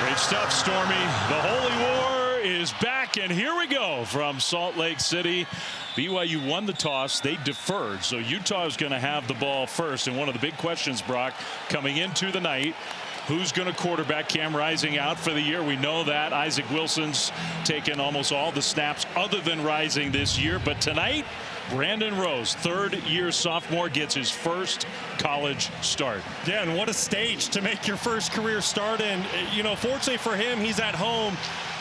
Great stuff, Stormy. The Holy War is back, and here we go from Salt Lake City. BYU won the toss. They deferred, so Utah is going to have the ball first. And one of the big questions, Brock, coming into the night, who's going to quarterback? Cam Rising out for the year. We know that. Isaac Wilson's taken almost all the snaps other than Rising this year. But tonight, Brandon Rose, third-year sophomore, gets his first college start. Yeah, and what a stage to make your first career start. And, you know, fortunately for him, he's at home.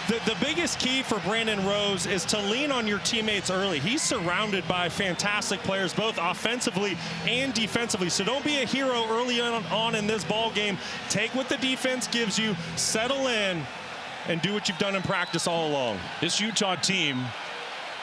The biggest key for Brandon Rose is to lean on your teammates early. He's surrounded by fantastic players, both offensively and defensively. So don't be a hero early on in this ball game. Take what the defense gives you, settle in, and do what you've done in practice all along. This Utah team,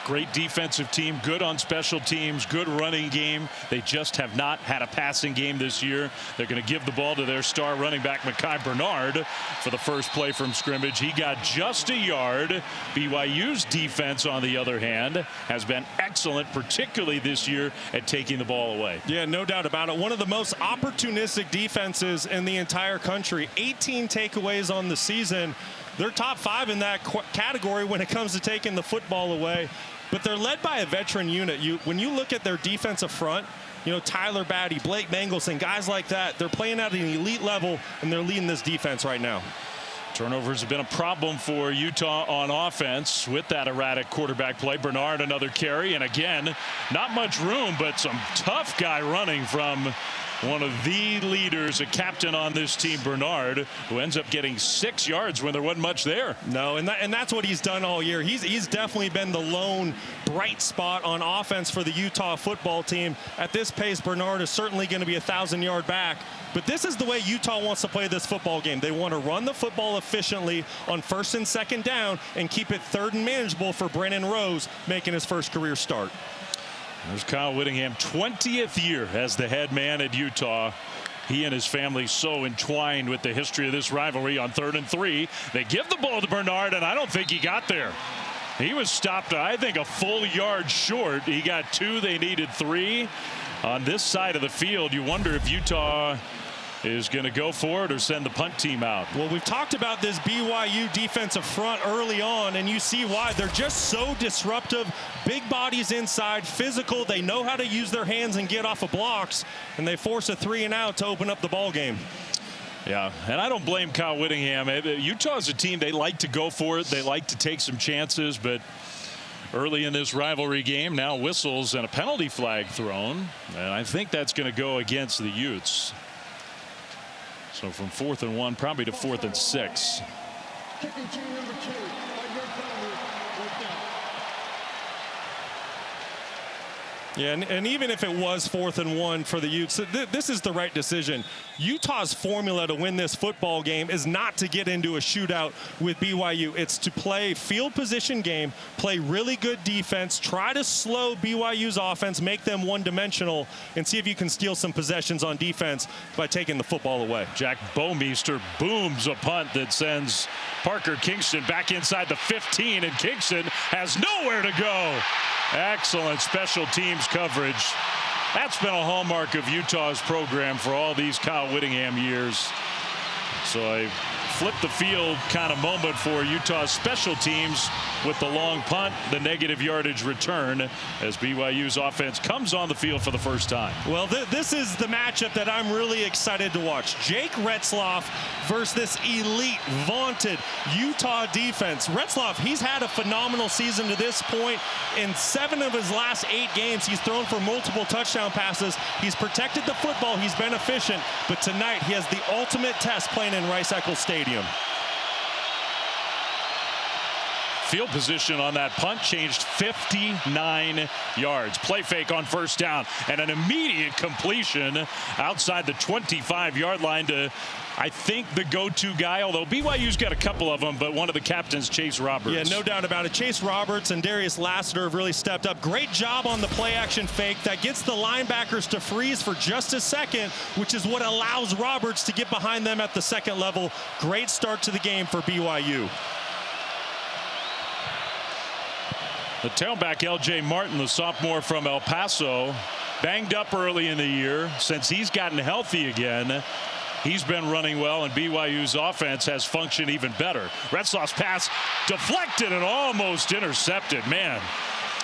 great defensive team, good on special teams, good running game. They just have not had a passing game this year. They're going to give the ball to their star running back, Mekhi Bernard, for the first play from scrimmage. He got just a yard. BYU's defense, on the other hand, has been excellent, particularly this year, at taking the ball away. Yeah, no doubt about it. One of the most opportunistic defenses in the entire country. 18 takeaways on the season. They're top 5 in that category when it comes to taking the football away. But they're led by a veteran unit. When you look at their defensive front, you know, Tyler Batty, Blake Mangelson, guys like that, they're playing at an elite level, and they're leading this defense right now. Turnovers have been a problem for Utah on offense with that erratic quarterback play. Bernard, another carry, and again, not much room, but some tough guy running from one of the leaders, a captain on this team, Bernard, who ends up getting 6 yards when there wasn't much there. No, and that's what he's done all year. He's definitely been the lone bright spot on offense for the Utah football team. At this pace, Bernard is certainly going to be a 1,000-yard back. But this is the way Utah wants to play this football game. They want to run the football efficiently on first and second down and keep it third and manageable for Brandon Rose, making his first career start. There's Kyle Whittingham, 20th year as the head man at Utah. He and his family so entwined with the history of this rivalry. On 3rd and 3, they give the ball to Bernard, and I don't think he got there. He was stopped, I think, a full yard short. He got 2. They needed 3. On this side of the field, you wonder if Utah is going to go for it or send the punt team out. Well, we've talked about this BYU defensive front early on, and you see why. They're just so disruptive. Big bodies inside, physical. They know how to use their hands and get off of blocks, and they force a 3 and out to open up the ball game. Yeah, and I don't blame Kyle Whittingham. Utah's a team, they like to go for it. They like to take some chances, but early in this rivalry game, now whistles and a penalty flag thrown, and I think that's going to go against the Utes. So from 4th and 1, probably to 4th and 6. Yeah, and even if it was 4th and 1 for the Utes, this is the right decision. Utah's formula to win this football game is not to get into a shootout with BYU. It's to play field position game, play really good defense, try to slow BYU's offense, make them one-dimensional, and see if you can steal some possessions on defense by taking the football away. Jack Bomeister booms a punt that sends Parker Kingston back inside the 15, and Kingston has nowhere to go. Excellent special teams coverage. That's been a hallmark of Utah's program for all these Kyle Whittingham years. So a flip the field kind of moment for Utah's special teams with the long punt, the negative yardage return as BYU's offense comes on the field for the first time. Well, this is the matchup that I'm really excited to watch. Jake Retzloff versus this elite, vaunted Utah defense. Retzloff, he's had a phenomenal season to this point. In 7 of his last 8 games, he's thrown for multiple touchdown passes. He's protected the football. He's been efficient. But tonight, he has the ultimate test playing in Rice-Eccles Stadium. Field position on that punt changed 59 yards. Play fake on first down and an immediate completion outside the 25-yard line to, I think, the go-to guy, although BYU's got a couple of them, but one of the captains, Chase Roberts. Yeah, no doubt about it. Chase Roberts and Darius Lassiter have really stepped up. Great job on the play-action fake. That gets the linebackers to freeze for just a second, which is what allows Roberts to get behind them at the second level. Great start to the game for BYU. The tailback, L.J. Martin, the sophomore from El Paso, banged up early in the year. Since he's gotten healthy again, He's been running well, and BYU's offense has functioned even better. Retzloff's pass deflected and almost intercepted. Man,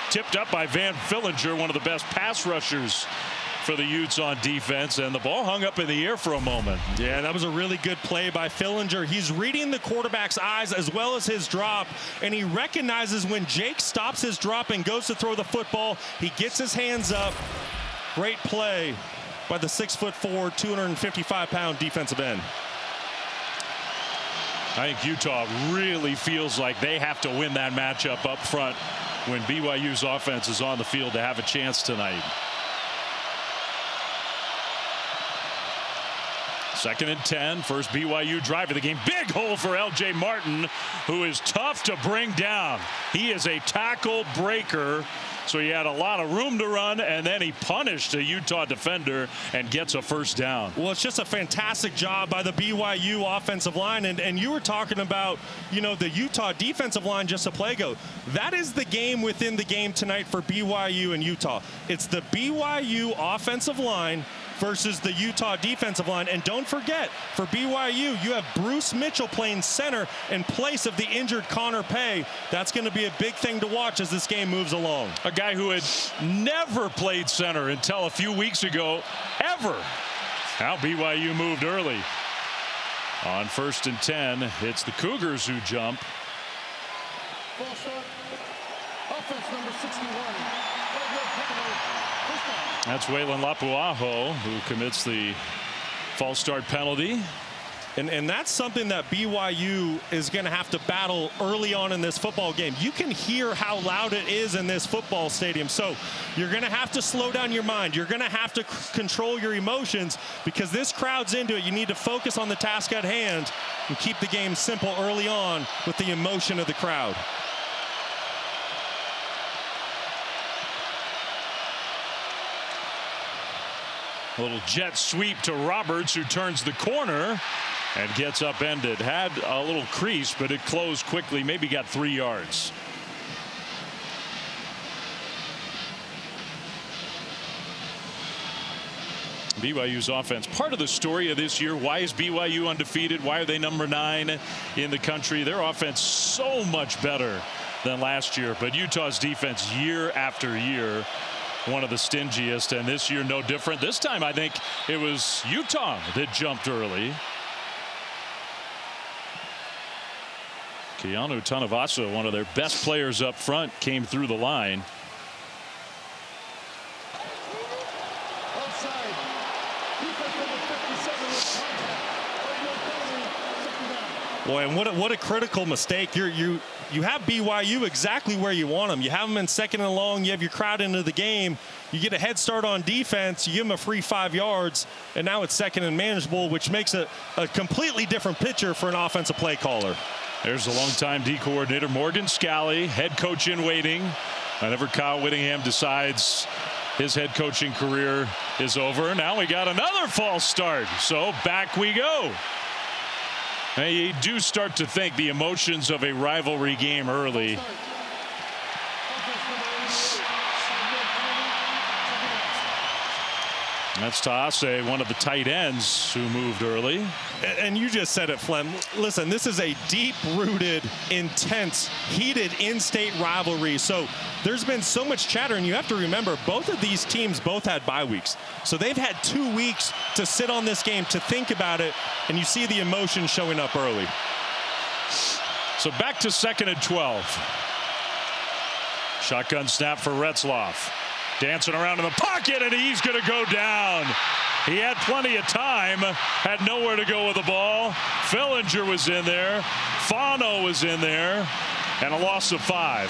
tipped up by Van Fillinger, one of the best pass rushers for the Utes on defense, and the ball hung up in the air for a moment. Yeah, that was a really good play by Fillinger. He's reading the quarterback's eyes as well as his drop, and he recognizes when Jake stops his drop and goes to throw the football, he gets his hands up. Great play by the 6'4", 255-pound defensive end. I think Utah really feels like they have to win that matchup up front when BYU's offense is on the field to have a chance tonight. 2nd and 10, first BYU drive of the game. Big hole for L.J. Martin, who is tough to bring down. He is a tackle breaker, so he had a lot of room to run, and then he punished a Utah defender and gets a first down. Well, it's just a fantastic job by the BYU offensive line, and you were talking about, you know, the Utah defensive line just a play ago. That is the game within the game tonight for BYU and Utah. It's the BYU offensive line versus the Utah defensive line. And don't forget, for BYU, you have Bruce Mitchell playing center in place of the injured Connor Pay. That's going to be a big thing to watch as this game moves along. A guy who had never played center until a few weeks ago, ever. Now BYU moved early. On 1st and 10, it's the Cougars who jump. False start. Offense number 61. That's Waylon Lapuaho who commits the false start penalty. And that's something that BYU is going to have to battle early on in this football game. You can hear how loud it is in this football stadium. So you're going to have to slow down your mind. You're going to have to control your emotions because this crowd's into it. You need to focus on the task at hand and keep the game simple early on with the emotion of the crowd. A little jet sweep to Roberts, who turns the corner and gets upended. Had a little crease, but it closed quickly. Maybe got 3 yards. BYU's offense, part of the story of this year. Why is BYU undefeated? Why are they number 9 in the country? Their offense so much better than last year. But Utah's defense year after year, one of the stingiest, and this year no different. This time I think it was Utah that jumped early. Keanu Tanavasa, one of their best players up front, came through the line. Boy, and what a critical mistake. You have BYU exactly where you want them. You have them in 2nd and long. You have your crowd into the game. You get a head start on defense. You give them a free 5 yards, and now it's 2nd and manageable, which makes it a completely different picture for an offensive play caller. There's a longtime D coordinator, Morgan Scalley, head coach in waiting. Whenever Kyle Whittingham decides his head coaching career is over, now we got another false start. So back we go. Now you do start to think the emotions of a rivalry game early. That's Taase, one of the tight ends who moved early. And you just said it, Flem. Listen, this is a deep-rooted, intense, heated in-state rivalry. So there's been so much chatter, and you have to remember, both of these teams both had bye weeks. So they've had 2 weeks to sit on this game, to think about it, and you see the emotion showing up early. So back to 2nd and 12. Shotgun snap for Retzloff. Dancing around in the pocket, and he's going to go down. He had plenty of time, had nowhere to go with the ball. Fillinger was in there. Fano was in there, and a loss of 5.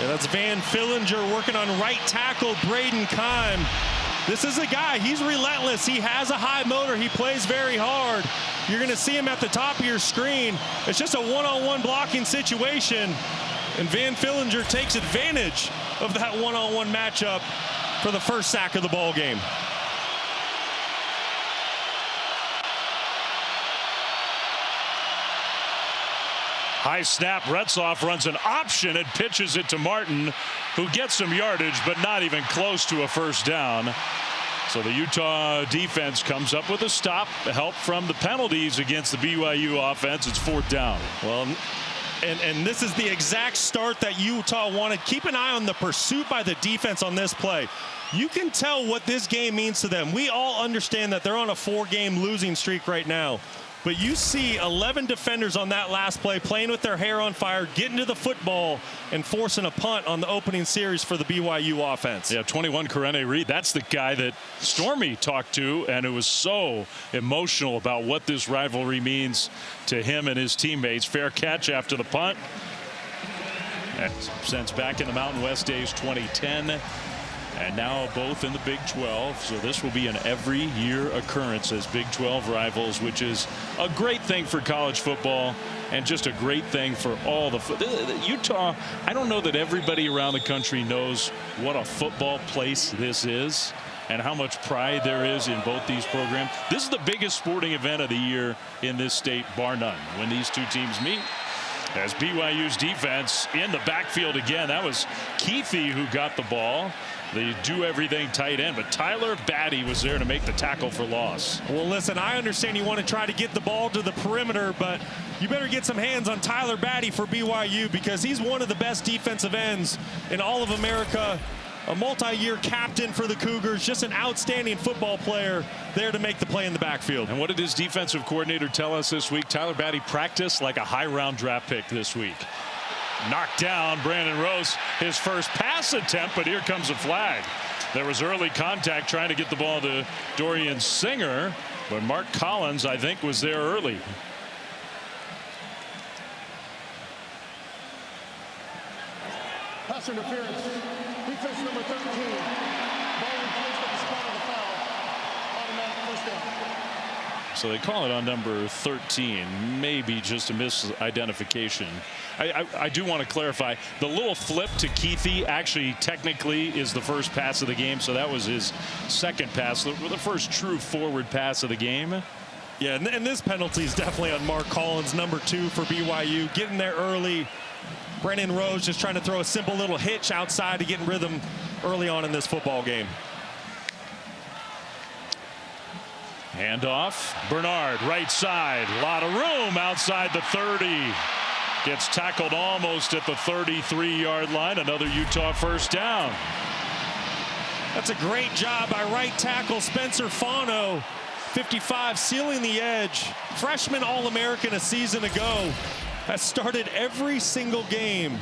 Yeah, that's Van Fillinger working on right tackle Braden Keim. This is a guy, he's relentless. He has a high motor. He plays very hard. You're going to see him at the top of your screen. It's just a one-on-one blocking situation. And Van Fillinger takes advantage of that one-on-one matchup for the first sack of the ball game. High snap. Retzloff runs an option and pitches it to Martin, who gets some yardage, but not even close to a first down. So the Utah defense comes up with a stop, help from the penalties against the BYU offense. It's 4th down. Well, and this is the exact start that Utah wanted. Keep an eye on the pursuit by the defense on this play. You can tell what this game means to them. We all understand that they're on a 4-game losing streak right now. But you see 11 defenders on that last play playing with their hair on fire, getting to the football, and forcing a punt on the opening series for the BYU offense. Yeah, 21 Karene Reed. That's the guy that Stormy talked to, and it was so emotional about what this rivalry means to him and his teammates. Fair catch after the punt. And since back in the Mountain West days, 2010. And now both in the Big 12. So this will be an every year occurrence as Big 12 rivals, which is a great thing for college football and just a great thing for all the Utah. I don't know that everybody around the country knows what a football place this is and how much pride there is in both these programs. This is the biggest sporting event of the year in this state, bar none, when these two teams meet. As BYU's defense in the backfield again. That was Keithy who got the ball. They do everything tight end, but Tyler Batty was there to make the tackle for loss. Well, listen, I understand you want to try to get the ball to the perimeter, but you better get some hands on Tyler Batty for BYU because he's one of the best defensive ends in all of America. A multi-year captain for the Cougars, just an outstanding football player there to make the play in the backfield. And what did his defensive coordinator tell us this week? Tyler Batty practiced like a high-round draft pick this week. Knocked down Brandon Rose, his first pass attempt, but here comes a flag. There was early contact trying to get the ball to Dorian Singer, but Mark Collins, I think, was there early. Pass interference. Defense number 13. Ball replaced at the spot of the foul. Automatic first down. So they call it on number 13. Maybe just a misidentification. I do want to clarify. The little flip to Keithy actually technically is the first pass of the game. So that was his second pass. The first true forward pass of the game. Yeah, and this penalty is definitely on Mark Collins, number 2 for BYU. Getting there early. Brandon Rose just trying to throw a simple little hitch outside to get in rhythm early on in this football game. Handoff. Bernard, right side. A lot of room outside the 30. Gets tackled almost at the 33-yard line. Another Utah first down. That's a great job by right tackle Spencer Fano. 55, sealing the edge. Freshman All-American a season ago. Has started every single game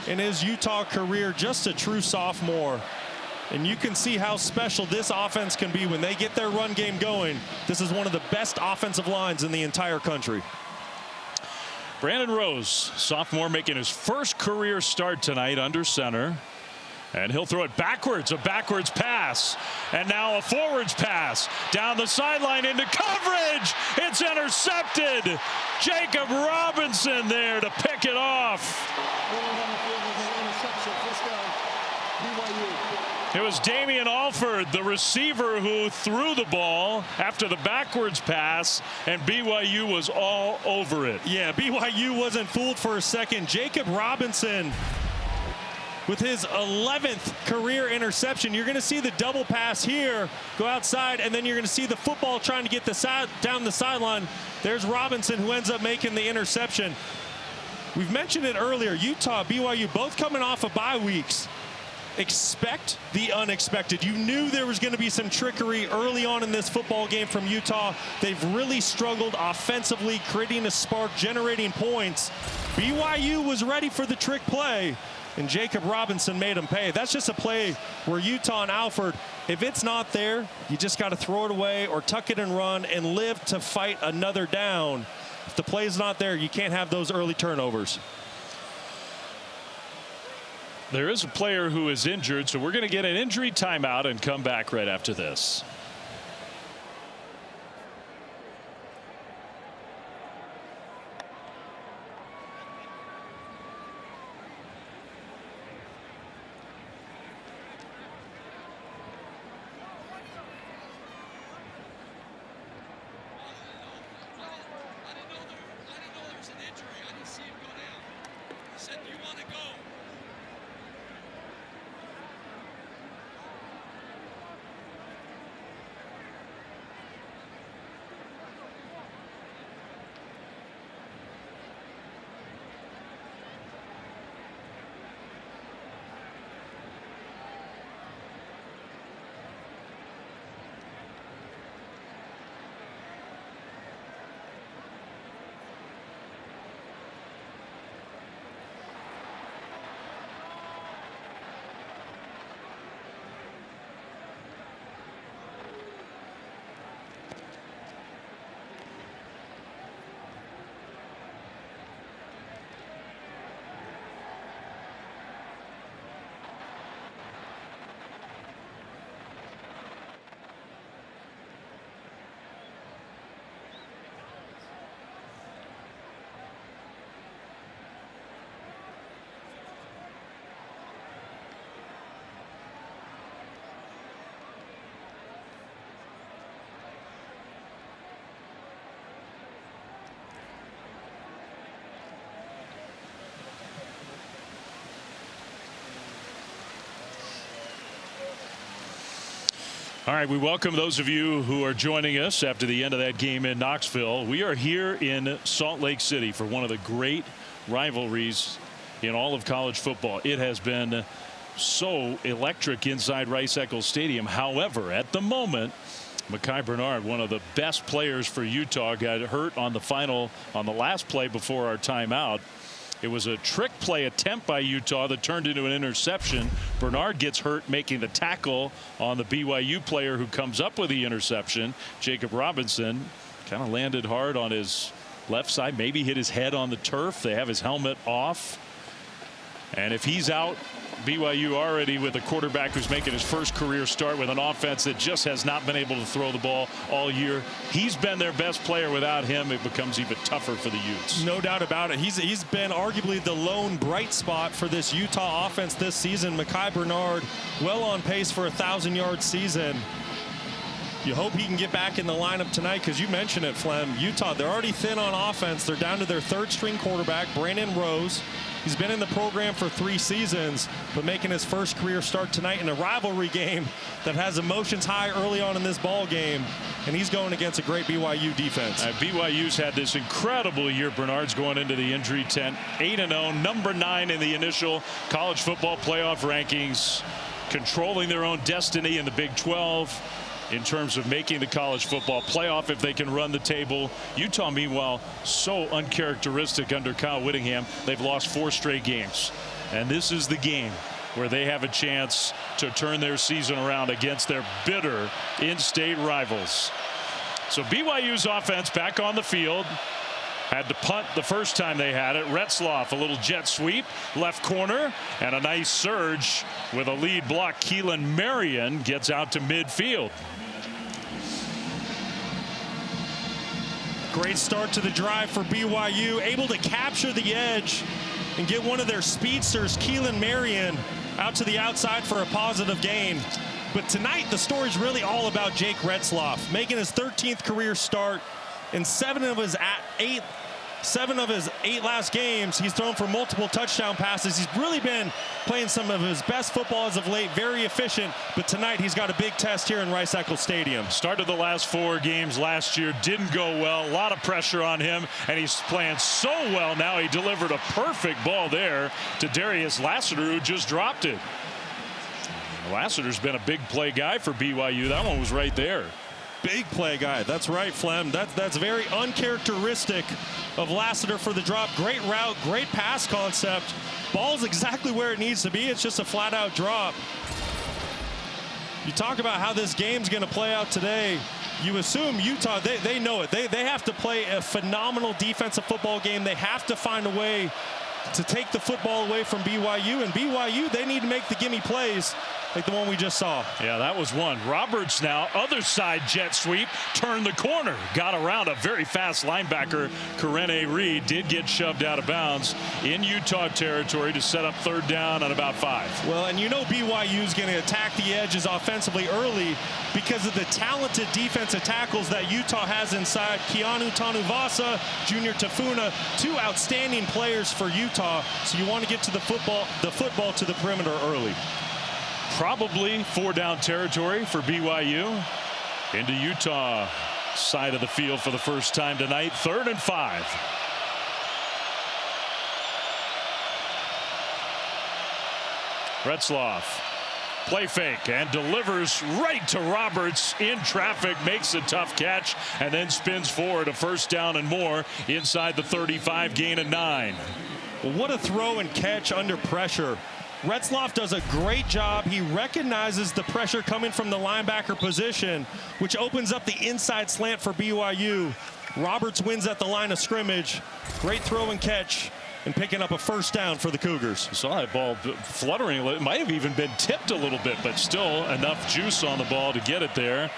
in his Utah career. Just a true sophomore. And you can see how special this offense can be when they get their run game going. This is one of the best offensive lines in the entire country. Brandon Rose, sophomore, making his first career start tonight under center. And he'll throw it backwards, a backwards pass. And now a forwards pass. Down the sideline into coverage. It's intercepted. Jacob Robinson there to pick it off. It was Damian Alford, the receiver, who threw the ball after the backwards pass, and BYU was all over it. Yeah, BYU wasn't fooled for a second. Jacob Robinson with his 11th career interception. You're going to see the double pass here, go outside, and then you're going to see the football trying to get down the sideline. There's Robinson, who ends up making the interception. We've mentioned it earlier, Utah, BYU, both coming off of bye weeks. Expect the unexpected. You knew there was going to be some trickery early on in this football game from Utah. They've really struggled offensively, creating a spark, generating points. BYU was ready for the trick play, and Jacob Robinson made him pay. That's just a play where Utah and Alford, if it's not there, you just got to throw it away or tuck it and run and live to fight another down. If the play's not there, you can't have those early turnovers. There is a player who is injured, so we're going to get an injury timeout and come back right after this. All right, we welcome those of you who are joining us after the end of that game in Knoxville. We are here in Salt Lake City for one of the great rivalries in all of college football. It has been so electric inside Rice-Eccles Stadium. However, at the moment, Mekhi Bernard, one of the best players for Utah, got hurt on the last play before our timeout. It was a trick play attempt by Utah that turned into an interception. Bernard gets hurt making the tackle on the BYU player who comes up with the interception. Jacob Robinson kind of landed hard on his left side, maybe hit his head on the turf. They have his helmet off. And if he's out, BYU already with a quarterback who's making his first career start with an offense that just has not been able to throw the ball all year. He's been their best player. Without him, it becomes even tougher for the Utes. No doubt about it. He's been arguably the lone bright spot for this Utah offense this season. Mekhi Bernard well on pace for a 1,000-yard season. You hope he can get back in the lineup tonight, because you mentioned it, Flem. Utah, they're already thin on offense. They're down to their third-string quarterback, Brandon Rose. He's been in the program for 3 seasons, but making his first career start tonight in a rivalry game that has emotions high early on in this ball game, and he's going against a great BYU defense. BYU's had this incredible year. Bernard's going into the injury tent 8-0, number 9 in the initial college football playoff rankings, controlling their own destiny in the Big 12. In terms of making the college football playoff if they can run the table. Utah, meanwhile, so uncharacteristic under Kyle Whittingham. They've lost 4 straight games. And this is the game where they have a chance to turn their season around against their bitter in-state rivals. So BYU's offense back on the field. Had to punt the first time they had it. Retzloff, a little jet sweep, left corner, and a nice surge with a lead block. Keelan Marion gets out to midfield. Great start to the drive for BYU, able to capture the edge and get one of their speedsters, Keelan Marion, out to the outside for a positive gain. But tonight, the story's really all about Jake Retzloff, making his 13th career start. In 7 of his 8 last games, he's thrown for multiple touchdown passes. He's really been playing some of his best football as of late, very efficient. But tonight, he's got a big test here in Rice-Eccles Stadium. Started the last 4 games last year, didn't go well. A lot of pressure on him, and he's playing so well now. He delivered a perfect ball there to Darius Lassiter, who just dropped it. Lassiter's been a big play guy for BYU. That one was right there. Big play guy. That's right, Flem. That's very uncharacteristic of Lassiter for the drop. Great route, great pass concept. Ball's exactly where it needs to be. It's just a flat-out drop. You talk about how this game's going to play out today. You assume Utah, they know it. They have to play a phenomenal defensive football game. They have to find a way to take the football away from BYU. And BYU, they need to make the gimme plays like the one we just saw. Yeah, that was one. Roberts now, other side jet sweep, turned the corner, got around a very fast linebacker. Karene Reed did get shoved out of bounds in Utah territory to set up 3rd down on about 5. Well, and you know BYU's going to attack the edges offensively early because of the talented defensive tackles that Utah has inside. Keanu Tanuvasa, Junior Tafuna, 2 outstanding players for Utah. So you want to get to the football to the perimeter early. Probably 4-down territory for BYU. Into Utah side of the field for the first time tonight. 3rd and 5. Retzloff, play fake, and delivers right to Roberts in traffic, makes a tough catch, and then spins forward. A 1st down and more inside the 35, gain of 9. Well, what a throw and catch under pressure. Retzloff does a great job. He recognizes the pressure coming from the linebacker position, which opens up the inside slant for BYU. Roberts wins at the line of scrimmage. Great throw and catch, and picking up a 1st down for the Cougars. You saw that ball fluttering. It might have even been tipped a little bit, but still enough juice on the ball to get it there.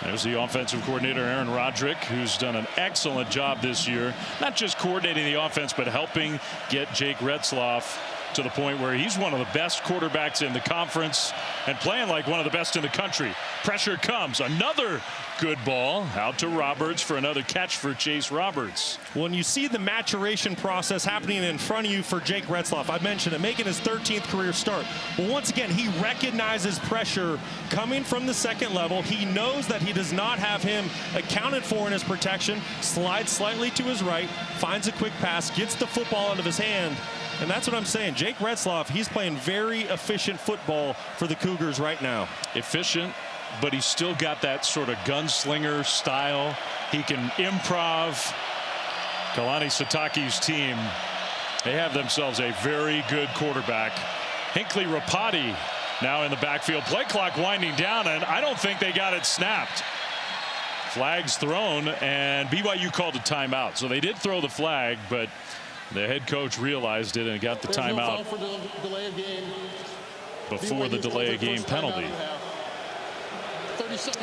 There's the offensive coordinator, Aaron Roderick, who's done an excellent job this year, not just coordinating the offense, but helping get Jake Retzloff to the point where he's one of the best quarterbacks in the conference and playing like one of the best in the country. Pressure comes. Another good ball out to Roberts for another catch for Chase Roberts. When you see the maturation process happening in front of you for Jake Retzloff, I mentioned it, making his 13th career start. Well, once again, he recognizes pressure coming from the second level. He knows that he does not have him accounted for in his protection, slides slightly to his right, finds a quick pass, gets the football out of his hand. And that's what I'm saying. Jake Retzloff, he's playing very efficient football for the Cougars right now. Efficient, but he's still got that sort of gunslinger style. He can improv. Kalani Sitake's team, they have themselves a very good quarterback. Hinckley Rapati now in the backfield. Play clock winding down, and I don't think they got it snapped. Flags thrown, and BYU called a timeout. So they did throw the flag, but the head coach realized it and got the timeout before the delay of game penalty.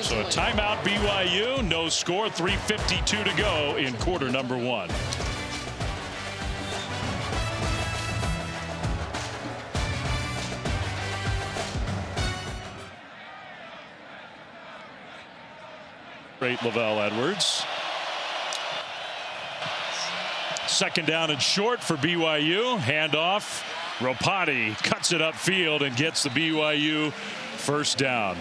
So a timeout BYU, no score, 3:52 to go in quarter number one. Great Lavelle Edwards. Second down and short for BYU. Handoff. Rapati cuts it upfield and gets the BYU first down.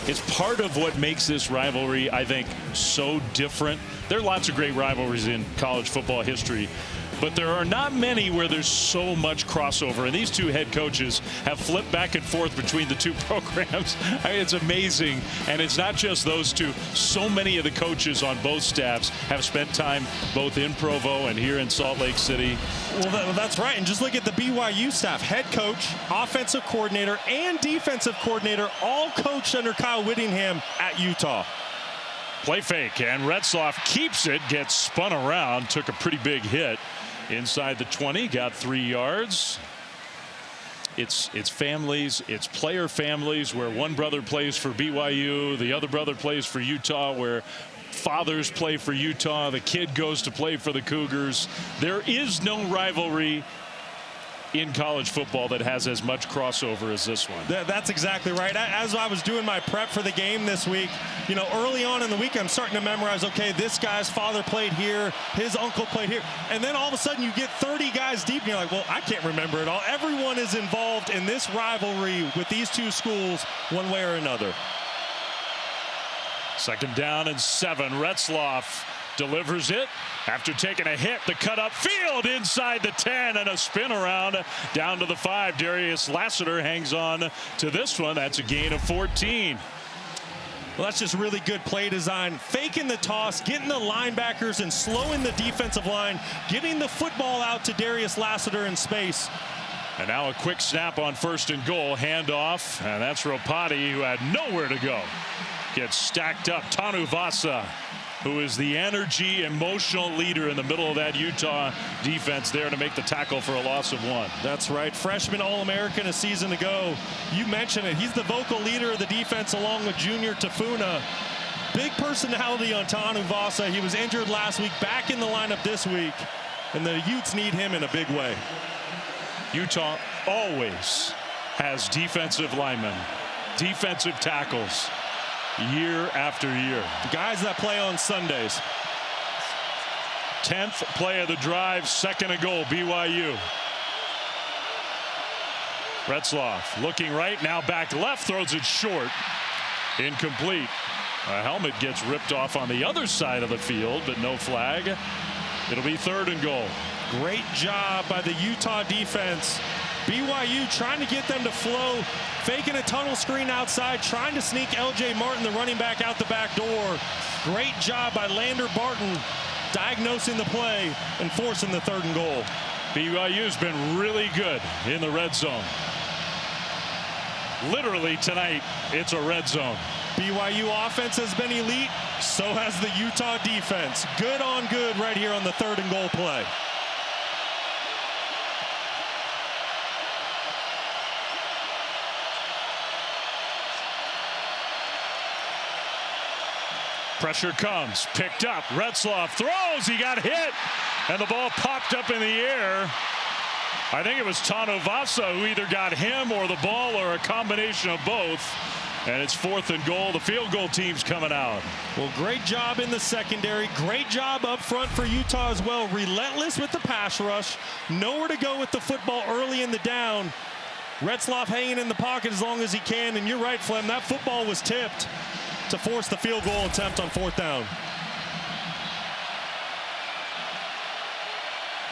It's part of what makes this rivalry, I think, so different. There are lots of great rivalries in college football history, but there are not many where there's so much crossover. And these two head coaches have flipped back and forth between the two programs. I mean, it's amazing. And it's not just those two. So many of the coaches on both staffs have spent time both in Provo and here in Salt Lake City. Well, that's right. And just look at the BYU staff. Head coach, offensive coordinator, and defensive coordinator all coached under Kyle Whittingham at Utah. Play fake, and Retzloff keeps it, gets spun around, took a pretty big hit inside the 20, got 3 yards. It's families, it's player families where one brother plays for BYU, the other brother plays for Utah, where fathers play for Utah, the kid goes to play for the Cougars. There is no rivalry in college football that has as much crossover as this one. That's exactly right. As I was doing my prep for the game this week, you know, early on in the week, I'm starting to memorize, okay, this guy's father played here, his uncle played here. And then all of a sudden you get 30 guys deep and you're like, well, I can't remember it all. Everyone is involved in this rivalry with these two schools one way or another. Second down and 7. Retzloff delivers it after taking a hit. The cut up field inside the 10 and a spin around down to the 5. Darius Lassiter hangs on to this one. That's a gain of 14. Well, that's just really good play design. Faking the toss, getting the linebackers and slowing the defensive line, getting the football out to Darius Lassiter in space. And now a quick snap on first and goal. Handoff, and that's Rapati, who had nowhere to go. Gets stacked up. Tanu Vasa, who is the energy, emotional leader in the middle of that Utah defense, there to make the tackle for a loss of 1. That's right. Freshman All-American a season ago. You mentioned it. He's the vocal leader of the defense along with Junior Tafuna. Big personality on Tanu Vasa. He was injured last week, back in the lineup this week, and the Utes need him in a big way. Utah always has defensive linemen, defensive tackles, year after year. Guys that play on Sundays. 10th play of the drive, second and goal, BYU. Retzloff looking right, now back left, throws it short. Incomplete. A helmet gets ripped off on the other side of the field, but no flag. It'll be third and goal. Great job by the Utah defense. BYU trying to get them to flow, faking a tunnel screen outside, trying to sneak LJ Martin, the running back, out the back door. Great job by Lander Barton diagnosing the play and forcing the third and goal. BYU's been really good in the red zone. Literally tonight, it's a red zone. BYU offense has been elite, so has the Utah defense. Good on good right here on the third and goal play. Pressure comes, picked up. Retzloff throws, he got hit, and the ball popped up in the air. I think it was Tanuvasa who either got him or the ball or a combination of both. And it's 4th and goal. The field goal team's coming out. Well, great job in the secondary. Great job up front for Utah as well. Relentless with the pass rush. Nowhere to go with the football early in the down. Retzloff hanging in the pocket as long as he can. And you're right, Flem, that football was tipped to force the field goal attempt on 4th down.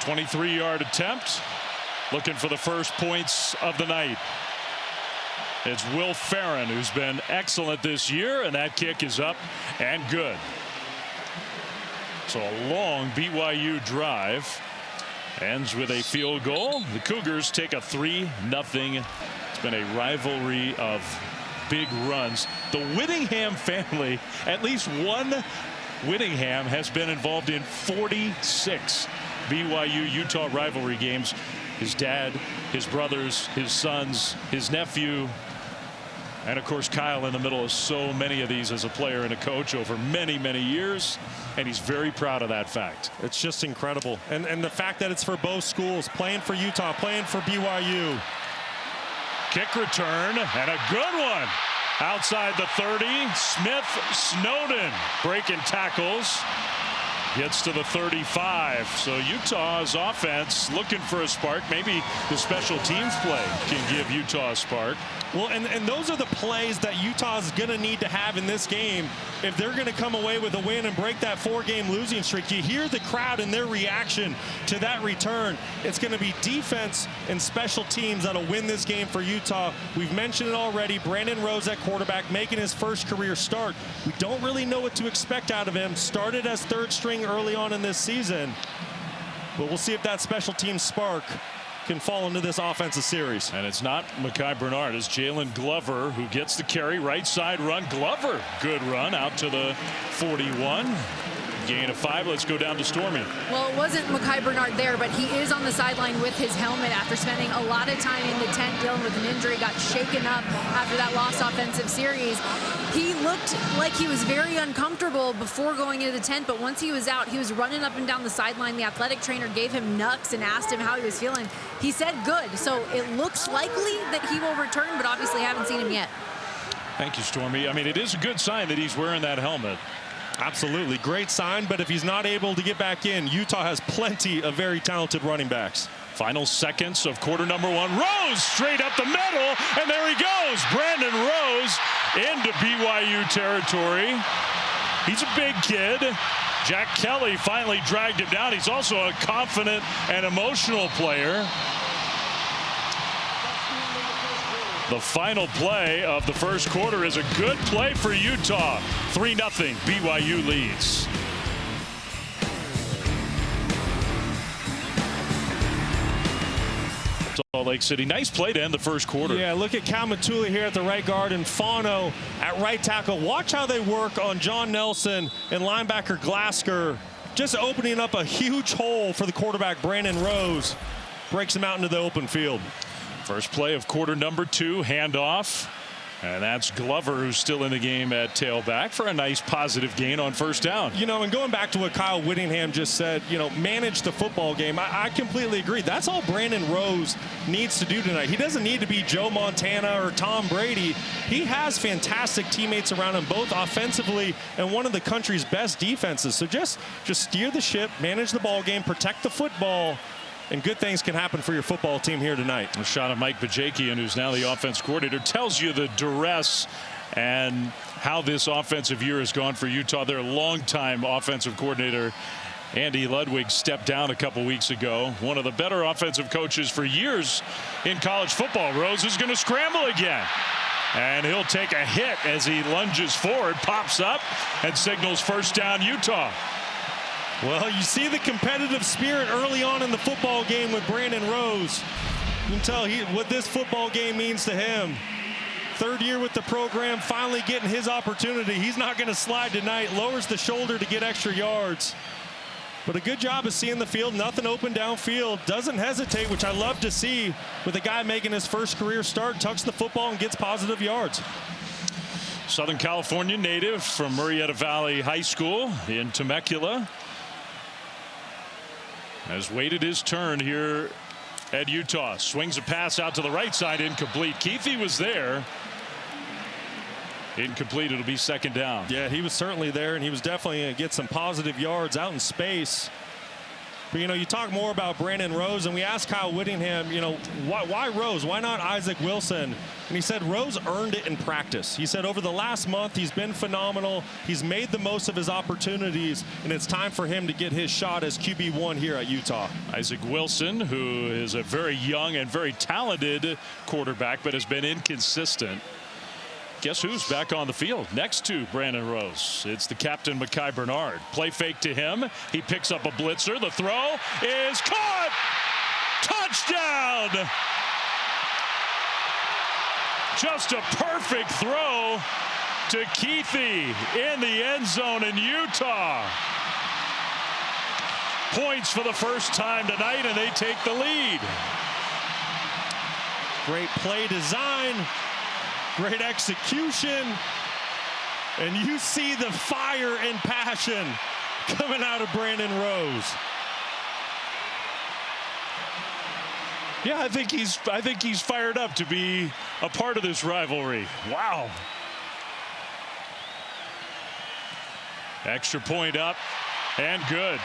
23-yard attempt. Looking for the first points of the night. It's Will Farron, who's been excellent this year, and that kick is up and good. So a long BYU drive ends with a field goal. The Cougars take a 3-0. It's been a rivalry of big runs. The Whittingham family, at least one Whittingham, has been involved in 46 BYU-Utah rivalry games. His dad, his brothers, his sons, his nephew, and of course Kyle in the middle of so many of these as a player and a coach over many, many years. And he's very proud of that fact. It's just incredible. And the fact that it's for both schools, playing for Utah, playing for BYU. Kick return and a good one. Outside the 30, Smith Snowden breaking tackles. Gets to the 35. So Utah's offense looking for a spark. Maybe the special teams play can give Utah a spark. Well, and those are the plays that Utah's going to need to have in this game if they're going to come away with a win and break that 4-game losing streak. You hear the crowd and their reaction to that return. It's going to be defense and special teams that'll win this game for Utah. We've mentioned it already. Brandon Rose at quarterback making his first career start. We don't really know what to expect out of him. Started as 3rd string early on in this season. But we'll see if that special team spark can fall into this offensive series. And it's not Mekhi Bernard. It's Jalen Glover who gets the carry. Right side run. Glover, good run out to the 41. Gain of 5. Let's go down to Stormy. Well, it wasn't Mekhi Bernard there, but he is on the sideline with his helmet after spending a lot of time in the tent dealing with an injury. Got shaken up after that lost offensive series. He looked like he was very uncomfortable before going into the tent, but once he was out, he was running up and down the sideline. The athletic trainer gave him knucks and asked him how he was feeling. He said good, so it looks likely that he will return, but obviously haven't seen him yet. Thank you, Stormy. I mean, it is a good sign that he's wearing that helmet. Absolutely. Great sign, but if he's not able to get back in, Utah has plenty of very talented running backs. Final seconds of quarter number 1. Rose straight up the middle, and there he goes. Brandon Rose into BYU territory. He's a big kid. Jack Kelly finally dragged him down. He's also a confident and emotional player. The final play of the first quarter is a good play for Utah. 3-0 BYU leads. Salt Lake City. Nice play to end the first quarter. Yeah, look at Cal Matuli here at the right guard and Fano at right tackle. Watch how they work on John Nelson and linebacker Glasker. Just opening up a huge hole for the quarterback, Brandon Rose. Breaks him out into the open field. First play of quarter number 2, handoff. And that's Glover, who's still in the game at tailback, for a nice positive gain on first down. You know, and going back to what Kyle Whittingham just said, you know, manage the football game. I completely agree. That's all Brandon Rose needs to do tonight. He doesn't need to be Joe Montana or Tom Brady. He has fantastic teammates around him, both offensively and one of the country's best defenses. So just steer the ship, manage the ball game, protect the football, and good things can happen for your football team here tonight. A shot of Mike Bajakian, who's now the offense coordinator, tells you the duress and how this offensive year has gone for Utah. Their longtime offensive coordinator, Andy Ludwig, stepped down a couple weeks ago. One of the better offensive coaches for years in college football. Rose is going to scramble again. And he'll take a hit as he lunges forward, pops up, and signals first down Utah. Well, you see the competitive spirit early on in the football game with Brandon Rose. You can tell what this football game means to him. 3rd year with the program, finally getting his opportunity. He's not going to slide tonight. Lowers the shoulder to get extra yards. But a good job of seeing the field. Nothing open downfield. Doesn't hesitate, which I love to see with a guy making his first career start. Tucks the football and gets positive yards. Southern California native from Murrieta Valley High School in Temecula has waited his turn here And Utah swings a pass out to the right side, incomplete. Keithy was there. Incomplete. It'll be second down. Yeah, he was certainly there, and he was definitely going to get some positive yards out in space. But, you know, you talk more about Brandon Rose, and we asked Kyle Whittingham, you know, why Rose? Why not Isaac Wilson? And he said Rose earned it in practice. He said over the last month, he's been phenomenal. He's made the most of his opportunities, and it's time for him to get his shot as QB1 here at Utah. Isaac Wilson, who is a very young and very talented quarterback, but has been inconsistent. Guess who's back on the field next to Brandon Rose? It's the captain, Mekhi Bernard. Play fake to him. He picks up a blitzer. The throw is caught. Touchdown. Just a perfect throw to Keithy in the end zone in Utah. Points for the first time tonight, and they take the lead. Great play design. Great execution, and you see the fire and passion coming out of Brandon Rose. Yeah, I think he's fired up to be a part of this rivalry. Wow. Extra point up and good.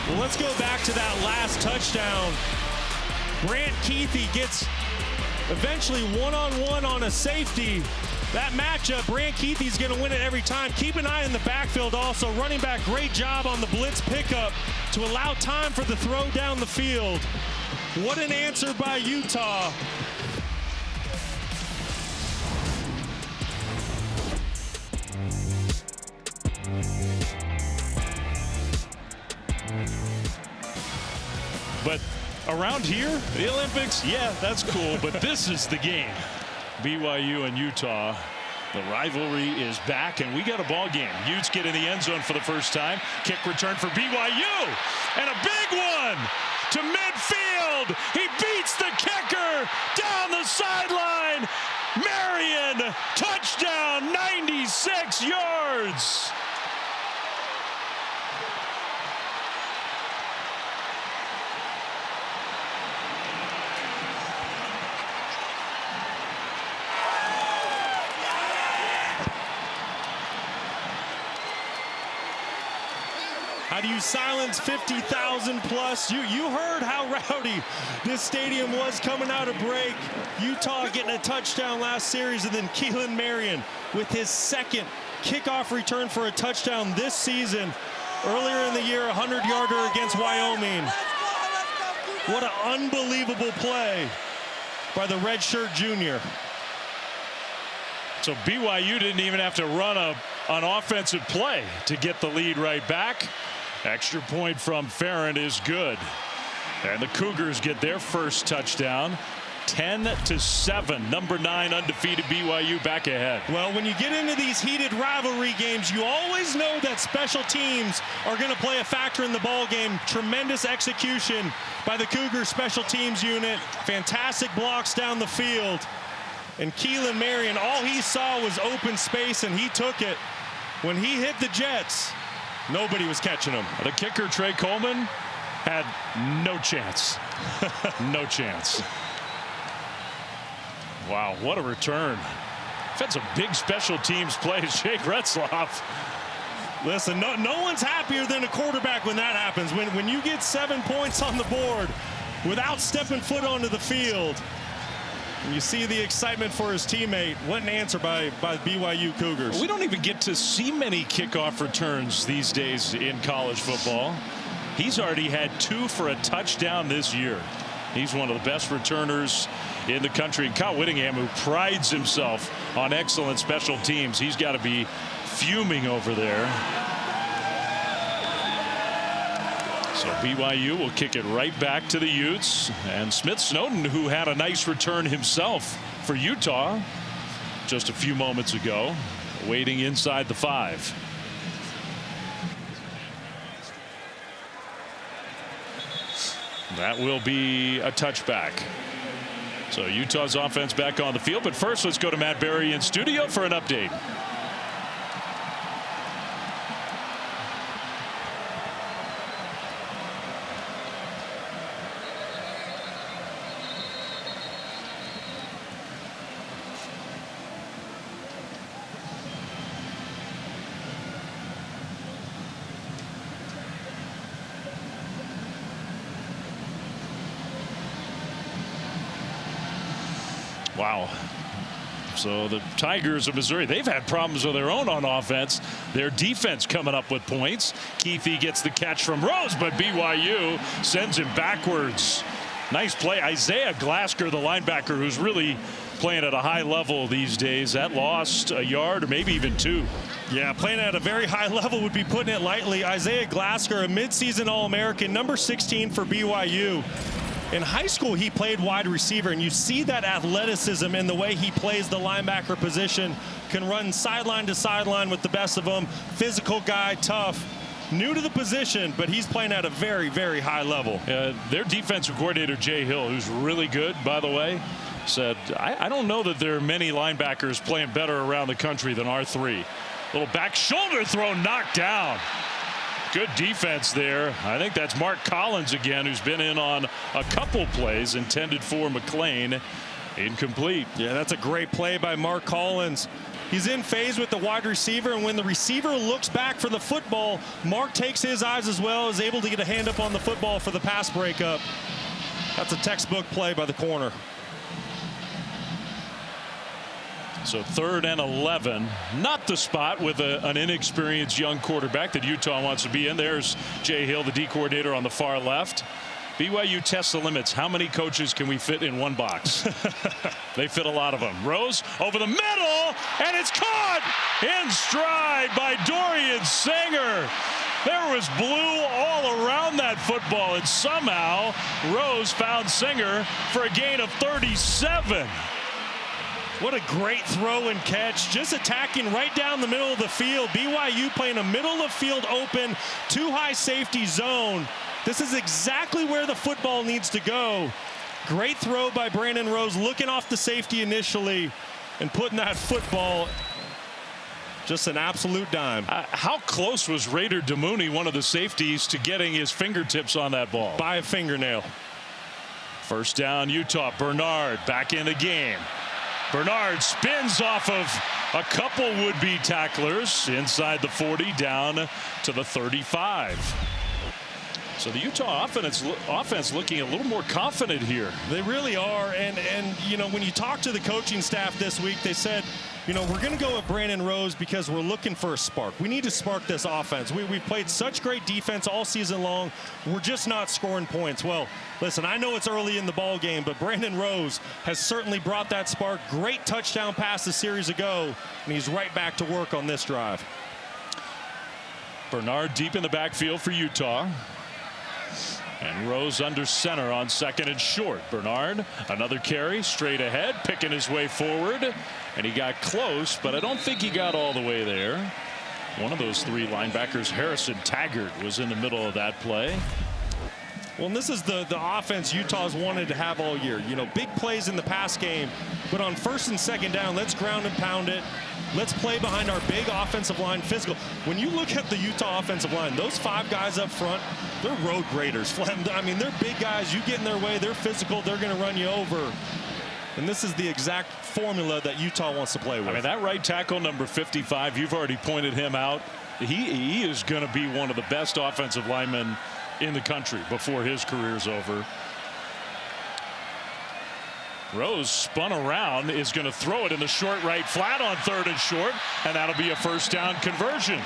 Well, let's go back to that last touchdown. Brant Keithy gets eventually one-on-one on a safety. That matchup, Brant Keithy's going to win it every time. Keep an eye in the backfield also. Running back, great job on the blitz pickup to allow time for the throw down the field. What an answer by Utah. But around here, the Olympics, yeah, that's cool, but this is the game. BYU and Utah, the rivalry is back, and we got a ball game. Utes get in the end zone for the first time. Kick return for BYU, and a big one to midfield. He beats the kicker down the sideline. Marion, touchdown, 96 yards. How do you silence 50,000 plus? You heard how rowdy this stadium was coming out of break. Utah getting a touchdown last series, and then Keelan Marion with his second kickoff return for a touchdown this season. Earlier in the year, a 100-yarder against Wyoming. What an unbelievable play by the redshirt junior. So BYU didn't even have to run an offensive play to get the lead right back. Extra point from Farron is good. And the Cougars get their first touchdown. 10-7. Number 9 undefeated BYU back ahead. Well, when you get into these heated rivalry games, you always know that special teams are going to play a factor in the ball game. Tremendous execution by the Cougars special teams unit. Fantastic blocks down the field. And Keelan Marion, all he saw was open space, and he took it. When he hit the Jets, nobody was catching him. The kicker, Trey Coleman, had no chance. No chance. Wow, what a return. We've had some big special teams plays. Jake Retzloff. Listen, no one's happier than a quarterback when that happens. When you get 7 points on the board without stepping foot onto the field, and you see the excitement for his teammate. What an answer by BYU Cougars. We don't even get to see many kickoff returns these days in college football. He's already had 2 for a touchdown this year. He's one of the best returners in the country. And Kyle Whittingham, who prides himself on excellent special teams, he's got to be fuming over there. So BYU will kick it right back to the Utes, and Smith Snowden, who had a nice return himself for Utah just a few moments ago, waiting inside the 5. That will be a touchback. So Utah's offense back on the field, but first let's go to Matt Berry in studio for an update. Wow. So the Tigers of Missouri, they've had problems of their own on offense. Their defense coming up with points. Keithy gets the catch from Rose, but BYU sends him backwards. Nice play. Isaiah Glasker, the linebacker, who's really playing at a high level these days. That lost a yard or maybe even 2. Yeah, playing at a very high level would be putting it lightly. Isaiah Glasker, a midseason All-American, number 16 for BYU. In high school, he played wide receiver, and you see that athleticism in the way he plays the linebacker position. Can run sideline to sideline with the best of them. Physical guy, tough. New to the position, but he's playing at a very, very high level. Their defensive coordinator, Jay Hill, who's really good, by the way, said, I don't know that there are many linebackers playing better around the country than our 3. Little back shoulder throw knocked down. Good defense there. I think that's Mark Collins again, who's been in on a couple plays intended for McLean. Incomplete. Yeah, that's a great play by Mark Collins. He's in phase with the wide receiver, and when the receiver looks back for the football, Mark takes his eyes as well, is able to get a hand up on the football for the pass breakup. That's a textbook play by the corner. So 3rd and 11, not the spot with an inexperienced young quarterback that Utah wants to be in. There's Jay Hill, the D coordinator, on the far left. BYU tests the limits. How many coaches can we fit in one box? They fit a lot of them. Rose over the middle, and it's caught in stride by Dorian Singer. There was blue all around that football, and somehow Rose found Singer for a gain of 37. What a great throw and catch, just attacking right down the middle of the field. BYU playing a middle of field open, too high safety zone. This is exactly where the football needs to go. Great throw by Brandon Rose, looking off the safety initially and putting that football just an absolute dime. How close was Raider Damouni, one of the safeties, to getting his fingertips on that ball? By a fingernail. First down, Utah. Bernard back in the game. Bernard spins off of a couple would-be tacklers inside the 40 down to the 35. So the Utah offense looking a little more confident here. They really are. And you know, when you talk to the coaching staff this week, they said, you know, we're going to go with Brandon Rose because we're looking for a spark. We need to spark this offense. We've played such great defense all season long. We're just not scoring points. Well, listen, I know it's early in the ball game, but Brandon Rose has certainly brought that spark. Great touchdown pass a series ago, and he's right back to work on this drive. Bernard deep in the backfield for Utah. And Rose under center on 2nd and short. Bernard, another carry straight ahead, picking his way forward. And he got close, but I don't think he got all the way there. One of those 3 linebackers, Harrison Taggart, was in the middle of that play. Well, and this is the offense Utah's wanted to have all year. You know, big plays in the pass game, but on 1st and 2nd down, let's ground and pound it. Let's play behind our big offensive line, physical. When you look at the Utah offensive line, those 5 guys up front, they're road graders. I mean, they're big guys. You get in their way, they're physical, they're going to run you over. And this is the exact formula that Utah wants to play with. I mean, that right tackle, number 55, you've already pointed him out. He is going to be one of the best offensive linemen in the country before his career's over. Rose spun around, is going to throw it in the short right flat on 3rd and short, and that'll be a first down conversion.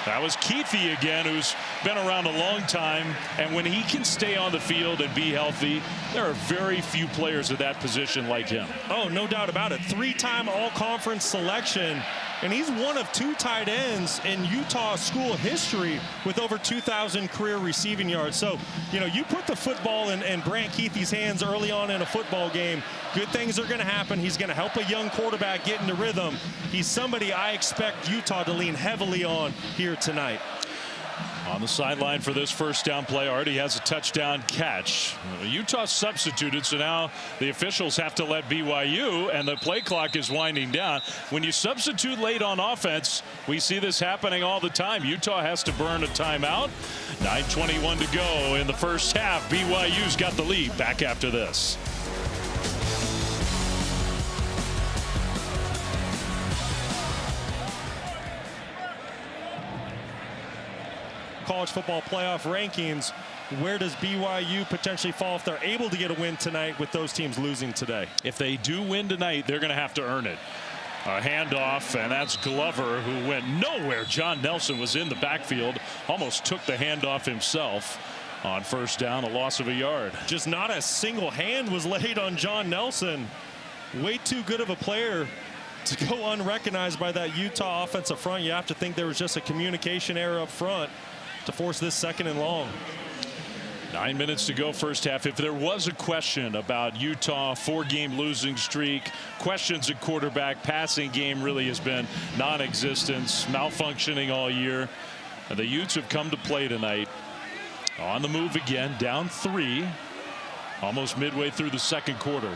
That was Keithy again, who's been around a long time, and when he can stay on the field and be healthy, there are very few players at that position like him. Oh, no doubt about it. 3-time all-conference selection, and he's one of 2 tight ends in Utah school history with over 2,000 career receiving yards. So, you know, you put the football in Brant Keithy's hands early on in a football game, good things are going to happen. He's going to help a young quarterback get into rhythm. He's somebody I expect Utah to lean heavily on here tonight. On the sideline for this first down play, already has a touchdown catch. Utah substituted, so now the officials have to let BYU, and the play clock is winding down. When you substitute late on offense, we see this happening all the time. Utah has to burn a timeout. 9:21 to go in the first half. BYU's got the lead. Back after this. College football playoff rankings, where does BYU potentially fall if they're able to get a win tonight with those teams losing today? If they do win tonight, they're going to have to earn it. A handoff, and that's Glover, who went nowhere. John Nelson was in the backfield, almost took the handoff himself on first down, a loss of a yard. Just not a single hand was laid on John Nelson. Way too good of a player to go unrecognized by that Utah offensive front. You have to think there was just a communication error up front to force this 2nd and long. 9 minutes to go first half. If there was a question about Utah 4-game losing streak, questions at quarterback, passing game really has been non-existent, malfunctioning all year. The Utes have come to play tonight. On the move again, down 3, almost midway through the 2nd quarter.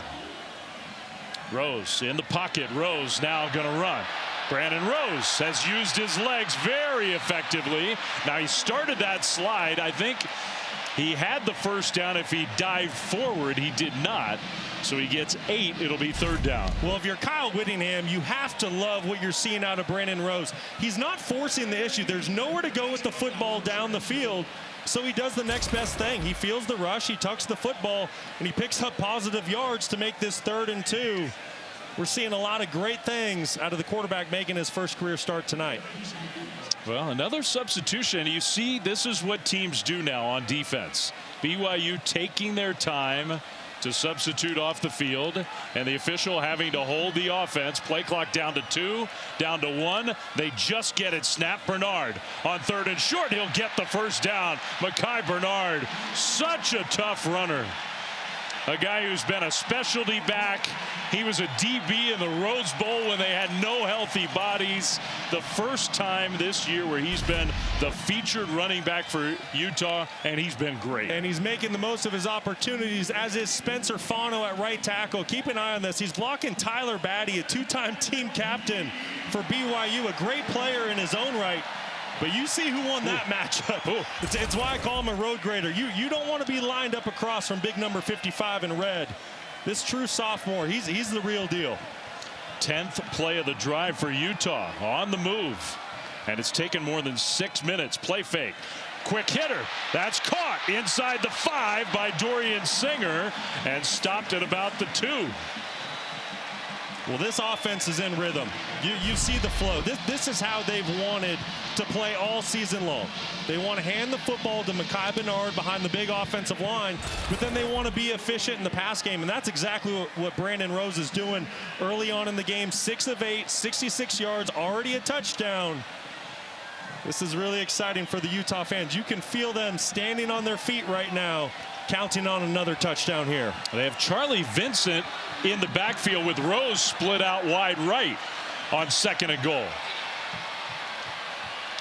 Rose in the pocket. Rose now going to run. Brandon Rose has used his legs very effectively. Now he started that slide. I think he had the first down if he dived forward. He did not. So he gets 8. It'll be 3rd down. Well, if you're Kyle Whittingham, you have to love what you're seeing out of Brandon Rose. He's not forcing the issue. There's nowhere to go with the football down the field. So he does the next best thing. He feels the rush. He tucks the football, and he picks up positive yards to make this 3rd and 2. We're seeing a lot of great things out of the quarterback making his first career start tonight. Well, another substitution. You see, this is what teams do now on defense. BYU taking their time to substitute off the field, and the official having to hold the offense. Play clock down to 2, down to 1. They just get it. Snap. Bernard on 3rd and short. He'll get the first down. Mekhi Bernard, such a tough runner. A guy who's been a specialty back. He was a DB in the Rose Bowl when they had no healthy bodies. The first time this year where he's been the featured running back for Utah, and he's been great. And he's making the most of his opportunities, as is Spencer Fano at right tackle. Keep an eye on this. He's blocking Tyler Batty, a 2-time team captain for BYU, a great player in his own right. But you see who won that matchup. It's why I call him a road grader. You don't want to be lined up across from big number 55 in red. This true sophomore, he's the real deal. 10th play of the drive for Utah. On the move. And it's taken more than 6 minutes. Play fake. Quick hitter. That's caught inside the 5 by Dorian Singer and stopped at about the 2. Well, this offense is in rhythm. You see the flow. This is how they've wanted to play all season long. They want to hand the football to Mekhi Bernard behind the big offensive line, but then they want to be efficient in the pass game, and that's exactly what Brandon Rose is doing early on in the game. 6 of 8, 66 yards, already a touchdown. This is really exciting for the Utah fans. You can feel them standing on their feet right now, counting on another touchdown here. They have Charlie Vincent in the backfield with Rose split out wide right on 2nd and goal.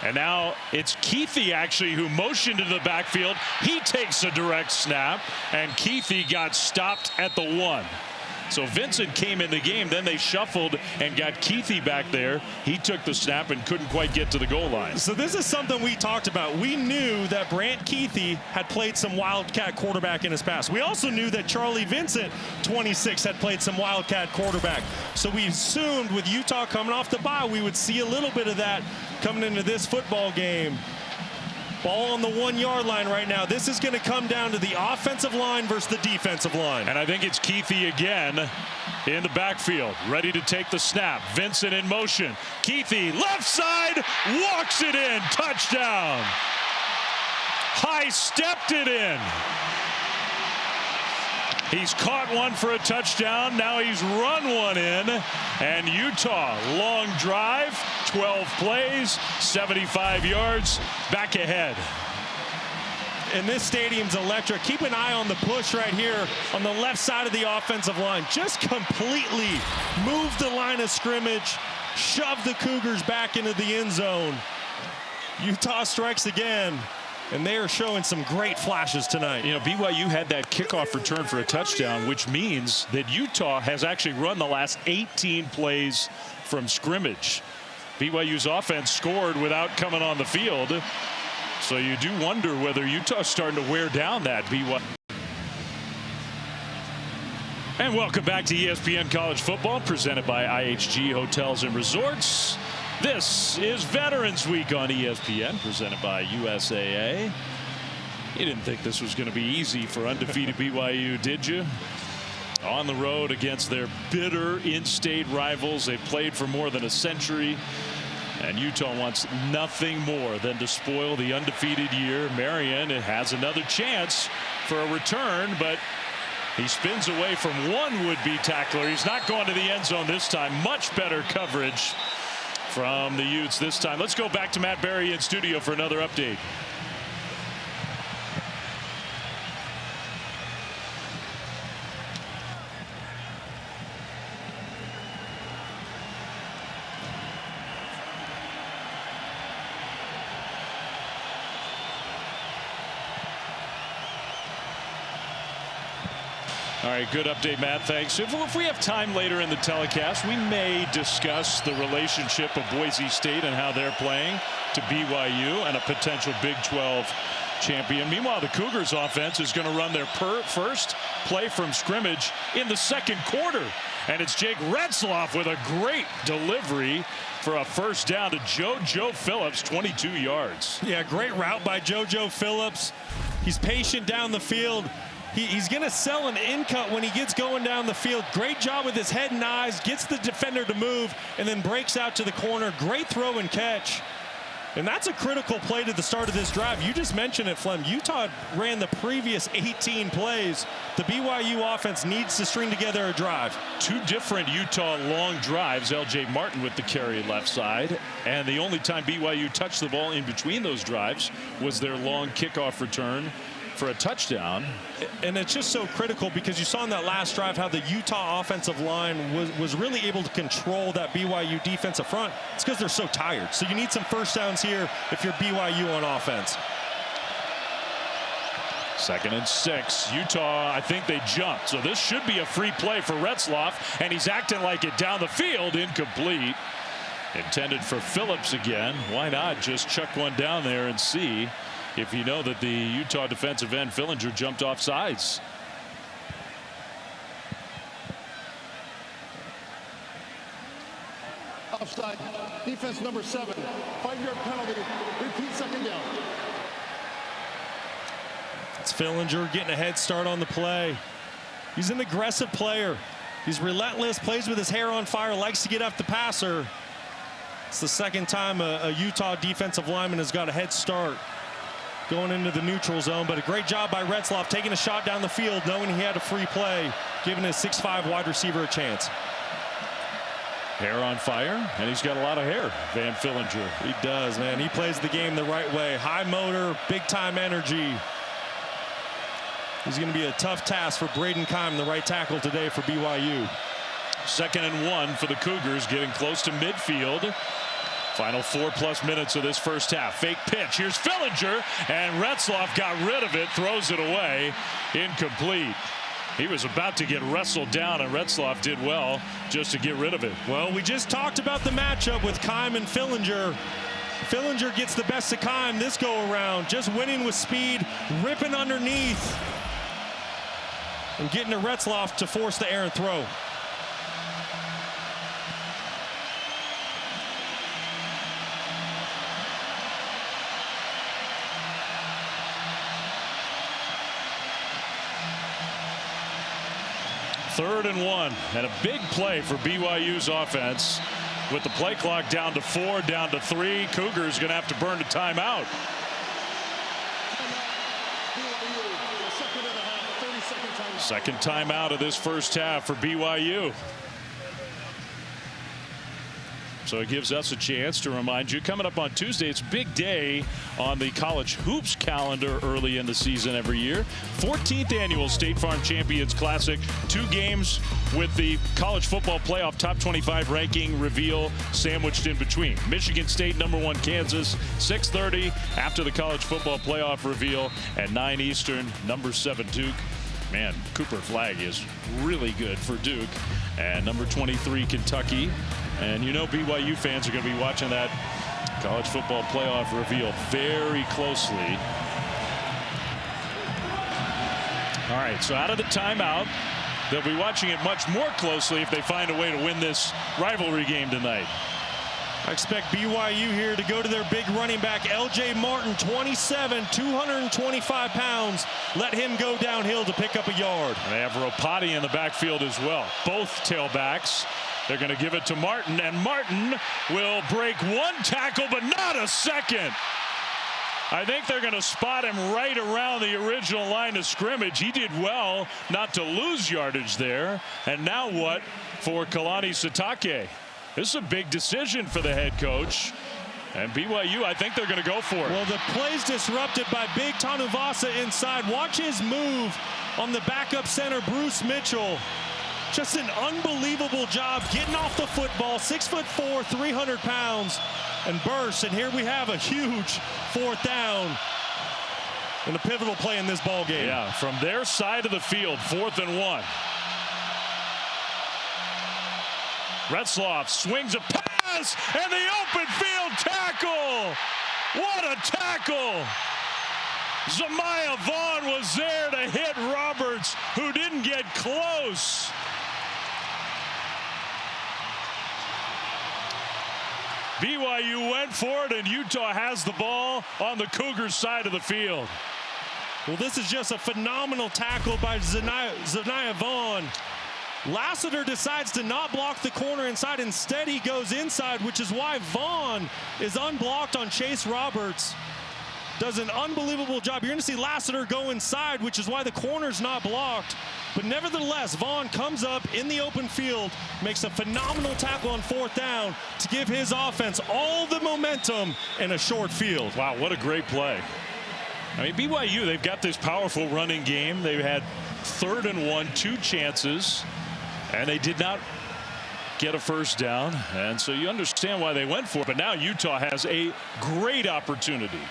And now it's Keithy actually who motioned to the backfield. He takes a direct snap, and Keithy got stopped at the 1. So Vincent came in the game, then they shuffled and got Keithy back there. He took the snap and couldn't quite get to the goal line. So this is something we talked about. We knew that Brant Keithy had played some Wildcat quarterback in his past. We also knew that Charlie Vincent, 26, had played some Wildcat quarterback. So we assumed with Utah coming off the bye, we would see a little bit of that coming into this football game. Ball on the 1-yard line right now. This is going to come down to the offensive line versus the defensive line. And I think it's Keithy again in the backfield, ready to take the snap. Vincent in motion. Keithy, left side, walks it in. Touchdown. High stepped it in. He's caught one for a touchdown. Now he's run one in. And Utah, long drive, 12 plays, 75 yards, back ahead. And this stadium's electric. Keep an eye on the push right here on the left side of the offensive line. Just completely moved the line of scrimmage, shoved the Cougars back into the end zone. Utah strikes again. And they are showing some great flashes tonight. You know, BYU had that kickoff return for a touchdown, which means that Utah has actually run the last 18 plays from scrimmage. BYU's offense scored without coming on the field. So you do wonder whether Utah's starting to wear down that BYU. And welcome back to ESPN College Football, presented by IHG Hotels and Resorts. This is Veterans Week on ESPN, presented by USAA. You didn't think this was going to be easy for undefeated BYU, did you? On the road against their bitter in-state rivals. They played for more than a century. And Utah wants nothing more than to spoil the undefeated year. Marion has another chance for a return, but he spins away from one would-be tackler. He's not going to the end zone this time. Much better coverage from the Utes this time. Let's go back to Matt Berry in studio for another update. All right, good update, Matt. Thanks. If we have time later in the telecast, we may discuss the relationship of Boise State and how they're playing to BYU and a potential Big 12 champion. Meanwhile, the Cougars offense is going to run their first play from scrimmage in the second quarter. And it's Jake Retzloff with a great delivery for a first down to JoJo Phillips, 22 yards. Yeah, great route by JoJo Phillips. He's patient down the field. He's going to sell an in-cut when he gets going down the field. Great job with his head and eyes. Gets the defender to move and then breaks out to the corner. Great throw and catch. And that's a critical play to the start of this drive. You just mentioned it, Flem. Utah ran the previous 18 plays. The BYU offense needs to string together a drive. Two different Utah long drives. L.J. Martin with the carry left side. And the only time BYU touched the ball in between those drives was their long kickoff return for a touchdown. And it's just so critical because you saw in that last drive how the Utah offensive line was really able to control that BYU defensive front. It's because they're so tired. So you need some first downs here if you're BYU on offense. 2nd and 6. Utah, I think they jumped. So this should be a free play for Retzloff. And he's acting like it down the field. Incomplete. Intended for Phillips again. Why not just chuck one down there and see if you know that the Utah defensive end Fillinger jumped off sides. Offside. Defense number 7. 5-yard penalty. Repeat second down. It's Fillinger getting a head start on the play. He's an aggressive player. He's relentless, plays with his hair on fire, likes to get up the passer. It's the second time a Utah defensive lineman has got a head start going into the neutral zone, but a great job by Retzloff taking a shot down the field, knowing he had a free play, giving his 6'5" wide receiver a chance. Hair on fire, and he's got a lot of hair, Van Fillinger. He does, man. He plays the game the right way. High motor, big time energy. He's going to be a tough task for Braden Keim, the right tackle today for BYU. 2nd and 1 for the Cougars, getting close to midfield. Final 4+ minutes of this first half. Fake pitch. Here's Fillinger, and Retzloff got rid of it, throws it away. Incomplete. He was about to get wrestled down, and Retzloff did well just to get rid of it. Well, we just talked about the matchup with Keim and Fillinger. Fillinger gets the best of Keim this go around, just winning with speed, ripping underneath, and getting to Retzloff to force the errant throw. Third and 1, and a big play for BYU's offense with the play clock down to 4, down to 3. Cougars going to have to burn a timeout. Second timeout of this first half for BYU. So it gives us a chance to remind you, coming up on Tuesday, it's a big day on the college hoops calendar early in the season every year. 14th annual State Farm Champions Classic. 2 games with the college football playoff top 25 ranking reveal sandwiched in between. Michigan State #1 Kansas, 6:30 after the college football playoff reveal, at 9 Eastern, #7 Duke. Man, Cooper Flagg is really good for Duke. And #23 Kentucky. And you know BYU fans are going to be watching that college football playoff reveal very closely. All right, so out of the timeout, they'll be watching it much more closely if they find a way to win this rivalry game tonight. I expect BYU here to go to their big running back, L.J. Martin, 27, 225 pounds. Let him go downhill to pick up a yard. And they have Ropati in the backfield as well. Both tailbacks. They're going to give it to Martin, and Martin will break one tackle, but not a second. I think they're going to spot him right around the original line of scrimmage. He did well not to lose yardage there. And now what for Kalani Sitake? This is a big decision for the head coach. And BYU, I think they're going to go for it. Well, the play's disrupted by Big Tanuvasa inside. Watch his move on the backup center, Bruce Mitchell. Just an unbelievable job getting off the football, 6'4", 300 pounds, and bursts. And here we have a huge 4th down and a pivotal play in this ball game. Yeah, from their side of the field, 4th and 1. Retzloff swings a pass, and the open field tackle. What a tackle! Zamiah Vaughn was there to hit Roberts, who didn't get close. BYU went for it, and Utah has the ball on the Cougars' side of the field. Well, this is just a phenomenal tackle by Zamiah Vaughn. Lassiter decides to not block the corner inside. Instead, he goes inside, which is why Vaughn is unblocked on Chase Roberts. Does an unbelievable job. You're going to see Lassiter go inside, which is why the corner's not blocked. But nevertheless, Vaughn comes up in the open field, makes a phenomenal tackle on 4th down to give his offense all the momentum in a short field. Wow, what a great play. I mean, BYU, they've got this powerful running game. They've had 3rd and 1, 2 chances, and they did not get a first down. And so you understand why they went for it. But now Utah has a great opportunity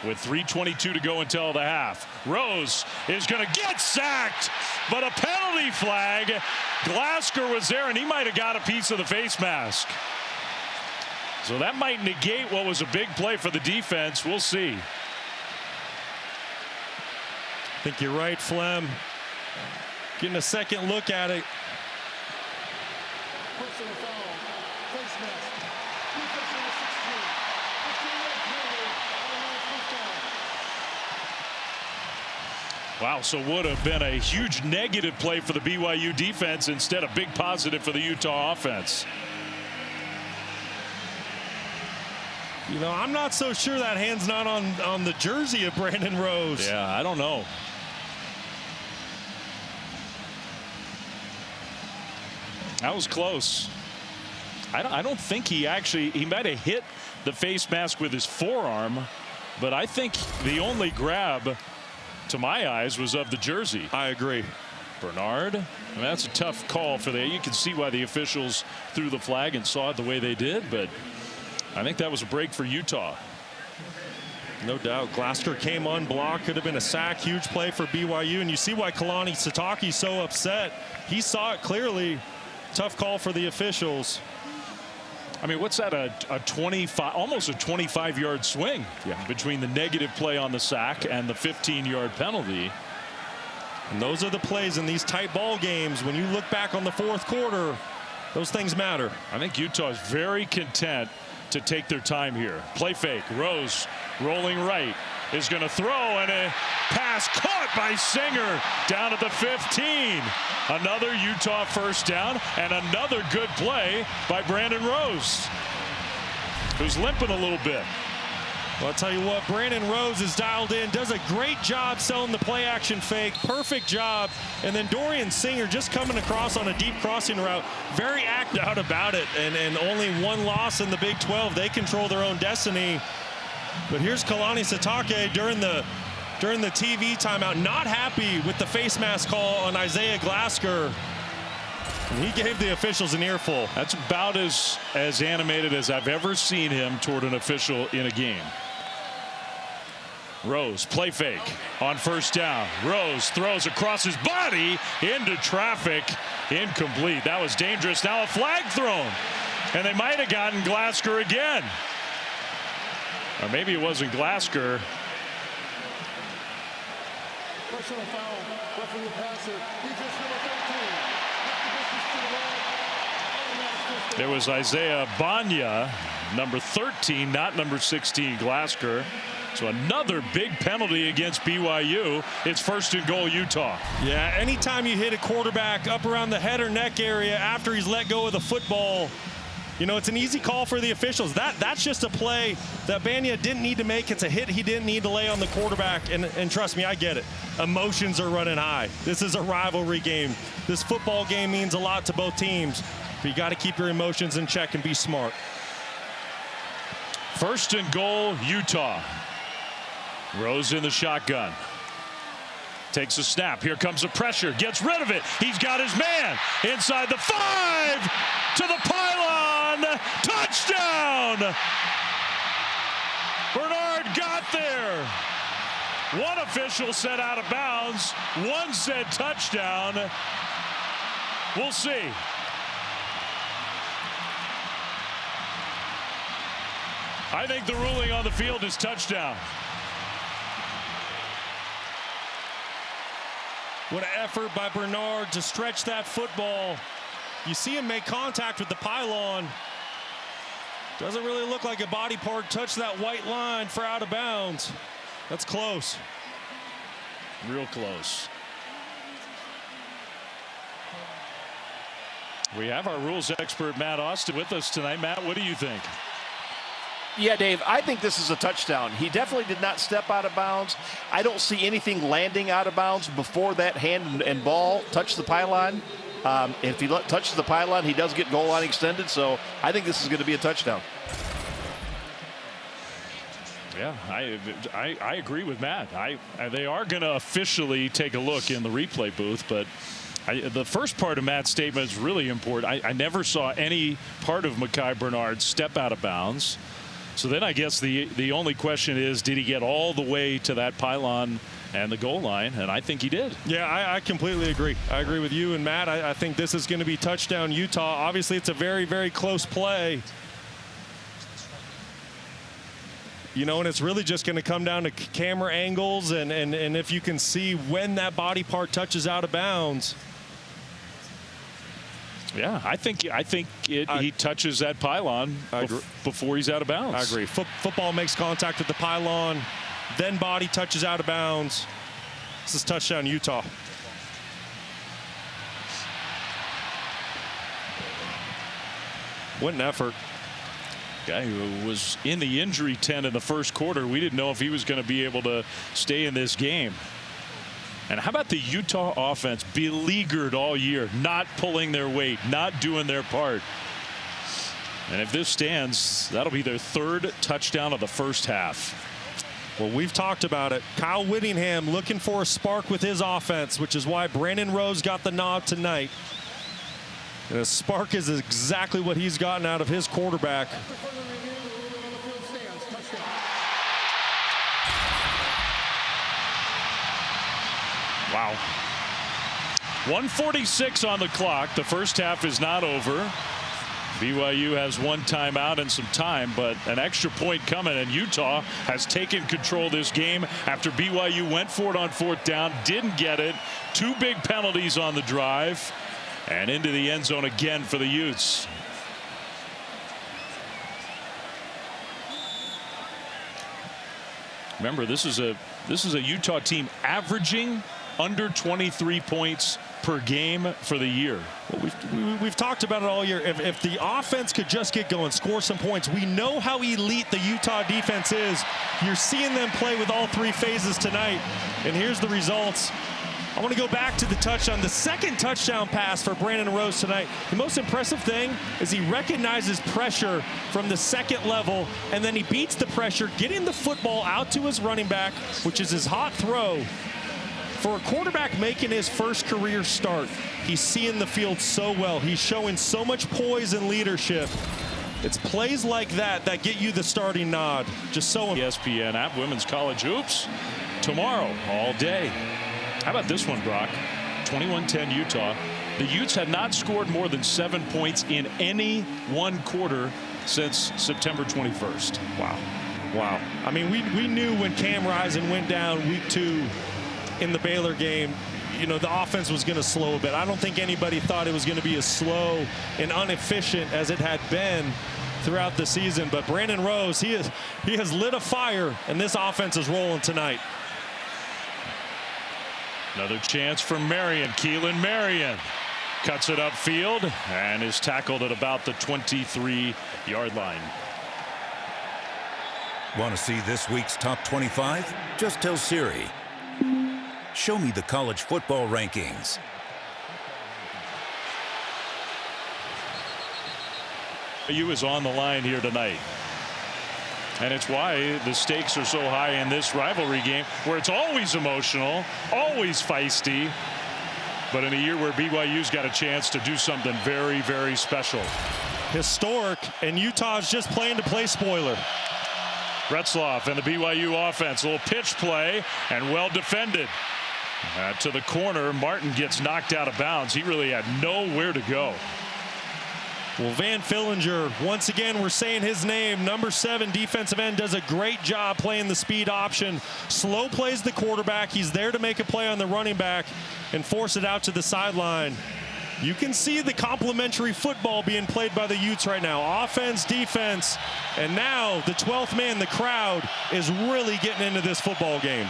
with 3:22 to go until the half. Rose is going to get sacked, but a penalty flag. Glasgow was there, and he might have got a piece of the face mask. So that might negate what was a big play for the defense. We'll see. I think you're right, Flem. Getting a second look at it. Personal foul. Face mask. Defense number 16. 15-yard penalty. Automatic first down. Wow, so would have been a huge negative play for the BYU defense instead of big positive for the Utah offense. You know, I'm not so sure that hand's not on the jersey of Brandon Rose. Yeah, I don't know. That was close. I don't think he might have hit the face mask with his forearm, but I think the only grab, to my eyes, was of the jersey. I agree. Bernard, I mean, that's a tough call for you can see why the officials threw the flag and saw it the way they did, but I think that was a break for Utah. No doubt. Glasgow came unblocked. Could have been a sack. Huge play for BYU. And you see why Kalani Sitake's so upset. He saw it clearly. Tough call for the officials. I mean, what's that, a 25, almost a 25-yard swing between the negative play on the sack and the 15-yard penalty. And those are the plays in these tight ball games. When you look back on the 4th quarter, those things matter. I think Utah is very content to take their time here. Play fake. Rose rolling right is going to throw, and a pass caught by Singer down at the 15. Another Utah first down and another good play by Brandon Rose, who's limping a little bit. Well, I'll tell you what, Brandon Rose is dialed in, does a great job selling the play action fake. Perfect job. And then Dorian Singer just coming across on a deep crossing route. Very acted out about it. And only one loss in the Big 12. They control their own destiny. But here's Kalani Sitake during the TV timeout, not happy with the face mask call on Isaiah Glasgow. And he gave the officials an earful. That's about as animated as I've ever seen him toward an official in a game. Rose, play fake on first down. Rose throws across his body into traffic. Incomplete. That was dangerous. Now a flag thrown. And they might have gotten Glasgow again. Or maybe it wasn't Glasgow. Personal foul. Roughing the passer. Defense number 13. Half the distance to the right. Automatic There was Isaiah Banya, number 13, not number 16, Glasgow. So another big penalty against BYU. It's 1st and goal, Utah. Yeah, anytime you hit a quarterback up around the head or neck area after he's let go of the football, you know, it's an easy call for the officials. That's just a play that Banya didn't need to make. It's a hit he didn't need to lay on the quarterback. And trust me, I get it. Emotions are running high. This is a rivalry game. This football game means a lot to both teams. But you got to keep your emotions in check and be smart. 1st and goal, Utah. Rose in the shotgun. Takes a snap. Here comes the pressure. Gets rid of it. He's got his man inside the 5 to the pylon. Touchdown! Bernard got there. One official said out of bounds. One said touchdown. We'll see. I think the ruling on the field is touchdown. What an effort by Bernard to stretch that football. You see him make contact with the pylon. Doesn't really look like a body part touched that white line for out of bounds. That's close. Real close. We have our rules expert, Matt Austin, with us tonight. Matt, what do you think? Yeah, Dave, I think this is a touchdown. He definitely did not step out of bounds. I don't see anything landing out of bounds before that hand and ball touch the pylon. If he touches the pylon, he does get goal line extended, so I think this is going to be a touchdown. Yeah, I agree with Matt. They are going to officially take a look in the replay booth, but the first part of Matt's statement is really important. I never saw any part of Mekhi Bernard step out of bounds. So then I guess the only question is, did he get all the way to that pylon and the goal line? And I think he did. Yeah, I completely agree. I agree with you and Matt. I think this is going to be touchdown Utah. Obviously, it's a very, very close play. You know, and it's really just going to come down to camera angles and if you can see when that body part touches out of bounds. Yeah, I think he touches that pylon before he's out of bounds. I agree. Football makes contact with the pylon, then body touches out of bounds. This is touchdown Utah. What an effort. Guy who was in the injury tent in the first quarter. We didn't know if he was going to be able to stay in this game. And how about the Utah offense, beleaguered all year, not pulling their weight, not doing their part. And if this stands, that'll be their 3rd touchdown of the first half. Well, we've talked about it. Kyle Whittingham looking for a spark with his offense, which is why Brandon Rose got the nod tonight. And a spark is exactly what he's gotten out of his quarterback. Wow. 1:46 on the clock. The first half is not over. BYU has one timeout and some time, but an extra point coming, and Utah has taken control of this game after BYU went for it on 4th down, didn't get it. 2 big penalties on the drive, and into the end zone again for the Utes. Remember, this is a Utah team averaging under 23 points per game for the year. Well, we've talked about it all year. If the offense could just get going, score some points. We know how elite the Utah defense is. You're seeing them play with all 3 phases tonight. And here's the results. I want to go back to the touchdown. The 2nd touchdown pass for Brandon Rose tonight. The most impressive thing is he recognizes pressure from the 2nd level, and then he beats the pressure, getting the football out to his running back, which is his hot throw. For a quarterback making his first career start, he's seeing the field so well. He's showing so much poise and leadership. It's plays like that that get you the starting nod. Just so ESPN app, Women's College Hoops, tomorrow all day. How about this one, Brock? 21-10 Utah. The Utes had not scored more than 7 points in any one quarter since September 21st. Wow. Wow. I mean, we knew when Cam Rising went down week 2 in the Baylor game, you know, the offense was going to slow a bit. I don't think anybody thought it was going to be as slow and inefficient as it had been throughout the season. But Brandon Rose, he has lit a fire, and this offense is rolling tonight. Another chance for Marion. Keelan Marion cuts it upfield and is tackled at about the 23-yard line. Want to see this week's top 25? Just tell Siri, show me the college football rankings. BYU is on the line here tonight. And it's why the stakes are so high in this rivalry game, where it's always emotional, always feisty. But in a year where BYU's got a chance to do something very, very special. Historic, and Utah's just playing to play spoiler. Retzloff and the BYU offense. A little pitch play and well defended. To the corner, Martin gets knocked out of bounds. He really had nowhere to go. Well, Van Fillinger, once again, we're saying his name. Number 7 defensive end, does a great job playing the speed option. Slow plays the quarterback. He's there to make a play on the running back and force it out to the sideline. You can see the complementary football being played by the Utes right now. Offense, defense, and now the 12th man, the crowd, is really getting into this football game.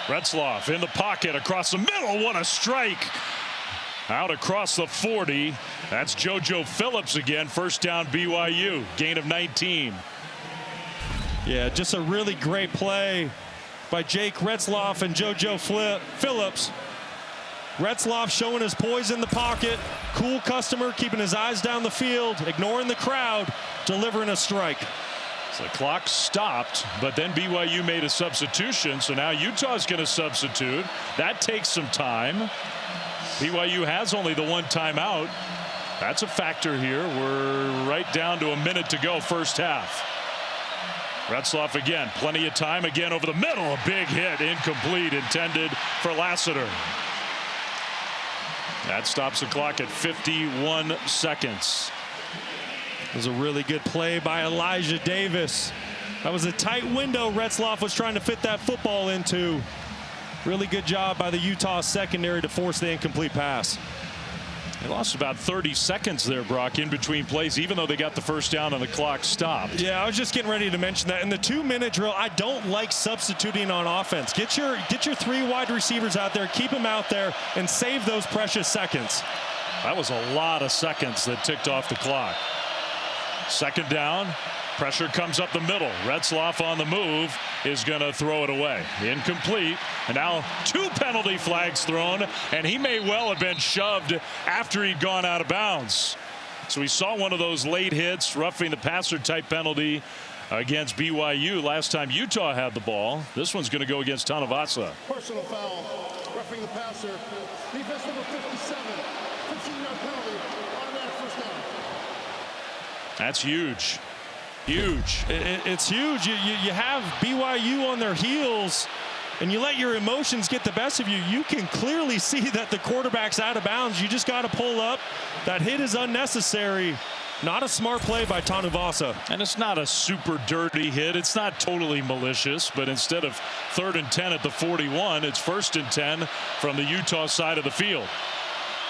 Retzloff in the pocket across the middle. What a strike. Out across the 40. That's JoJo Phillips again. First down BYU. Gain of 19. Yeah, just a really great play by Jake Retzloff and JoJo Phillips. Retzloff showing his poise in the pocket. Cool customer, keeping his eyes down the field, ignoring the crowd, delivering a strike. So the clock stopped, but then BYU made a substitution. So now Utah's going to substitute. That takes some time. BYU has only the one timeout. That's a factor here. We're right down to a minute to go, first half. Retzloff again, plenty of time, again over the middle. A big hit, incomplete, intended for Lassiter. That stops the clock at 51 seconds. It was a really good play by Elijah Davis. That was a tight window Retzloff was trying to fit that football into. Really good job by the Utah secondary to force the incomplete pass. They lost about 30 seconds there, Brock, in between plays, even though they got the first down and the clock stopped. Yeah, I was just getting ready to mention that. In the 2-minute drill, I don't like substituting on offense. Get your 3 wide receivers out there, keep them out there, and save those precious seconds. That was a lot of seconds that ticked off the clock. Second down. Pressure comes up the middle. Retzloff on the move is going to throw it away. Incomplete. And now 2 penalty flags thrown, and he may well have been shoved after he'd gone out of bounds. So we saw one of those late hits, roughing the passer type penalty against BYU last time Utah had the ball. This one's going to go against Tanavasa. Personal foul, roughing the passer. Defense number 57, 15-yard penalty, automatic first down. That's huge. Huge. It's huge. You have BYU on their heels, and you let your emotions get the best of you. You can clearly see that the quarterback's out of bounds. You just got to pull up. That hit is unnecessary. Not a smart play by Tanuvasa. And it's not a super dirty hit. It's not totally malicious, but instead of 3rd and 10 at the 41, it's 1st and 10 from the Utah side of the field.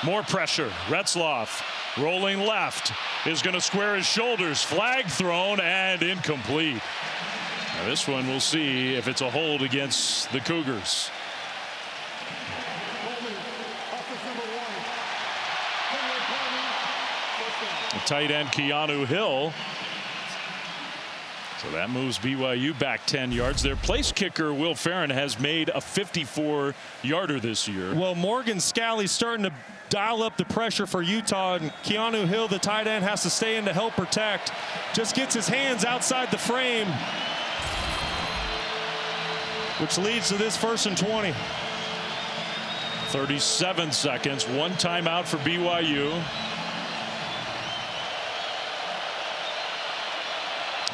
More pressure. Retzloff rolling left is going to square his shoulders. Flag thrown and incomplete. Now this one, we'll see if it's a hold against the Cougars. The tight end Keanu Hill. So that moves BYU back 10 yards. Their place kicker, Will Farron, has made a 54-yarder this year. Well, Morgan Scalley's starting to dial up the pressure for Utah, and Keanu Hill, the tight end, has to stay in to help protect. Just gets his hands outside the frame, which leads to this 1st and 20. 37 seconds, 1 timeout for BYU.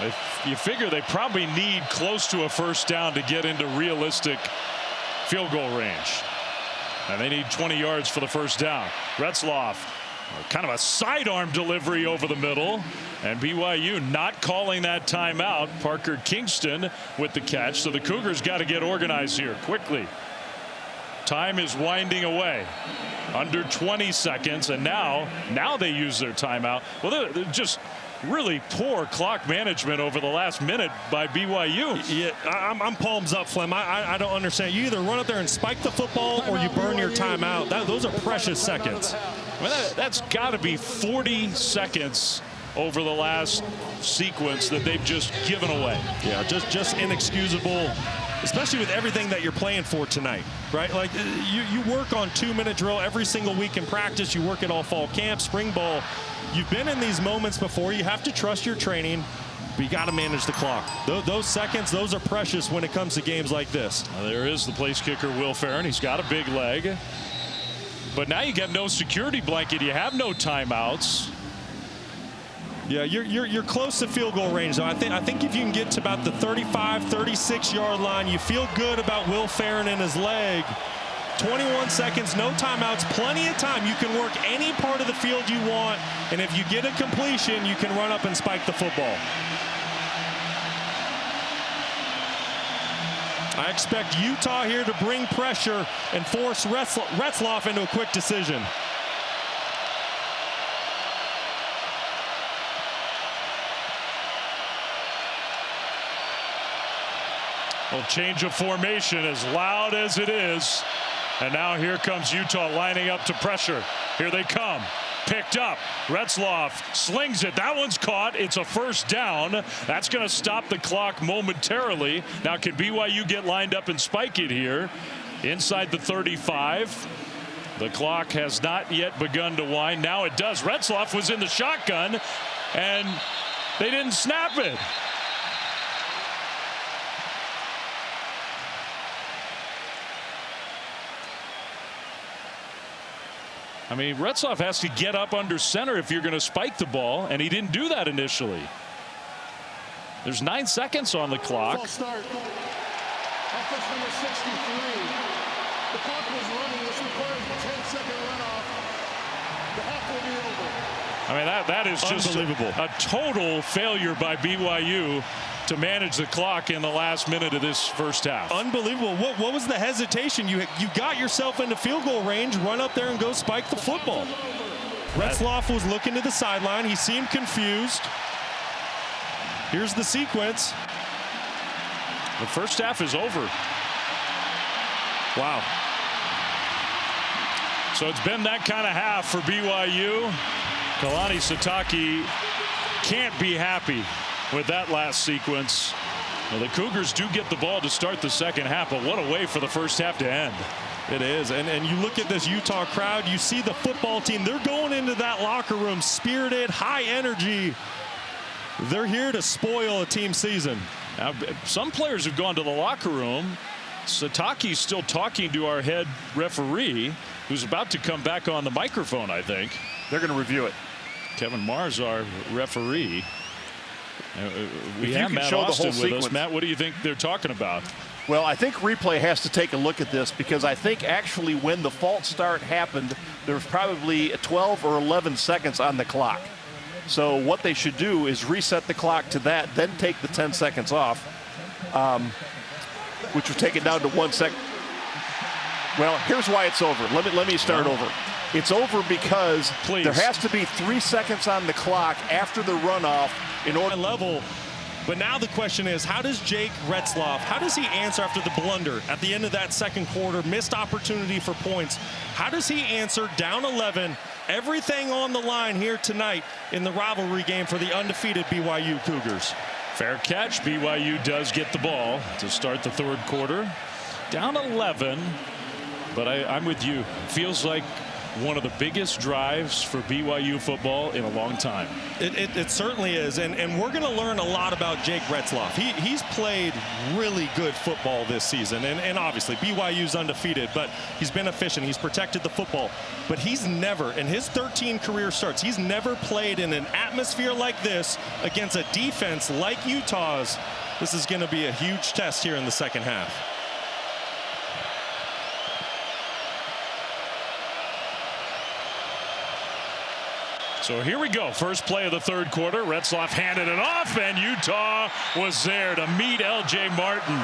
If you figure they probably need close to a first down to get into realistic field goal range. And they need 20 yards for the first down. Retzloff, kind of a sidearm delivery over the middle. And BYU not calling that timeout. Parker Kingston with the catch. So the Cougars got to get organized here quickly. Time is winding away. Under 20 seconds. And now they use their timeout. Well, they're just really poor clock management over the last minute by BYU. Yeah, I'm palms up, Flem. I don't understand. You either run up there and spike the football or you burn your timeout. Those are precious seconds. I mean, that's got to be 40 seconds over the last sequence that they've just given away. Yeah, just inexcusable, especially with everything that you're playing for tonight, right? Like you work on 2-minute drill every single week in practice. You work at all fall camp, spring ball. You've been in these moments before. You have to trust your training, but you got to manage the clock. Those seconds, those are precious when it comes to games like this. There is the place kicker, Will Farron. He's got a big leg. But now you got no security blanket. You have no timeouts. Yeah, you're close to field goal range, though. I think if you can get to about the 35, 36-yard line, you feel good about Will Farron and his leg. 21 seconds, no timeouts, plenty of time. You can work any part of the field you want, and if you get a completion, you can run up and spike the football. I expect Utah here to bring pressure and force Retzloff into a quick decision. Well, change of formation as loud as it is. And now here comes Utah lining up to pressure. Here they come. Picked up. Retzloff slings it. That one's caught. It's a first down. That's going to stop the clock momentarily. Now can BYU get lined up and spike it here inside the 35? The clock has not yet begun to wind. Now it does. Retzloff was in the shotgun and they didn't snap it. I mean, Retzloff has to get up under center if you're going to spike the ball, and he didn't do that initially. There's 9 seconds on the clock. False start. Offense number 63. The clock was running. This requires a 10-second runoff. The half will be over. I mean, that is just a total failure by BYU to manage the clock in the last minute of this first half. Unbelievable. What was the hesitation? You got yourself into field goal range, run up there and go spike the football. Retzloff was looking to the sideline. He seemed confused. Here's the sequence. The first half is over. Wow. So it's been that kind of half for BYU. Kalani Sitake can't be happy with that last sequence. Well, the Cougars do get the ball to start the second half, but what a way for the first half to end. It is, and you look at this Utah crowd, you see the football team, they're going into that locker room spirited, high energy. They're here to spoil a team season. Now, some players have gone to the locker room. Sitake's still talking to our head referee, who's about to come back on the microphone, I think. They're going to review it. Kevin Marrs, our referee. We have Matt show Austin the whole with sequence. us. Matt, what do you think they're talking about? Well, I think replay has to take a look at this, because I think actually when the false start happened, there was probably 12 or 11 seconds on the clock. So what they should do is reset the clock to that, then take the 10 seconds off, which would take it down to 1 second. Well, here's why it's over. Let me start over. It's over because there has to be 3 seconds on the clock after the runoff in order to level. But now the question is, how does Jake Retzloff, how does he answer after the blunder at the end of that second quarter, missed opportunity for points? How does he answer down 11, everything on the line here tonight in the rivalry game for the undefeated BYU Cougars? Fair catch. BYU does get the ball to start the third quarter. Down 11, but I'm with you. Feels like one of the biggest drives for BYU football in a long time. It certainly is, and we're going to learn a lot about Jake Retzloff. He's played really good football this season, and obviously BYU's undefeated, but he's been efficient. He's protected the football, but he's never, in his 13 career starts, he's never played in an atmosphere like this against a defense like Utah's. This is going to be a huge test here in the second half. So here we go. First play of the third quarter. Retzloff handed it off, and Utah was there to meet L.J. Martin.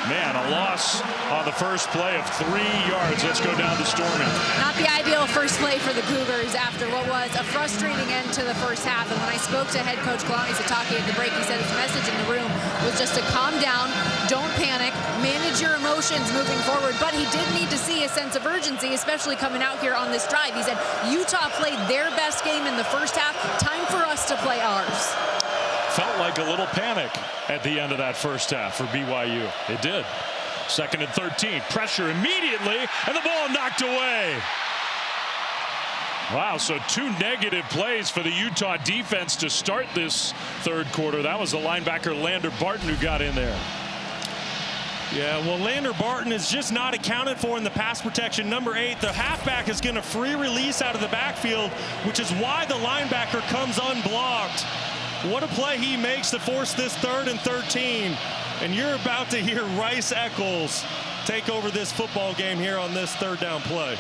Man, a loss on the first play of 3 yards. Let's go down to Stormy. Not the ideal first play for the Cougars after what was a frustrating end to the first half. And when I spoke to head coach Kalani Sitake at the break, he said his message in the room was just to calm down, don't panic, manage your emotions moving forward. But he did need to see a sense of urgency, especially coming out here on this drive. He said Utah played their best game in the first half. Time for us to play ours. Felt like a little panic at the end of that first half for BYU. It did. 2nd and 13. Pressure immediately, and the ball knocked away. Wow, so 2 negative plays for the Utah defense to start this third quarter. That was the linebacker Lander Barton who got in there. Yeah, well, Lander Barton is just not accounted for in the pass protection. Number 8, the halfback is going to free release out of the backfield, which is why the linebacker comes unblocked. What a play he makes to force this 3rd and 13. And you're about to hear Rice Eccles take over this football game here on this 3rd down play.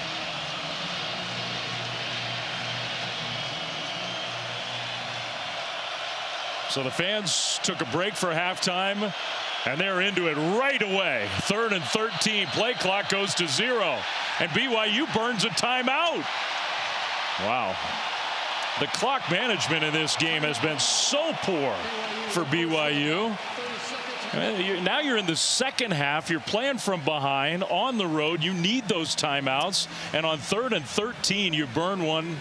So the fans took a break for halftime, and they're into it right away. 3rd and 13. Play clock goes to 0, and BYU burns a timeout. Wow. The clock management in this game has been so poor for BYU. Now you're in the second half. You're playing from behind on the road. You need those timeouts. And on 3rd and 13, you burn one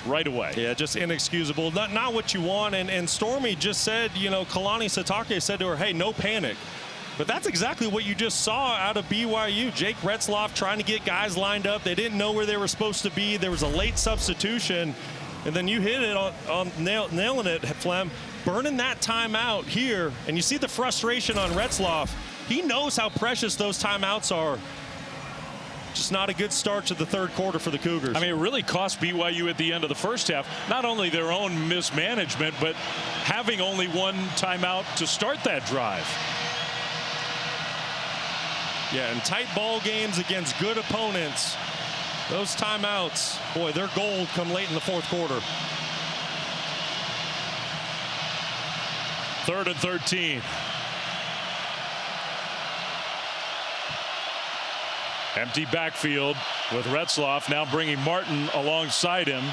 right away. Yeah, just inexcusable. Not what you want. And Stormy just said, you know, Kalani Sitake said to her, hey, no panic. But that's exactly what you just saw out of BYU. Jake Retzloff trying to get guys lined up. They didn't know where they were supposed to be. There was a late substitution. And then you hit it on nailing it, Flem. Burning that timeout here. And you see the frustration on Retzloff. He knows how precious those timeouts are. Just not a good start to the third quarter for the Cougars. I mean, it really cost BYU at the end of the first half. Not only their own mismanagement, but having only one timeout to start that drive. Yeah, and tight ball games against good opponents. Those timeouts, boy, they're gold come late in the fourth quarter. 3rd and 13. Empty backfield with Retzloff now bringing Martin alongside him.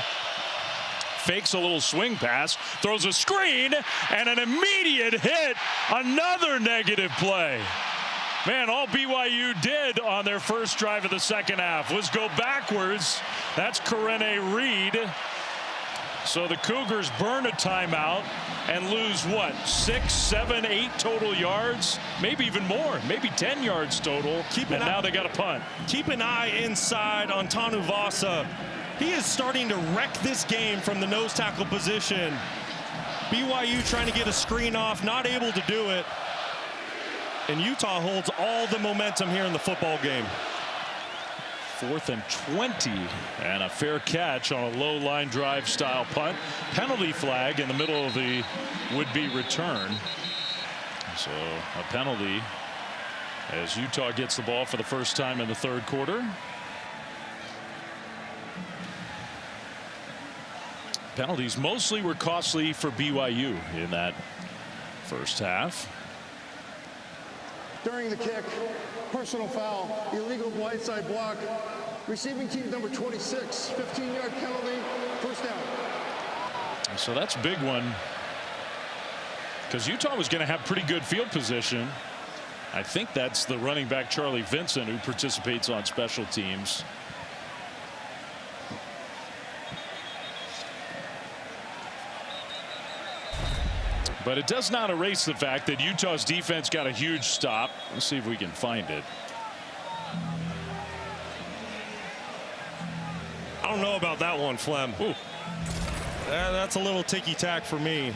Fakes a little swing pass, throws a screen, and an immediate hit. Another negative play. Man, all BYU did on their first drive of the second half was go backwards. That's Karene Reed. So the Cougars burn a timeout and lose what, 6, 7, 8 total yards, maybe even more, maybe 10 yards total. And now they got a punt. Keep an eye inside on Tanu Vasa. He is starting to wreck this game from the nose tackle position. BYU trying to get a screen off, not able to do it. And Utah holds all the momentum here in the football game. 4th and 20, and a fair catch on a low line drive style punt. Penalty flag in the middle of the would-be return. So a penalty as Utah gets the ball for the first time in the third quarter. Penalties mostly were costly for BYU in that first half. During the kick, personal foul, illegal blindside block, receiving team number 26, 15-yard penalty, first down. So that's a big one because Utah was going to have pretty good field position. I think that's the running back Charlie Vincent who participates on special teams. But it does not erase the fact that Utah's defense got a huge stop. Let's see if we can find it. I don't know about that one, Flem. Ooh. That's a little ticky-tack for me.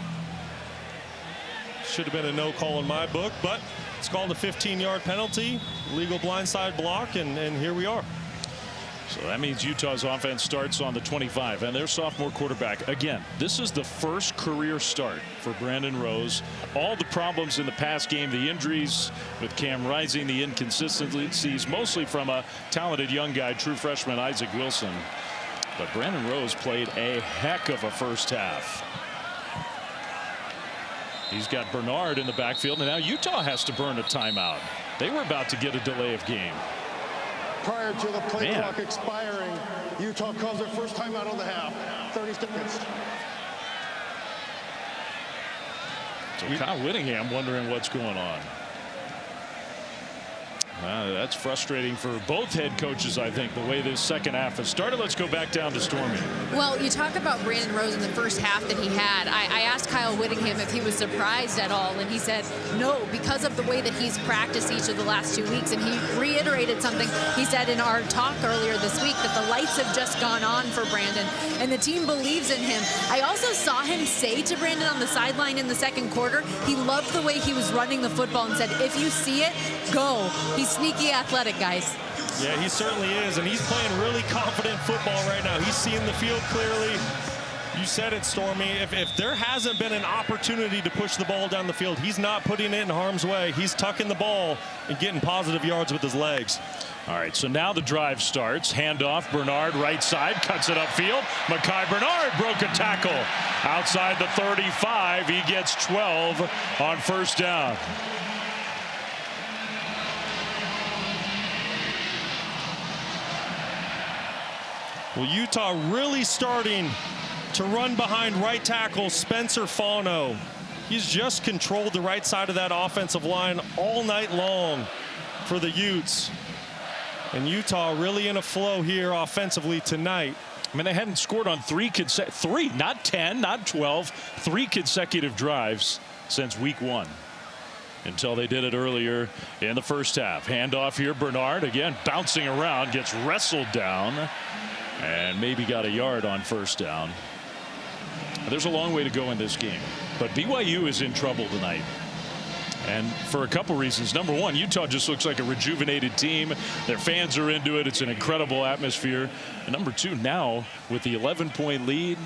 Should have been a no call in my book, but it's called a 15-yard penalty, legal blindside block, and here we are. So that means Utah's offense starts on the 25, and their sophomore quarterback. Again, this is the first career start for Brandon Rose. All the problems in the past game, the injuries with Cam Rising, the inconsistencies, mostly from a talented young guy, true freshman Isaac Wilson. But Brandon Rose played a heck of a first half. He's got Bernard in the backfield, and now Utah has to burn a timeout. They were about to get a delay of game. Prior to the play clock expiring, Utah calls their first timeout of the half. 30 seconds. So Kyle Whittingham wondering what's going on. That's frustrating for both head coaches, I think, the way this second half has started. Let's go back down to Stormy. Well, you talk about Brandon Rose in the first half that he had. I asked Kyle Whittingham if he was surprised at all, and he said no, because of the way that he's practiced each of the last 2 weeks. And he reiterated something he said in our talk earlier this week, that the lights have just gone on for Brandon, and the team believes in him. I also saw him say to Brandon on the sideline in the second quarter, he loved the way he was running the football and said, if you see it, go. He's sneaky athletic, guys. Yeah, he certainly is, and he's playing really confident football right now. He's seeing the field clearly. You said it, Stormy. If there hasn't been an opportunity to push the ball down the field, he's not putting it in harm's way. He's tucking the ball and getting positive yards with his legs. All right, so now the drive starts. Handoff, Bernard, right side, cuts it upfield. Mekhi Bernard broke a tackle. Outside the 35, he gets 12 on first down. Well, Utah really starting to run behind right tackle Spencer Fano. He's just controlled the right side of that offensive line all night long for the Utes. And Utah really in a flow here offensively tonight. I mean, they hadn't scored on three, not 10, not 12, 3 consecutive drives since week 1. Until they did it earlier in the first half. Handoff here, Bernard again bouncing around, gets wrestled down, and maybe got a yard on first down. There's a long way to go in this game, but BYU is in trouble tonight. And for a couple reasons. Number one, Utah just looks like a rejuvenated team. Their fans are into it. It's an incredible atmosphere. And number two, now with the 11-point lead,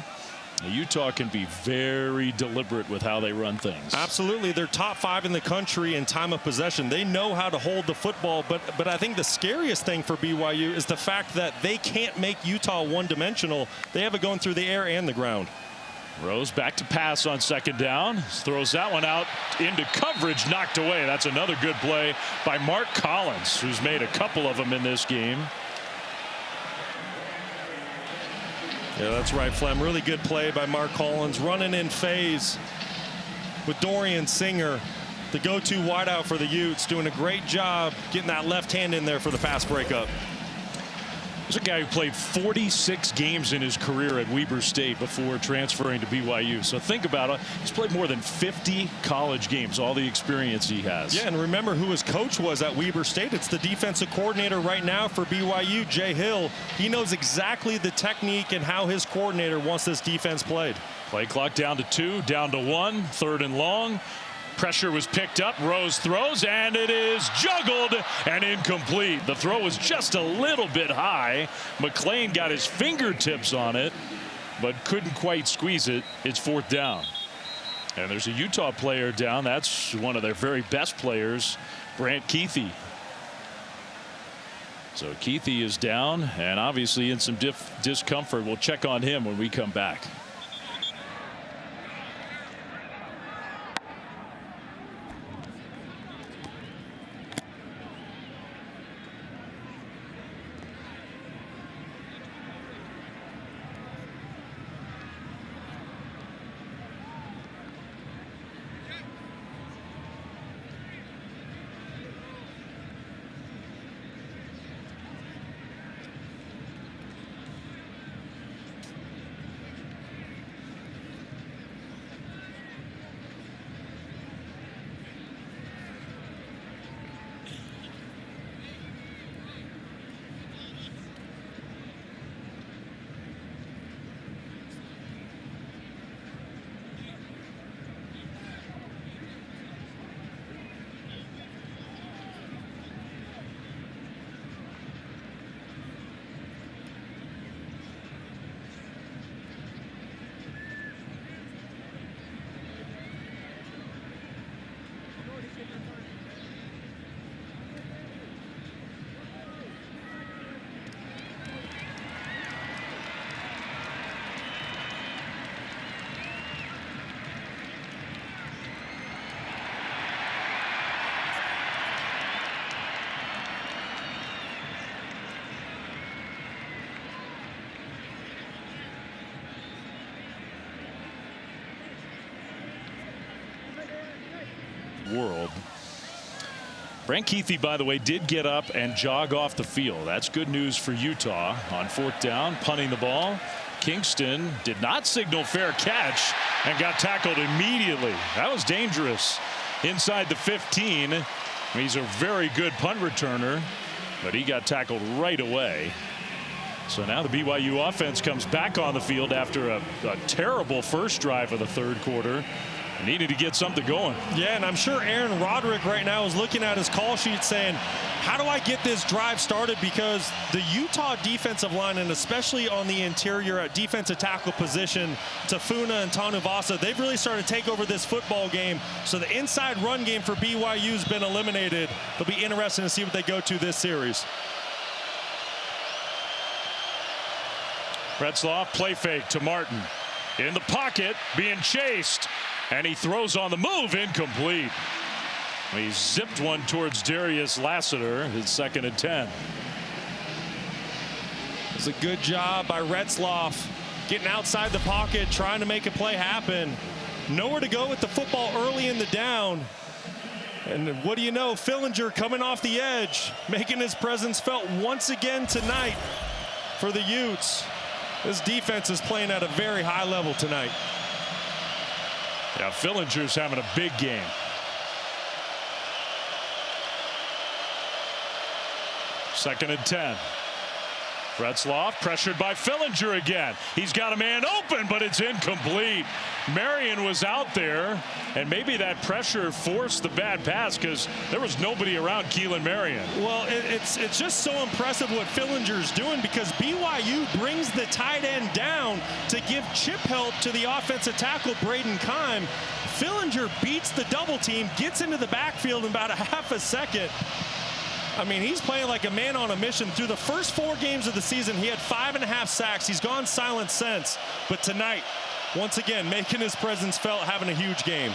Utah can be very deliberate with how they run things. Absolutely. They're top 5 in the country in time of possession. They know how to hold the football, but I think the scariest thing for BYU is the fact that they can't make Utah one-dimensional. They have it going through the air and the ground. Rose back to pass on second down. Throws that one out into coverage, knocked away. That's another good play by Mark Collins, who's made a couple of them in this game. Yeah, that's right, Flem. Really good play by Mark Collins, running in phase with Dorian Singer, the go-to wideout for the Utes, doing a great job getting that left hand in there for the pass breakup. There's a guy who played 46 games in his career at Weber State before transferring to BYU. So think about it. He's played more than 50 college games, all the experience he has. Yeah, and remember who his coach was at Weber State. It's the defensive coordinator right now for BYU, Jay Hill. He knows exactly the technique and how his coordinator wants this defense played. Play clock down to 2, down to 1, 3rd and long. Pressure was picked up. Rose throws, and it is juggled and incomplete. The throw was just a little bit high. McClain got his fingertips on it, but couldn't quite squeeze it. It's 4th down. And there's a Utah player down. That's one of their very best players, Brant Kuithe. So Kuithe is down and obviously in some discomfort. We'll check on him when we come back. world. Brant Keithy, by the way, did get up and jog off the field. That's good news for Utah. On 4th down, punting the ball. Kingston did not signal fair catch and got tackled immediately. That was dangerous. Inside the 15. He's a very good punt returner, but he got tackled right away. So now the BYU offense comes back on the field after a terrible first drive of the 3rd quarter. Needed to get something going. Yeah, and I'm sure Aaron Roderick right now is looking at his call sheet saying, how do I get this drive started? Because the Utah defensive line, and especially on the interior at defensive tackle position, Tafuna and Tanuvasa, they've really started to take over this football game. So the inside run game for BYU has been eliminated. It'll be interesting to see what they go to this series. Retzloff, play fake to Martin. In the pocket, being chased. And he throws on the move, incomplete. He zipped one towards Darius Lassiter, his 2nd and 10. It's a good job by Retzloff getting outside the pocket, trying to make a play happen. Nowhere to go with the football early in the down. And what do you know, Fillinger coming off the edge, making his presence felt once again tonight for the Utes. This defense is playing at a very high level tonight. Yeah, Fillinger's having a big game. Second and 10. Retzloff pressured by Fillinger again. He's got a man open, but it's incomplete. Marion was out there, and maybe that pressure forced the bad pass because there was nobody around Keelan Marion. Well, it's just so impressive what Fillinger's doing, because BYU brings the tight end down to give chip help to the offensive tackle Braden Keim. Fillinger beats the double team, gets into the backfield in about a half a second. I mean, he's playing like a man on a mission. Through the first 4 games of the season, he had 5.5 sacks. He's gone silent since. But tonight, once again, making his presence felt, having a huge game.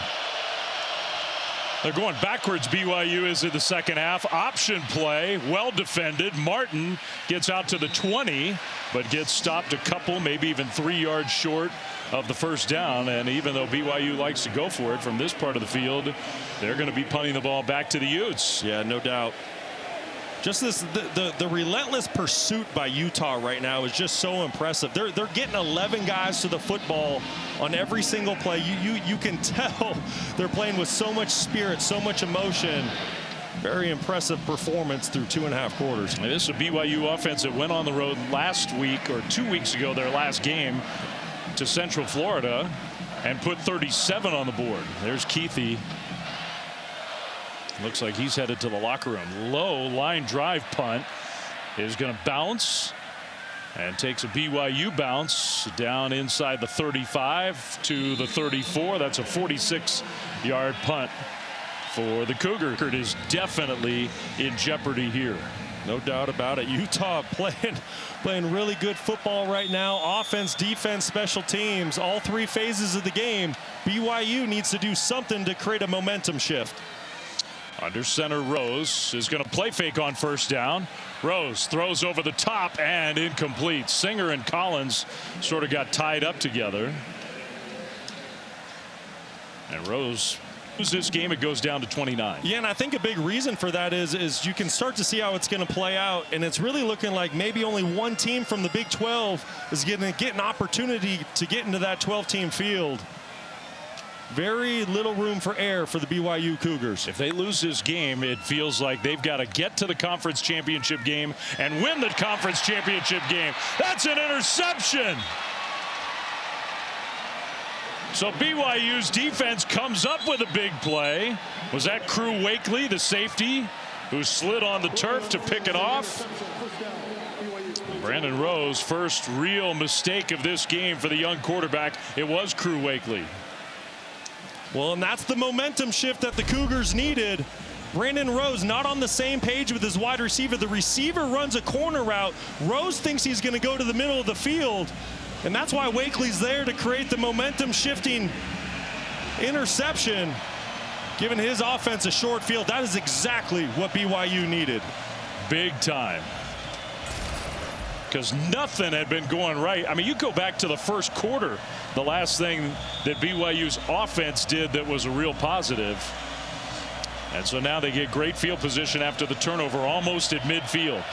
They're going backwards. BYU is in the second half. Option play, well defended. Martin gets out to the 20, but gets stopped a couple, maybe even 3 yards short of the first down. And even though BYU likes to go for it from this part of the field, they're going to be punting the ball back to the Utes. Yeah, no doubt. Just the relentless pursuit by Utah right now is just so impressive. They're getting 11 guys to the football on every single play. You can tell they're playing with so much spirit, so much emotion. Very impressive performance through 2.5 quarters. And this is a BYU offense that went on the road last week, or 2 weeks ago, their last game, to Central Florida and put 37 on the board. There's Keithy. Looks like he's headed to the locker room. Low line drive punt is going to bounce and takes a BYU bounce down inside the 35 to the 34. That's a 46-yard punt for the Cougars. It is definitely in jeopardy here. No doubt about it. Utah playing really good football right now. Offense, defense, special teams, all 3 phases of the game. BYU needs to do something to create a momentum shift. Under center, Rose is going to play fake on first down. Rose throws over the top and incomplete. Singer and Collins sort of got tied up together. And Rose loses this game. It goes down to 29. Yeah, and I think a big reason for that is you can start to see how it's going to play out. And it's really looking like maybe only one team from the Big 12 is going to get an opportunity to get into that 12-team field. Very little room for error for the BYU Cougars. If they lose this game, it feels like they've got to get to the conference championship game and win the conference championship game. That's an interception. So BYU's defense comes up with a big play. Was that Crew Wakely, the safety, who slid on the turf to pick it off? Brandon Rose, first real mistake of this game for the young quarterback. It was Crew Wakely. Well, and that's the momentum shift that the Cougars needed. Brandon Rose not on the same page with his wide receiver. The receiver runs a corner route. Rose thinks he's going to go to the middle of the field. And that's why Wakely's there to create the momentum shifting interception, giving his offense a short field. That is exactly what BYU needed. Big time. Because nothing had been going right. I mean, you go back to the first quarter, the last thing that BYU's offense did that was a real positive. And so now they get great field position after the turnover, almost at midfield.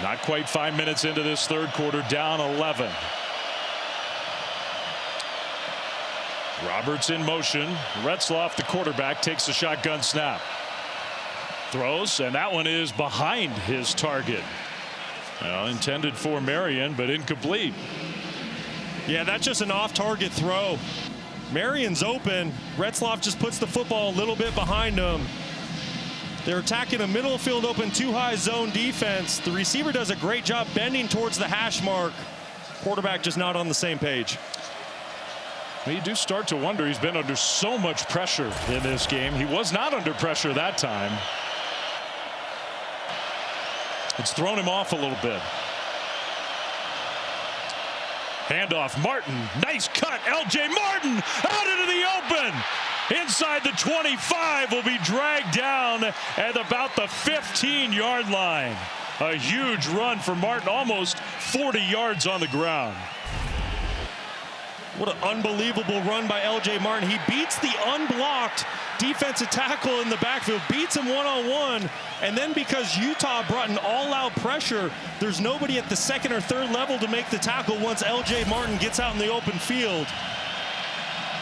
Not quite 5 minutes into this third quarter, down 11. Roberts in motion. Retzloff, the quarterback, takes a shotgun snap. Throws, and that one is behind his target. Intended for Marion, but incomplete. Yeah, that's just an off-target throw. Marion's open. Retzloff just puts the football a little bit behind him. They're attacking a middle field open, too high zone defense. The receiver does a great job bending towards the hash mark. Quarterback just not on the same page. Well, you do start to wonder. He's been under so much pressure in this game. He was not under pressure that time. It's thrown him off a little bit. Handoff, Martin, nice cut. LJ Martin out into the open. Inside the 25, will be dragged down at about the 15-yard line. A huge run for Martin, almost 40 yards on the ground. What an unbelievable run by LJ Martin. He beats the unblocked defensive tackle in the backfield, beats him one-on-one, and then because Utah brought an all-out pressure, there's nobody at the second or third level to make the tackle once LJ Martin gets out in the open field.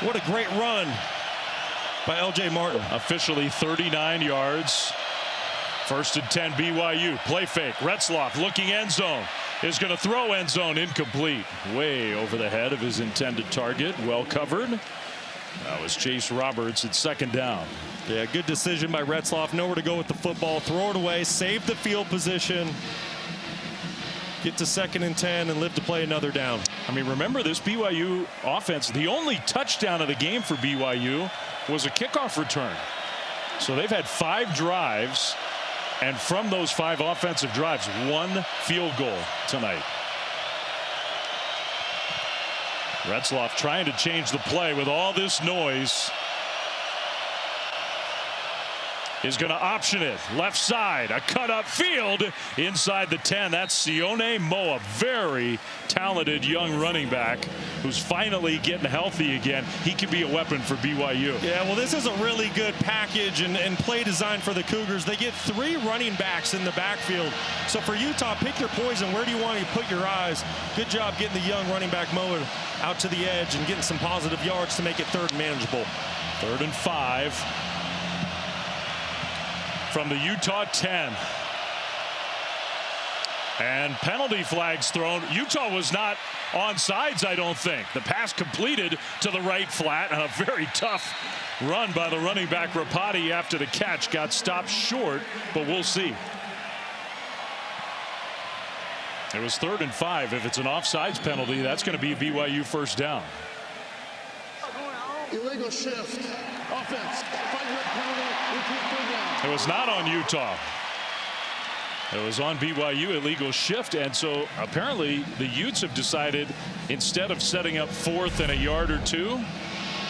What a great run by LJ Martin. Officially 39 yards. First and 10 BYU. Play fake. Retzloff looking end zone. Is going to throw end zone, incomplete. Way over the head of his intended target. Well covered. That was Chase Roberts at second down. Yeah, good decision by Retzloff. Nowhere to go with the football. Throw it away. Save the field position. Get to second and 10 and live to play another down. I mean, remember this BYU offense. The only touchdown of the game for BYU was a kickoff return. So they've had 5 drives. And from those 5 offensive drives, 1 field goal tonight. Retzloff trying to change the play with all this noise. Is going to option it. Left side, a cut up field inside the 10. That's Sione Moa, very talented young running back who's finally getting healthy again. He could be a weapon for BYU. Yeah, well, this is a really good package and play design for the Cougars. They get 3 running backs in the backfield. So for Utah, pick your poison. Where do you want to put your eyes? Good job getting the young running back Moa out to the edge and getting some positive yards to make it third and manageable. 3rd and 5. From the Utah 10. And penalty flags thrown. Utah was not onside, I don't think. The pass completed to the right flat, and a very tough run by the running back Rapati after the catch got stopped short, but we'll see. It was 3rd and 5. If it's an offsides penalty, that's going to be a BYU first down. Illegal shift. Offense. 5-yard penalty. It was not on Utah. It was on BYU, illegal shift, and so apparently the Utes have decided instead of setting up 4th and a yard or 2,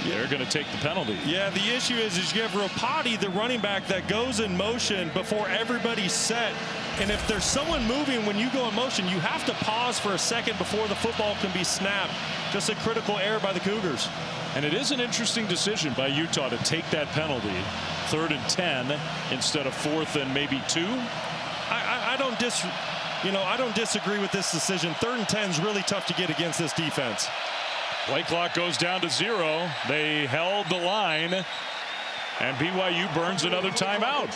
they're going to take the penalty. Yeah, the issue is you have Rapati, the running back, that goes in motion before everybody's set. And if there's someone moving when you go in motion, you have to pause for a second before the football can be snapped. Just a critical error by the Cougars. And it is an interesting decision by Utah to take that penalty. 3rd and 10 instead of 4th and maybe 2. I don't disagree with this decision. 3rd and 10 is really tough to get against this defense. Play clock goes down to 0. They held the line, and BYU burns another timeout.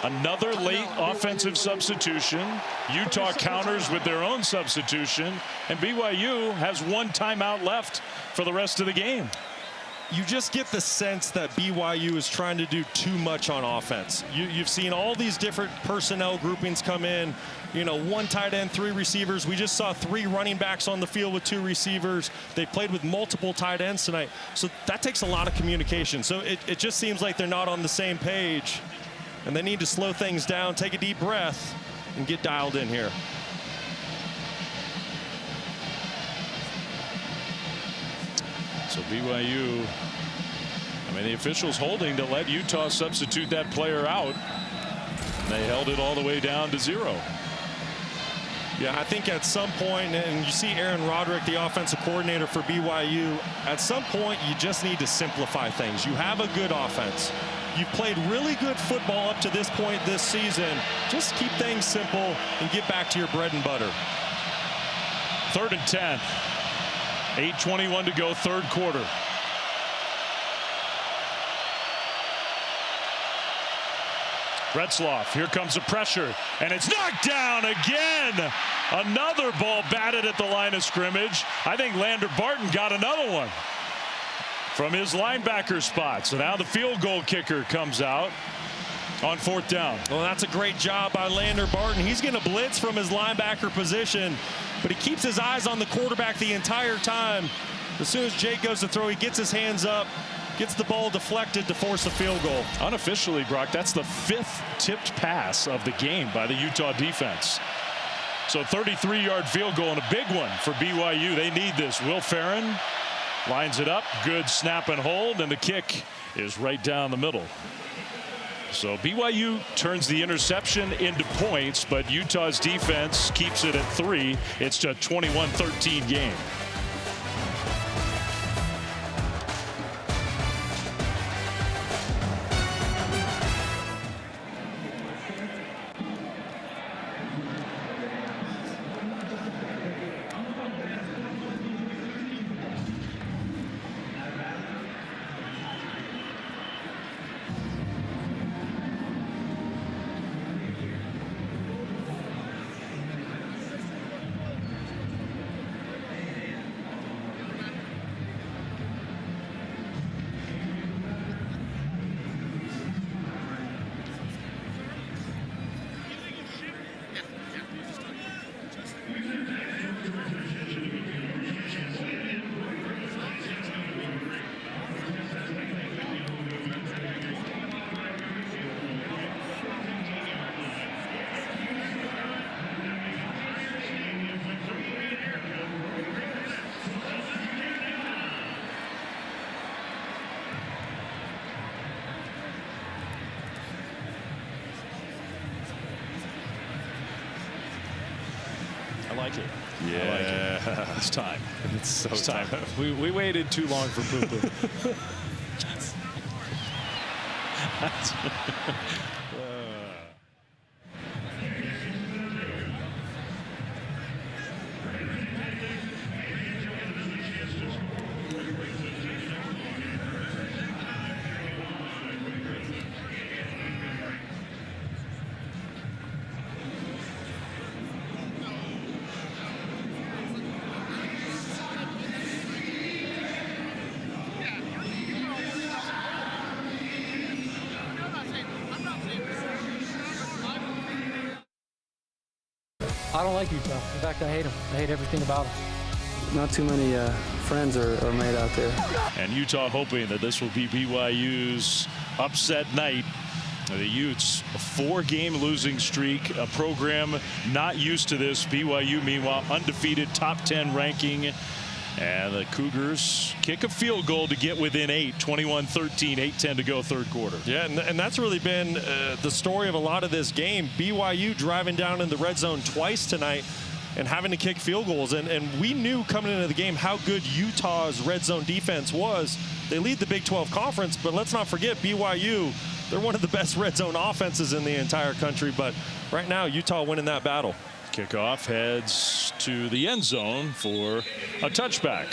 Another late offensive substitution. Utah counters with their own substitution, and BYU has 1 timeout left for the rest of the game. You just get the sense that BYU is trying to do too much on offense. You've seen all these different personnel groupings come in. 1 tight end, 3 receivers. We just saw 3 running backs on the field with 2 receivers. They played with multiple tight ends tonight. So that takes a lot of communication. So it just seems like they're not on the same page. And they need to slow things down, take a deep breath, and get dialed in here. So BYU, the officials holding to let Utah substitute that player out. And they held it all the way down to 0. Yeah, I think at some point, and you see Aaron Roderick, the offensive coordinator for BYU, at some point you just need to simplify things. You have a good offense. You've played really good football up to this point this season. Just keep things simple and get back to your bread and butter. 3rd and 10. 8:21 to go, third quarter. Retzloff, here comes the pressure, and it's knocked down again. Another ball batted at the line of scrimmage. I think Lander Barton got another one from his linebacker spot. So now the field goal kicker comes out on 4th down. Well, that's a great job by Lander Barton. He's going to blitz from his linebacker position, but he keeps his eyes on the quarterback the entire time. As soon as Jake goes to throw, he gets his hands up, gets the ball deflected to force a field goal. Unofficially, Brock, that's the 5th tipped pass of the game by the Utah defense. So 33-yard field goal and a big one for BYU. They need this. Will Farron lines it up. Good snap and hold, and the kick is right down the middle. So BYU turns the interception into points, but Utah's defense keeps it at 3. It's a 21-13 game. I like it. Yeah. I like it. It's time. It's so It's time. We waited too long for poo-poo. I don't like Utah. In fact, I hate them. I hate everything about them. Not too many friends are made out there. And Utah hoping that this will be BYU's upset night. The Utes, a 4-game losing streak, a program not used to this. BYU, meanwhile, undefeated, top 10 ranking. And the Cougars kick a field goal to get within 8, 21-13, 8:10 to go, third quarter. Yeah, and that's really been the story of a lot of this game. BYU driving down in the red zone twice tonight and having to kick field goals. And we knew coming into the game how good Utah's red zone defense was. They lead the Big 12 Conference, but let's not forget BYU, they're one of the best red zone offenses in the entire country. But right now, Utah winning that battle. Kickoff heads to the end zone for a touchback.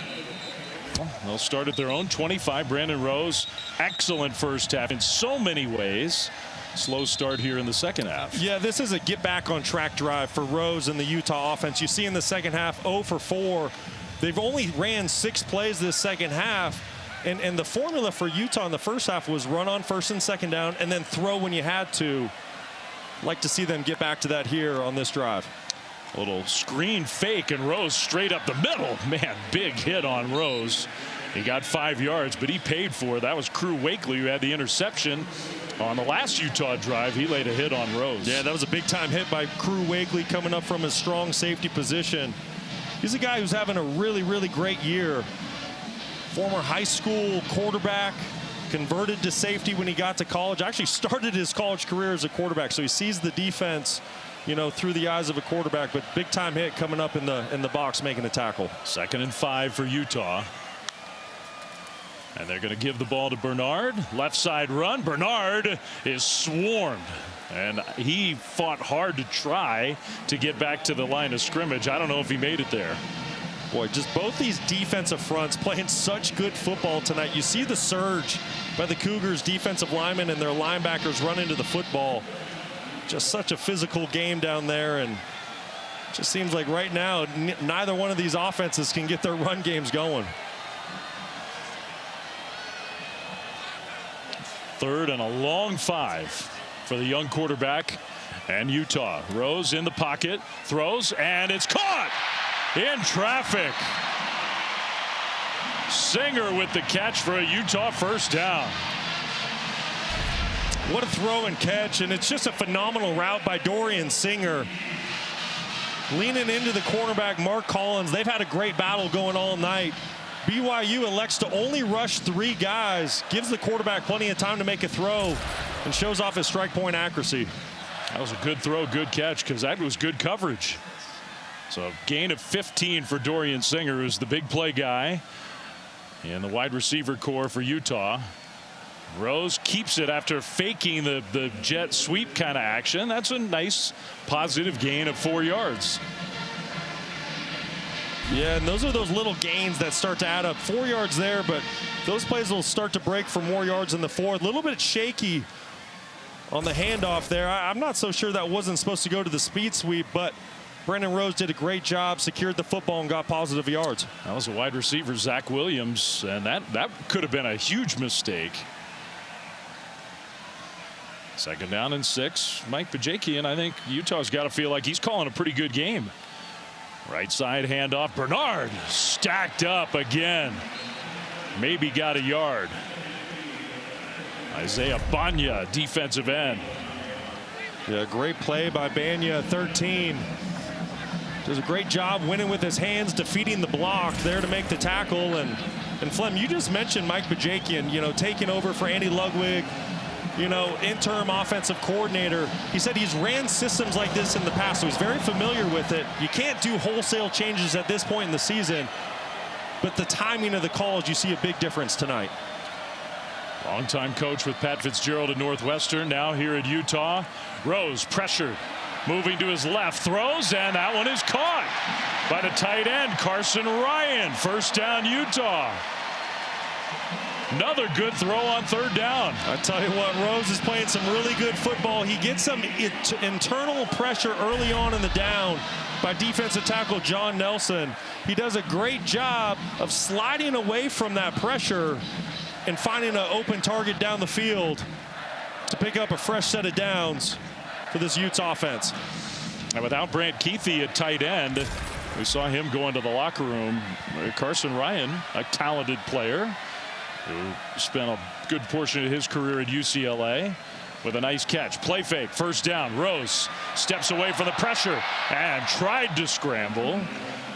They'll start at their own 25. Brandon Rose, excellent first half in so many ways. Slow start here in the second half. Yeah, this is a get back on track drive for Rose and the Utah offense. You see in the second half, 0 for 4. They've only ran 6 plays this second half. And the formula for Utah in the first half was run on first and second down and then throw when you had to. Like to see them get back to that here on this drive. A little screen fake, and Rose straight up the middle. Man, big hit on Rose. He got 5 yards, but he paid for it. That was Crew Wakely who had the interception on the last Utah drive. He laid a hit on Rose. Yeah, that was a big-time hit by Crew Wakely coming up from his strong safety position. He's a guy who's having a really, really great year. Former high school quarterback, converted to safety when he got to college. Actually started his college career as a quarterback, so he sees the defense, you know, through the eyes of a quarterback. But big time hit coming up in the box, making the tackle. 2nd and 5 for Utah. And they're going to give the ball to Bernard. Left side run. Bernard is swarmed. And he fought hard to try to get back to the line of scrimmage. I don't know if he made it there. Boy, just both these defensive fronts playing such good football tonight. You see the surge by the Cougars defensive linemen and their linebackers run into the football. Just such a physical game down there. And it just seems like right now, neither one of these offenses can get their run games going. 3rd and a long 5 for the young quarterback and Utah. Rose in the pocket, throws, and it's caught in traffic. Singer with the catch for a Utah first down. What a throw and catch, and it's just a phenomenal route by Dorian Singer. Leaning into the cornerback, Mark Collins. They've had a great battle going all night. BYU elects to only rush 3 guys, gives the quarterback plenty of time to make a throw, and shows off his strike point accuracy. That was a good throw, good catch, because that was good coverage. So gain of 15 for Dorian Singer, who's the big play guy in the wide receiver core for Utah. Rose keeps it after faking the jet sweep kind of action. That's a nice positive gain of 4 yards. Yeah, and those are those little gains that start to add up. 4 yards there, but those plays will start to break for more yards in the 4th. A little bit shaky on the handoff there. I'm not so sure that wasn't supposed to go to the speed sweep, but Brandon Rose did a great job, secured the football, and got positive yards. That was a wide receiver, Zach Williams, and that could have been a huge mistake. 2nd down and 6. Mike Bajakian, I think Utah's got to feel like he's calling a pretty good game. Right side handoff. Bernard stacked up again. Maybe got a yard. Isaiah Banya, defensive end. Yeah, great play by Banya, 13. Does a great job winning with his hands, defeating the block there to make the tackle. And Flem, you just mentioned Mike Bajakian, you know, taking over for Andy Ludwig, you know, interim offensive coordinator. He said he's ran systems like this in the past, so he's very familiar with it. You can't do wholesale changes at this point in the season, but the timing of the calls, you see a big difference tonight. Longtime coach with Pat Fitzgerald at Northwestern, now here at Utah. Rose pressured, moving to his left, throws, and that one is caught by the tight end, Carson Ryan. First down, Utah. Another good throw on 3rd down. I tell you what, Rose is playing some really good football. He gets some internal pressure early on in the down by defensive tackle John Nelson. He does a great job of sliding away from that pressure and finding an open target down the field to pick up a fresh set of downs for this Utes offense. And without Brant Keithy at tight end, we saw him go into the locker room. Carson Ryan, a talented player who spent a good portion of his career at UCLA, with a nice catch. Play fake, first down. Rose steps away from the pressure and tried to scramble.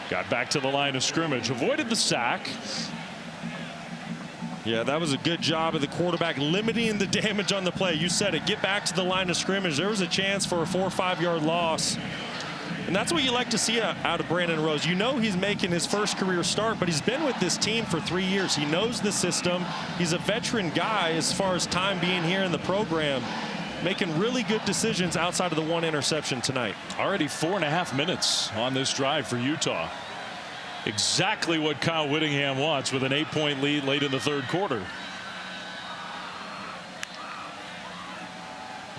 Got back to the line of scrimmage, avoided the sack. Yeah, that was a good job of the quarterback limiting the damage on the play. You said it, get back to the line of scrimmage. There was a chance for a 4 or 5 yard loss. And that's what you like to see out of Brandon Rose. You know he's making his first career start, but he's been with this team for 3 years. He knows the system. He's a veteran guy as far as time being here in the program, making really good decisions outside of the 1 interception tonight. Already 4.5 minutes on this drive for Utah. Exactly what Kyle Whittingham wants with an 8-point lead late in the 3rd quarter.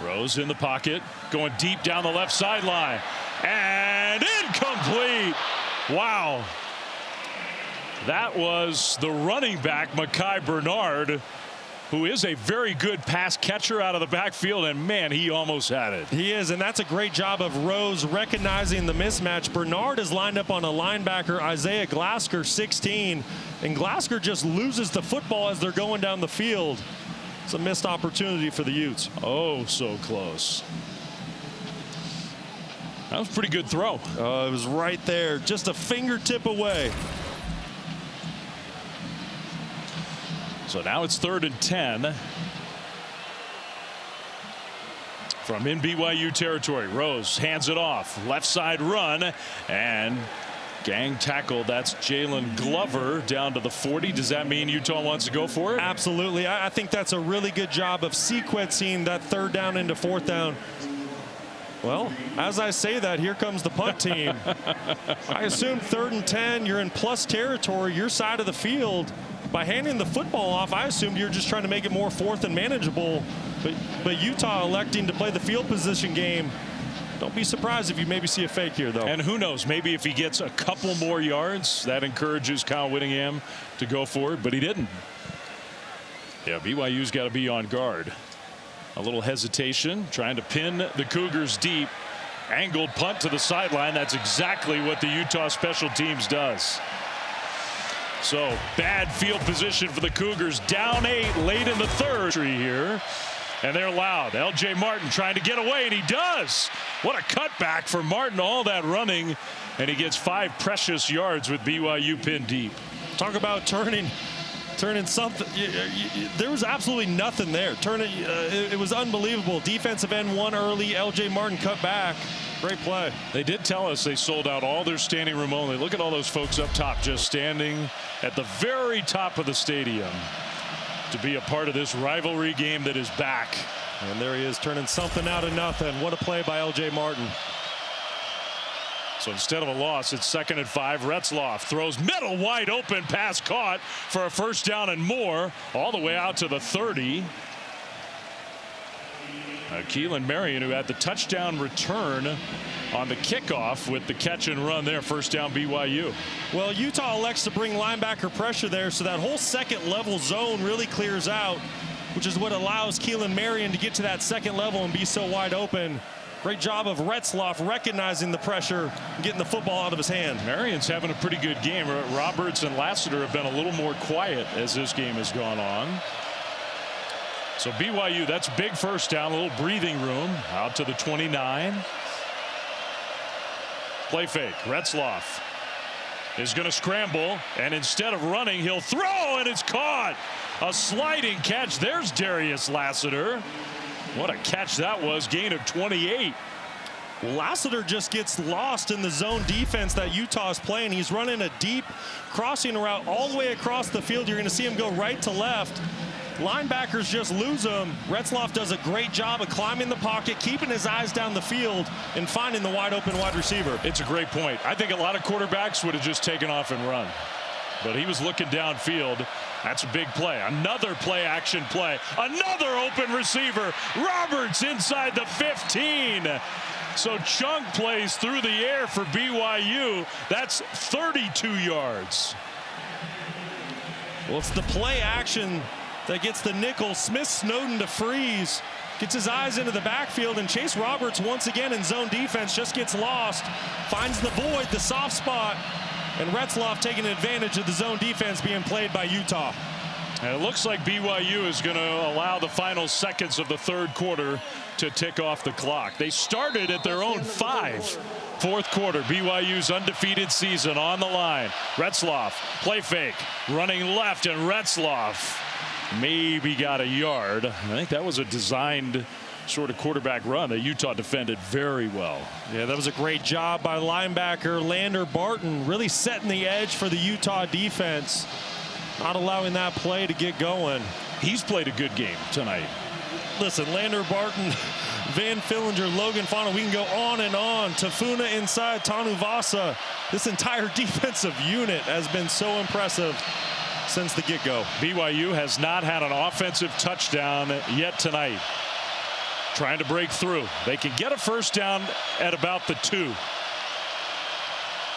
Rose in the pocket, going deep down the left sideline. And incomplete. Wow. That was the running back, Mekhi Bernard, who is a very good pass catcher out of the backfield, and man, he almost had it. He is, and that's a great job of Rose recognizing the mismatch. Bernard is lined up on a linebacker, Isaiah Glasker, 16, and Glasker just loses the football as they're going down the field. It's a missed opportunity for the Utes. Oh, so close. That was a pretty good throw. It was right there, just a fingertip away. So now it's 3rd and 10 from in BYU territory. Rose hands it off, left side run, and Gang tackle. That's Jalen Glover down to the 40. Does that mean Utah wants to go for it? Absolutely. I think that's a really good job of sequencing that 3rd down into 4th down. Well, as I say that, here comes the punt team. I assume 3rd and 10, you're in plus territory, your side of the field. By handing the football off, I assumed you're just trying to make it more 4th and manageable. But Utah electing to play the field position game. Don't be surprised if you maybe see a fake here, though. And who knows, maybe if he gets a couple more yards, that encourages Kyle Whittingham to go for it, but he didn't. Yeah, BYU's got to be on guard. A little hesitation, trying to pin the Cougars deep. Angled punt to the sideline. That's exactly what the Utah special teams does. So bad field position for the Cougars. Down 8 late in the 3rd here. And they're loud. L.J. Martin trying to get away, and he does. What a cutback for Martin, all that running, and he gets 5 precious yards with BYU pinned deep. Talk about turning something. There was absolutely nothing there. It was unbelievable. Defensive end 1 early. L.J. Martin cut back. Great play. They did tell us they sold out all their standing room only. Look at all those folks up top just standing at the very top of the stadium to be a part of this rivalry game that is back. And there he is, turning something out of nothing. What a play by L.J. Martin. So instead of a loss, it's 2nd and 5. Retzloff throws middle wide open, pass caught for a 1st down and more, all the way out to the 30. Keelan Marion, who had the touchdown return on the kickoff with the catch and run there. 1st down BYU. Well, Utah elects to bring linebacker pressure there, so that whole 2nd level zone really clears out, which is what allows Keelan Marion to get to that 2nd level and be so wide open. Great job of Retzloff recognizing the pressure and getting the football out of his hand. Marion's having a pretty good game. Roberts and Lassiter have been a little more quiet as this game has gone on. So BYU, that's big 1st down, a little breathing room out to the 29. Play fake. Retzloff is going to scramble, and instead of running, he'll throw, and it's caught. A sliding catch. There's Darius Lassiter. What a catch that was. Gain of 28. Lassiter just gets lost in the zone defense that Utah's playing. He's running a deep crossing route all the way across the field. You're going to see him go right to left. Linebackers just lose him. Retzloff does a great job of climbing the pocket, keeping his eyes down the field, and finding the wide open wide receiver. It's a great point. I think a lot of quarterbacks would have just taken off and run. But he was looking downfield. That's a big play. Another play action play. Another open receiver. Roberts inside the 15. So chunk plays through the air for BYU. That's 32 yards. Well, it's the play action that gets the nickel. Smith Snowden to freeze. Gets his eyes into the backfield, and Chase Roberts once again in zone defense just gets lost. Finds the void, the soft spot. And Retzloff taking advantage of the zone defense being played by Utah. And it looks like BYU is going to allow the final seconds of the 3rd quarter to tick off the clock. They started at their own 5. 4th quarter, BYU's undefeated season on the line. Retzloff, play fake, running left, and Retzloff maybe got a yard. I think that was a designed sort of quarterback run that Utah defended very well. Yeah, that was a great job by linebacker Lander Barton, really setting the edge for the Utah defense, not allowing that play to get going. He's played a good game tonight. Listen, Lander Barton, Van Fillinger, Logan Fano, we can go on and on. Tafuna inside, Tanu Vasa. This entire defensive unit has been so impressive since the get-go. BYU has not had an offensive touchdown yet tonight. Trying to break through. They can get a 1st down at about the 2.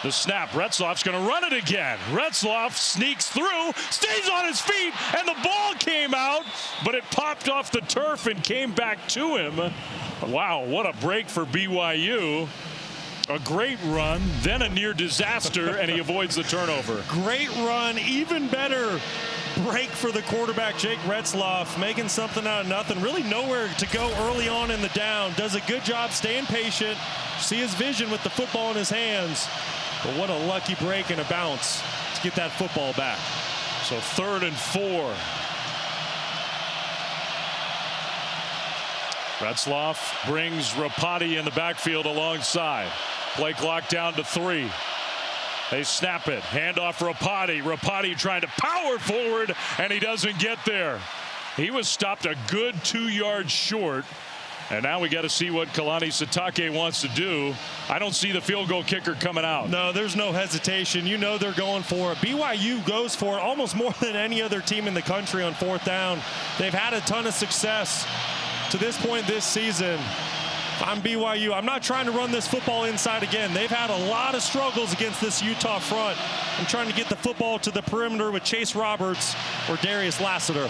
The snap. Retzloff's going to run it again. Retzloff sneaks through, stays on his feet, and the ball came out, but it popped off the turf and came back to him. Wow, what a break for BYU. A great run, then a near disaster, and he avoids the turnover. Great run, even better break for the quarterback, Jake Retzloff, making something out of nothing. Really nowhere to go early on in the down. Does a good job staying patient. See his vision with the football in his hands. But what a lucky break and a bounce to get that football back. So 3rd and 4. Retzloff brings Rapati in the backfield alongside. Play clock down to 3. They snap it. Handoff Rapati. Rapati trying to power forward, and he doesn't get there. He was stopped a good 2 yards short. And now we got to see what Kalani Sitake wants to do. I don't see the field goal kicker coming out. No, there's no hesitation. You know they're going for it. BYU goes for it almost more than any other team in the country on 4th down. They've had a ton of success to this point this season. I'm BYU. I'm not trying to run this football inside again. They've had a lot of struggles against this Utah front. I'm trying to get the football to the perimeter with Chase Roberts or Darius Lassiter.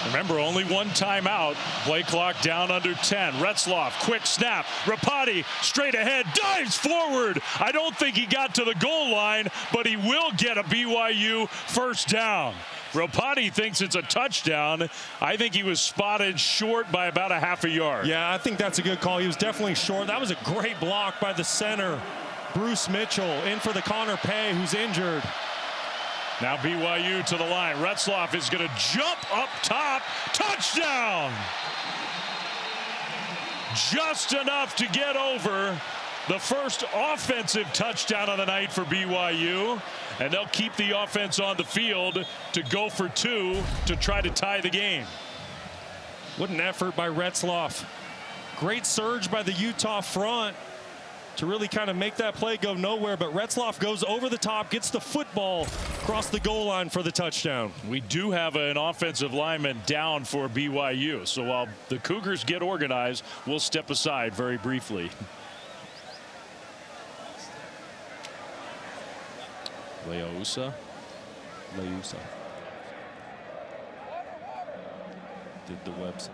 Remember, only one timeout. Play clock down under 10. Retzloff, quick snap. Rapati straight ahead, dives forward. I don't think he got to the goal line, but he will get a BYU first down. Rapati thinks it's a touchdown. I think he was spotted short by about a half a yard. Yeah, I think that's a good call. He was definitely short. That was a great block by the center, Bruce Mitchell, in for the Connor Pay, who's injured. Now BYU to the line. Retzloff is going to jump up top. Touchdown! Just enough to get over the first offensive touchdown of the night for BYU. And they'll keep the offense on the field to go for 2 to try to tie the game. What an effort by Retzloff. Great surge by the Utah front to really kind of make that play go nowhere, but Retzloff goes over the top, gets the football across the goal line for the touchdown. We do have an offensive lineman down for BYU, so while the Cougars get organized, we'll step aside very briefly. Leusa. Did the website.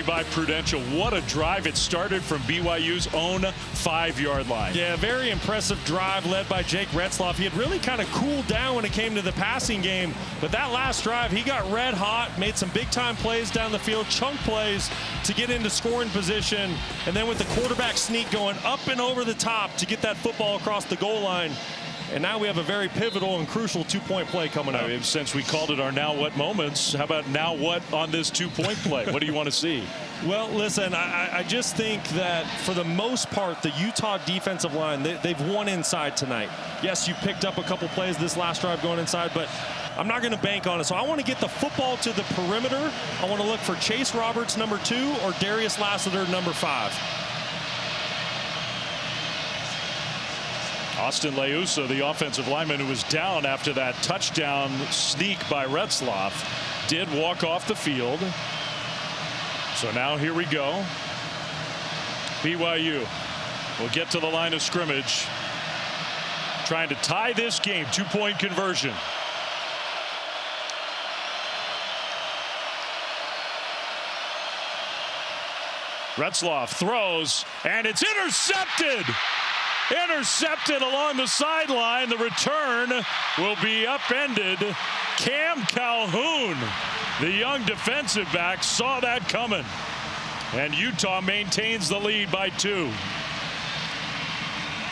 By Prudential. What a drive. It started from BYU's own 5-yard line. Yeah, very impressive drive led by Jake Retzloff. He had really kind of cooled down when it came to the passing game, but that last drive, he got red hot, made some big time plays down the field, chunk plays to get into scoring position, and then with the quarterback sneak going up and over the top to get that football across the goal line. And now we have a very pivotal and crucial 2-point play coming up. Since we called it our now what moments, how about now what on this 2-point play? What do you want to see? Well, listen, I just think that for the most part, the Utah defensive line, they've won inside tonight. Yes, you picked up a couple plays this last drive going inside, but I'm not going to bank on it. So I want to get the football to the perimeter. I want to look for Chase Roberts, number 2, or Darius Lassiter, number 5. Austin Leusa, the offensive lineman who was down after that touchdown sneak by Retzloff, did walk off the field. So now here we go. BYU will get to the line of scrimmage, trying to tie this game. 2-point conversion. Retzloff throws, and it's intercepted. Intercepted along the sideline. The return will be upended. Cam Calhoun, the young defensive back, saw that coming. And Utah maintains the lead by 2.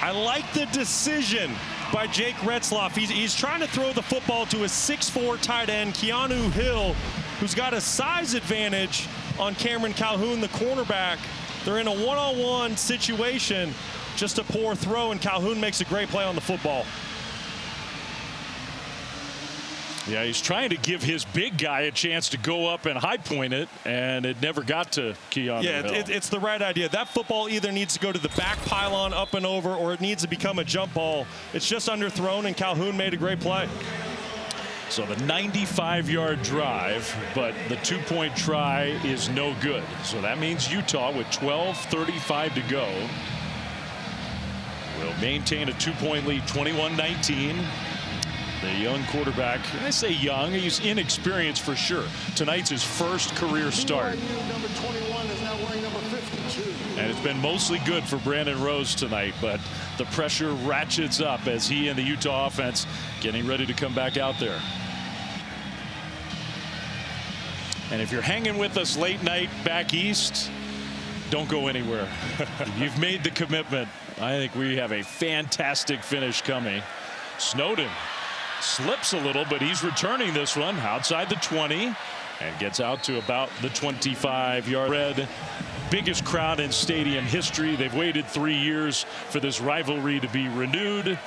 I like the decision by Jake Retzloff. He's trying to throw the football to a 6'4" tight end, Keanu Hill, who's got a size advantage on Cameron Calhoun, the cornerback. They're in a one-on-one situation. Just a poor throw, and Calhoun makes a great play on the football. Yeah, he's trying to give his big guy a chance to go up and high point it, and it never got to Keanu Hill. It's the right idea. That football either needs to go to the back pylon up and over, or it needs to become a jump ball. It's just underthrown, and Calhoun made a great play. So the 95-yard drive, but the 2-point try is no good. So that means Utah, with 12:35 to go, will maintain a 2-point lead, 21-19. The young quarterback, I say young, he's inexperienced for sure. Tonight's his first career start. BYU number 21 is now wearing number 52. And it's been mostly good for Brandon Rose tonight, but the pressure ratchets up as he and the Utah offense getting ready to come back out there. And if you're hanging with us late night back east, don't go anywhere. You've made the commitment. I think we have a fantastic finish coming. Snowden slips a little, but he's returning this one outside the 20 and gets out to about the 25-yard red. Biggest crowd in stadium history. They've waited 3 years for this rivalry to be renewed,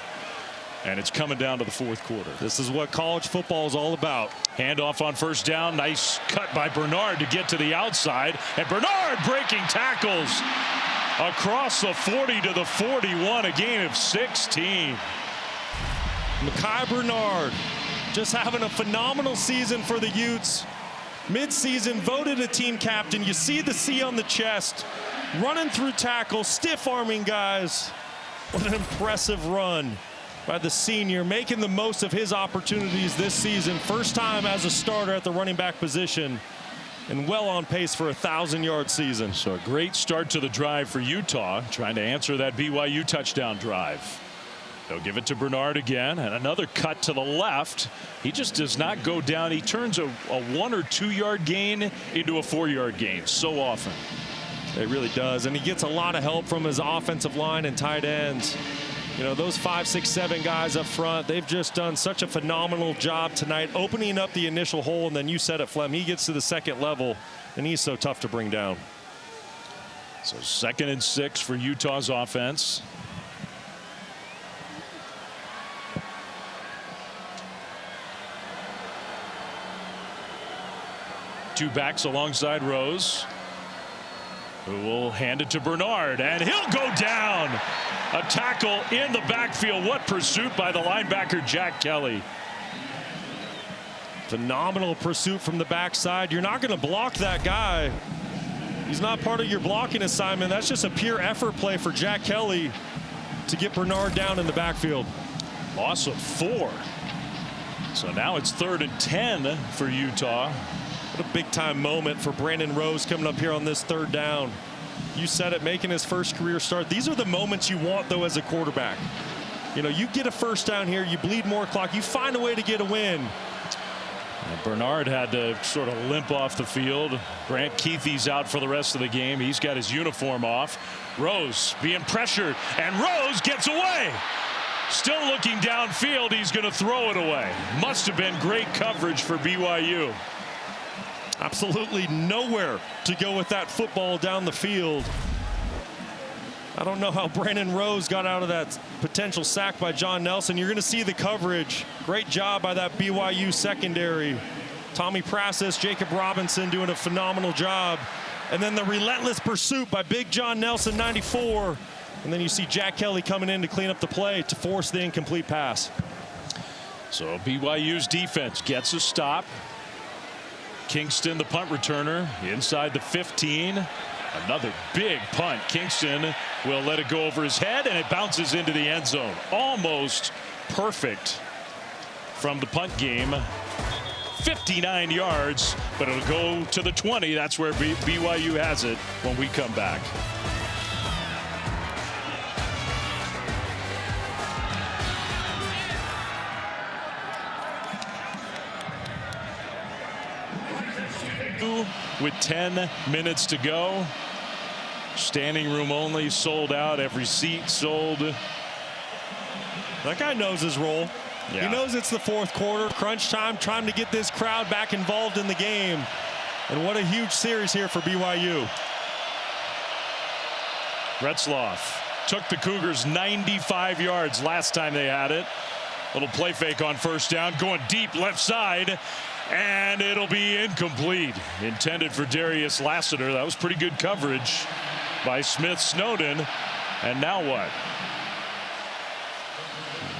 and it's coming down to the fourth quarter. This is what college football is all about. Handoff on first down. Nice cut by Bernard to get to the outside, and Bernard breaking tackles across the 40 to the 41, a gain of 16. Mekhi Bernard just having a phenomenal season for the Utes. Mid-season, voted a team captain. You see the C on the chest, running through tackles, stiff-arming guys. What an impressive run by the senior, making the most of his opportunities this season. First time as a starter at the running back position, and well on pace for a 1,000-yard season. So a great start to the drive for Utah, trying to answer that BYU touchdown drive. They'll give it to Bernard again, and another cut to the left. He just does not go down. He turns a 1 or 2 yard gain into a 4-yard gain so often. It really does, and he gets a lot of help from his offensive line and tight ends. You know, those 5, 6, 7 guys up front, they've just done such a phenomenal job tonight opening up the initial hole. And then you said it, Flem, he gets to the second level, and he's so tough to bring down. So 2nd and 6 for Utah's offense. Two backs alongside Rose, who will hand it to Bernard, and he'll go down. A tackle in the backfield. What pursuit by the linebacker Jack Kelly. Phenomenal pursuit from the backside. You're not going to block that guy. He's not part of your blocking assignment. That's just a pure effort play for Jack Kelly to get Bernard down in the backfield. Loss of 4. So now it's 3rd and 10 for Utah. What a big time moment for Brandon Rose coming up here on this 3rd down. You said it, making his first career start. These are the moments you want, though, as a quarterback. You know, you get a first down here, you bleed more clock, you find a way to get a win. And Bernard had to sort of limp off the field. Grant Keithy's out for the rest of the game. He's got his uniform off. Rose being pressured, and Rose gets away. Still looking downfield. He's going to throw it away. Must have been great coverage for BYU. Absolutely nowhere to go with that football down the field. I don't know how Brandon Rose got out of that potential sack by John Nelson. You're going to see the coverage. Great job by that BYU secondary. Tommy Prasis, Jacob Robinson doing a phenomenal job. And then the relentless pursuit by Big John Nelson, 94. And then you see Jack Kelly coming in to clean up the play to force the incomplete pass. So BYU's defense gets a stop. Kingston, the punt returner, inside the 15. Another big punt. Kingston will let it go over his head, and it bounces into the end zone. Almost perfect from the punt game. 59 yards, but it'll go to the 20. That's where BYU has it when we come back. With 10 minutes to go. Standing room only, sold out, every seat sold. That guy knows his role. Yeah. He knows it's the 4th quarter, crunch time, trying to get this crowd back involved in the game. And what a huge series here for BYU. Retzloff took the Cougars 95 yards last time they had it. Little play fake on first down, going deep left side, and it'll be incomplete. Intended for Darius Lassiter. That was pretty good coverage by Smith Snowden. And now what?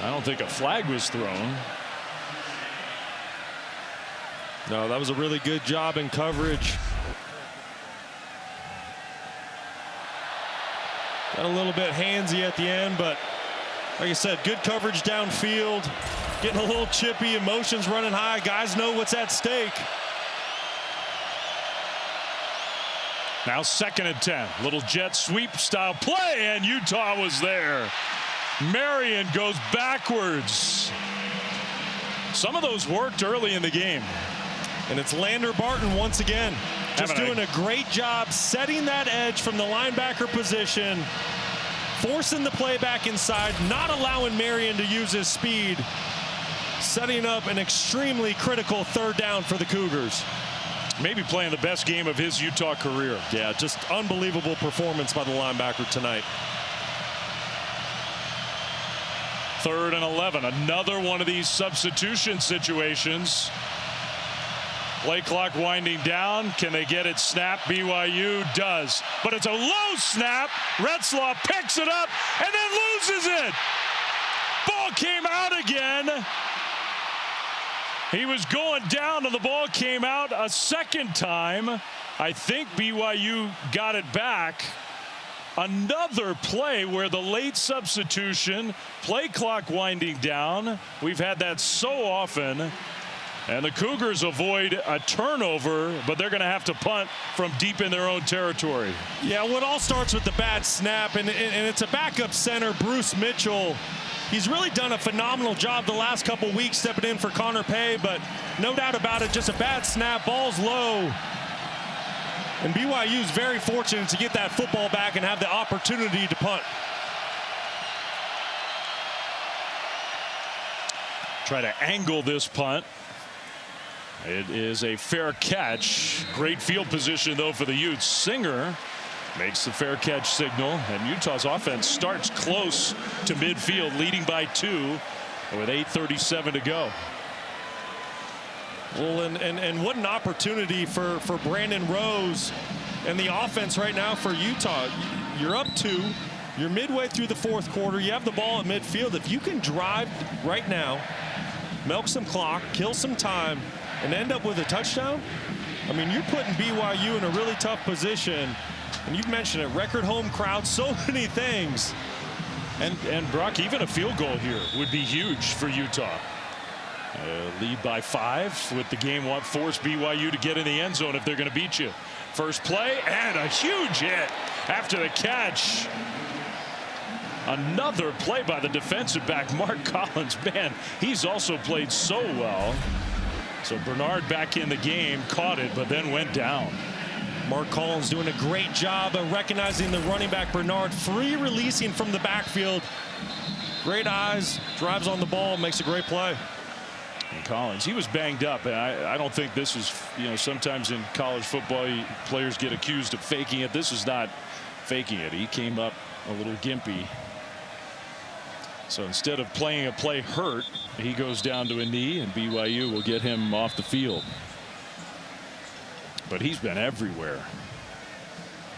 I don't think a flag was thrown. No, that was a really good job in coverage. Got a little bit handsy at the end, but like I said, good coverage downfield. Getting a little chippy, emotions running high. Guys know what's at stake. Now 2nd and 10. Little jet sweep style play, and Utah was there. Marion goes backwards. Some of those worked early in the game. And it's Lander Barton once again. Just doing a great job setting that edge from the linebacker position, forcing the play back inside, not allowing Marion to use his speed, setting up an extremely critical 3rd down for the Cougars. Maybe playing the best game of his Utah career. Yeah, just unbelievable performance by the linebacker tonight. 3rd and 11. Another one of these substitution situations. Play clock winding down. Can they get it snapped? BYU does. But it's a low snap. Retzlaff picks it up and then loses it. Ball came out again. He was going down and the ball came out a second time. I think BYU got it back. Another play where the late substitution, play clock winding down. We've had that so often. And the Cougars avoid a turnover, but they're going to have to punt from deep in their own territory. Yeah, well, it all starts with the bad snap, and it's a backup center, Bruce Mitchell. He's really done a phenomenal job the last couple weeks stepping in for Connor Pay, but no doubt about it, just a bad snap, ball's low. And BYU's very fortunate to get that football back and have the opportunity to punt. Try to angle this punt. It is a fair catch. Great field position, though, for the Utes. Singer makes the fair catch signal, and Utah's offense starts close to midfield, leading by 2 with 8:37 to go. Well, and what an opportunity for Brandon Rose and the offense right now for Utah. You're up 2. You're midway through the 4th quarter. You have the ball at midfield. If you can drive right now, milk some clock, kill some time, and end up with a touchdown, I mean, you're putting BYU in a really tough position. And you've mentioned it, record home crowd, so many things. And Brock, even a field goal here would be huge for Utah. Lead by 5 with the game force BYU to get in the end zone if they're going to beat you. First play and a huge hit after the catch. Another play by the defensive back, Mark Collins. Man, he's also played so well. So Bernard back in the game, caught it, but then went down. Mark Collins doing a great job of recognizing the running back Bernard, free releasing from the backfield. Great eyes, drives on the ball, makes a great play. And Collins, he was banged up, and I don't think this is, sometimes in college football players get accused of faking it. This is not faking it. He came up a little gimpy. So instead of playing a play hurt, he goes down to a knee, and BYU will get him off the field. But he's been everywhere.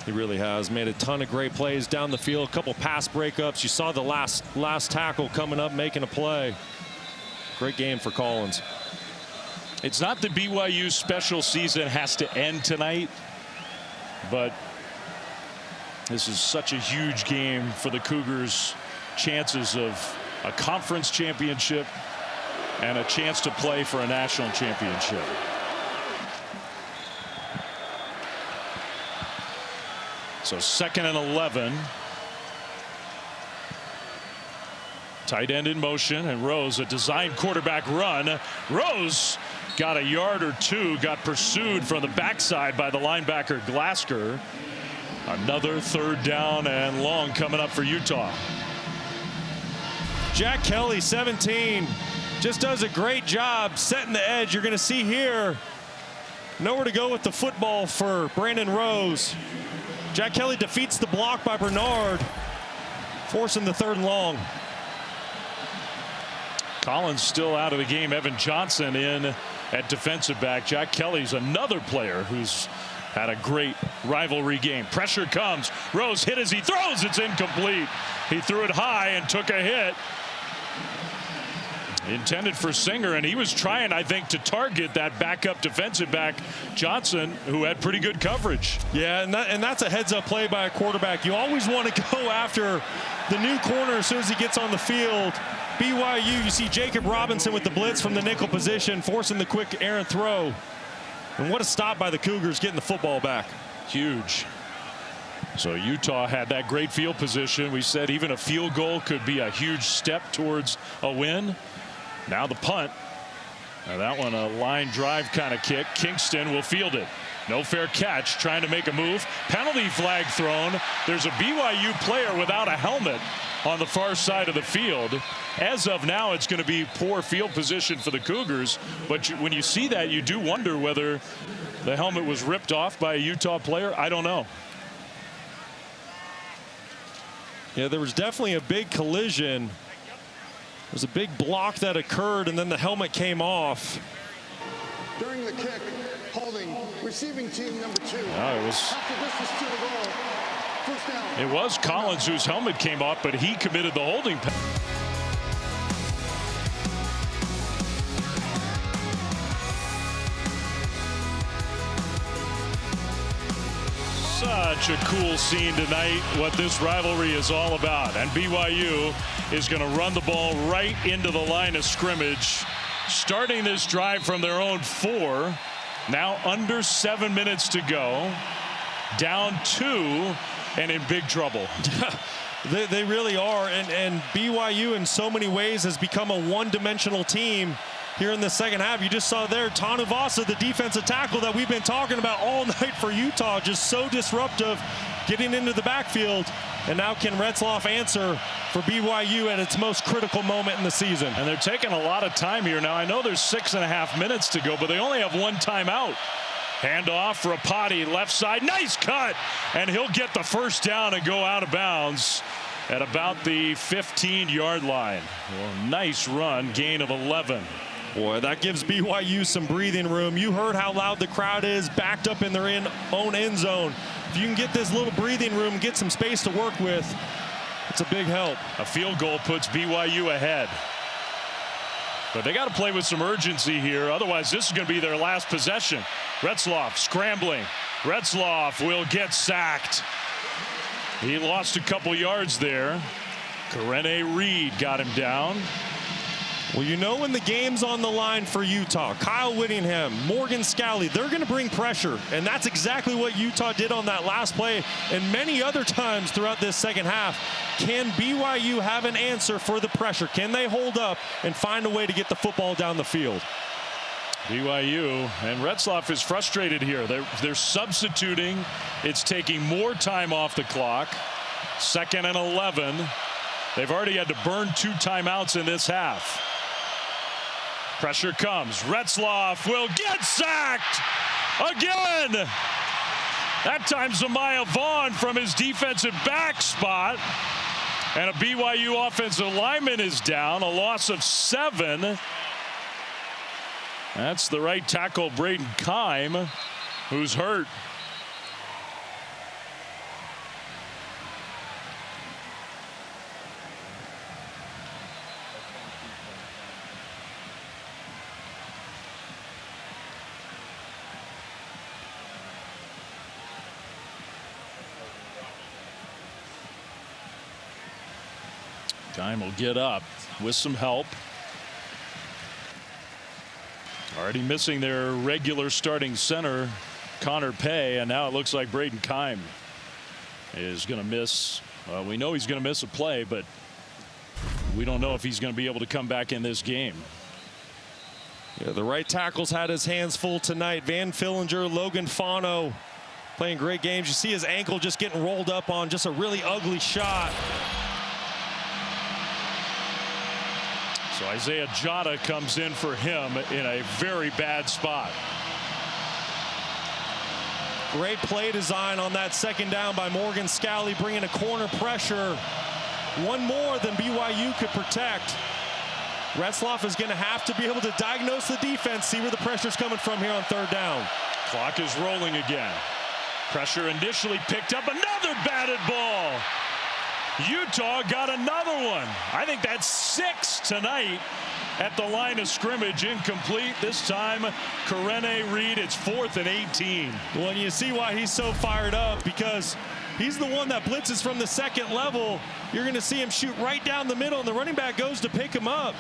He really has made a ton of great plays down the field, a couple pass breakups. You saw the last tackle coming up, making a play. Great game for Collins. It's not that BYU's special season has to end tonight, but this is such a huge game for the Cougars' chances of a conference championship and a chance to play for a national championship. So 2nd and 11. Tight end in motion, and Rose, a designed quarterback run. Rose got a yard or 2, got pursued from the backside by the linebacker Glasker. Another 3rd down and long coming up for Utah. Jack Kelly, 17, just does a great job setting the edge. You're going to see here nowhere to go with the football for Brandon Rose. Jack Kelly defeats the block by Bernard, forcing the 3rd and long. Collins still out of the game. Evan Johnson in at defensive back. Jack Kelly's another player who's had a great rivalry game. Pressure comes. Rose hit as he throws. It's incomplete. He threw it high and took a hit. Intended for Singer, and he was trying, I think, to target that backup defensive back Johnson, who had pretty good coverage. Yeah, and that's a heads-up play by a quarterback. You always want to go after the new corner as soon as he gets on the field. BYU, you see Jacob Robinson with the blitz from the nickel position, forcing the quick errant throw. And what a stop by the Cougars getting the football back. Huge. So Utah had that great field position. We said even a field goal could be a huge step towards a win. Now the punt. Now that one a line drive kind of kick. Kingston will field it. No fair catch, trying to make a move. Penalty flag thrown. There's a BYU player without a helmet on the far side of the field. As of now, it's going to be poor field position for the Cougars. But when you see that, you do wonder whether the helmet was ripped off by a Utah player. I don't know. Yeah, there was definitely a big collision. There's a big block that occurred, and then the helmet came off. During the kick, holding, receiving team number 2. It was. After distance to the goal. First down. It was Collins whose helmet came off, but he committed the holding penalty. Such a cool scene tonight, what this rivalry is all about. And BYU is going to run the ball right into the line of scrimmage, starting this drive from their own 4. Now under 7 minutes to go. Down 2 and in big trouble. They really are. And BYU in so many ways has become a one-dimensional team here in the second half. You just saw there Tanuvasa, the defensive tackle that we've been talking about all night for Utah, just so disruptive, getting into the backfield. And now can Retzloff answer for BYU at its most critical moment in the season? And they're taking a lot of time here. Now I know there's 6.5 minutes to go, but they only have 1 timeout. Handoff for Rapati, left side, nice cut, and he'll get the first down and go out of bounds at about the 15-yard line. Well, nice run, gain of 11. Boy, that gives BYU some breathing room. You heard how loud the crowd is, backed up in their own end zone. If you can get this little breathing room, get some space to work with, it's a big help. A field goal puts BYU ahead. But they got to play with some urgency here. Otherwise, this is going to be their last possession. Retzloff scrambling. Retzloff will get sacked. He lost a couple yards there. Karene Reed got him down. Well, you know when the game's on the line for Utah, Kyle Whittingham, Morgan Scalley, they're going to bring pressure. And that's exactly what Utah did on that last play and many other times throughout this second half. Can BYU have an answer for the pressure? Can they hold up and find a way to get the football down the field? BYU, and Retzloff is frustrated here. They're substituting. It's taking more time off the clock. 2nd and 11. They've already had to burn 2 timeouts in this half. Pressure comes. Retzloff will get sacked again. That time Zamaya Vaughn from his defensive back spot. And a BYU offensive lineman is down. A loss of 7. That's the right tackle, Braden Keim, who's hurt. Keim will get up with some help. Already missing their regular starting center, Connor Pay, and now it looks like Braden Keim is going to miss. We know he's going to miss a play, but we don't know if he's going to be able to come back in this game. Yeah, the right tackle's had his hands full tonight. Van Fillinger, Logan Fano playing great games. You see his ankle just getting rolled up on just a really ugly shot. So Isaiah Jota comes in for him in a very bad spot. Great play design on that 2nd down by Morgan Scalley, bringing a corner pressure. One more than BYU could protect. Retzloff is going to have to be able to diagnose the defense, see where the pressure's coming from here on third down. Clock is rolling again. Pressure initially picked up. Another batted ball. Utah got another one. I think that's 6 tonight at the line of scrimmage. Incomplete. This time, Karene Reed. It's 4th and 18. Well, and you see why he's so fired up, because he's the one that blitzes from the second level. You're going to see him shoot right down the middle, and the running back goes to pick him up.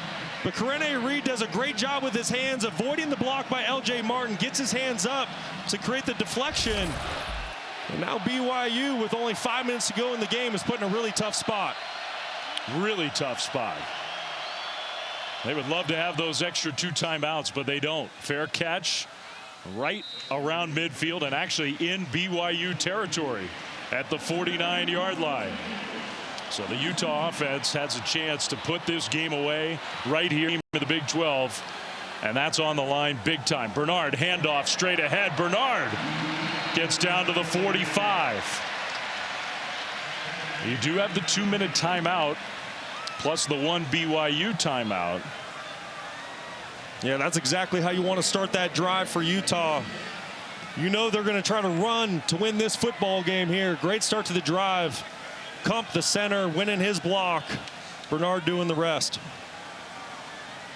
But Karene Reed does a great job with his hands, avoiding the block by L.J. Martin, gets his hands up to create the deflection. And now BYU, with only 5 minutes to go in the game, is put in a really tough spot. Really tough spot. They would love to have those extra 2 timeouts, but they don't. Fair catch right around midfield and actually in BYU territory at the 49-yard line. So the Utah offense has a chance to put this game away right here in the Big 12. And that's on the line big time. Bernard, handoff straight ahead. Bernard gets down to the 45. You do have the 2-minute timeout plus the 1 BYU timeout. Yeah, that's exactly how you want to start that drive for Utah. You know they're going to try to run to win this football game here. Great start to the drive. Kump, the center, winning his block. Bernard doing the rest.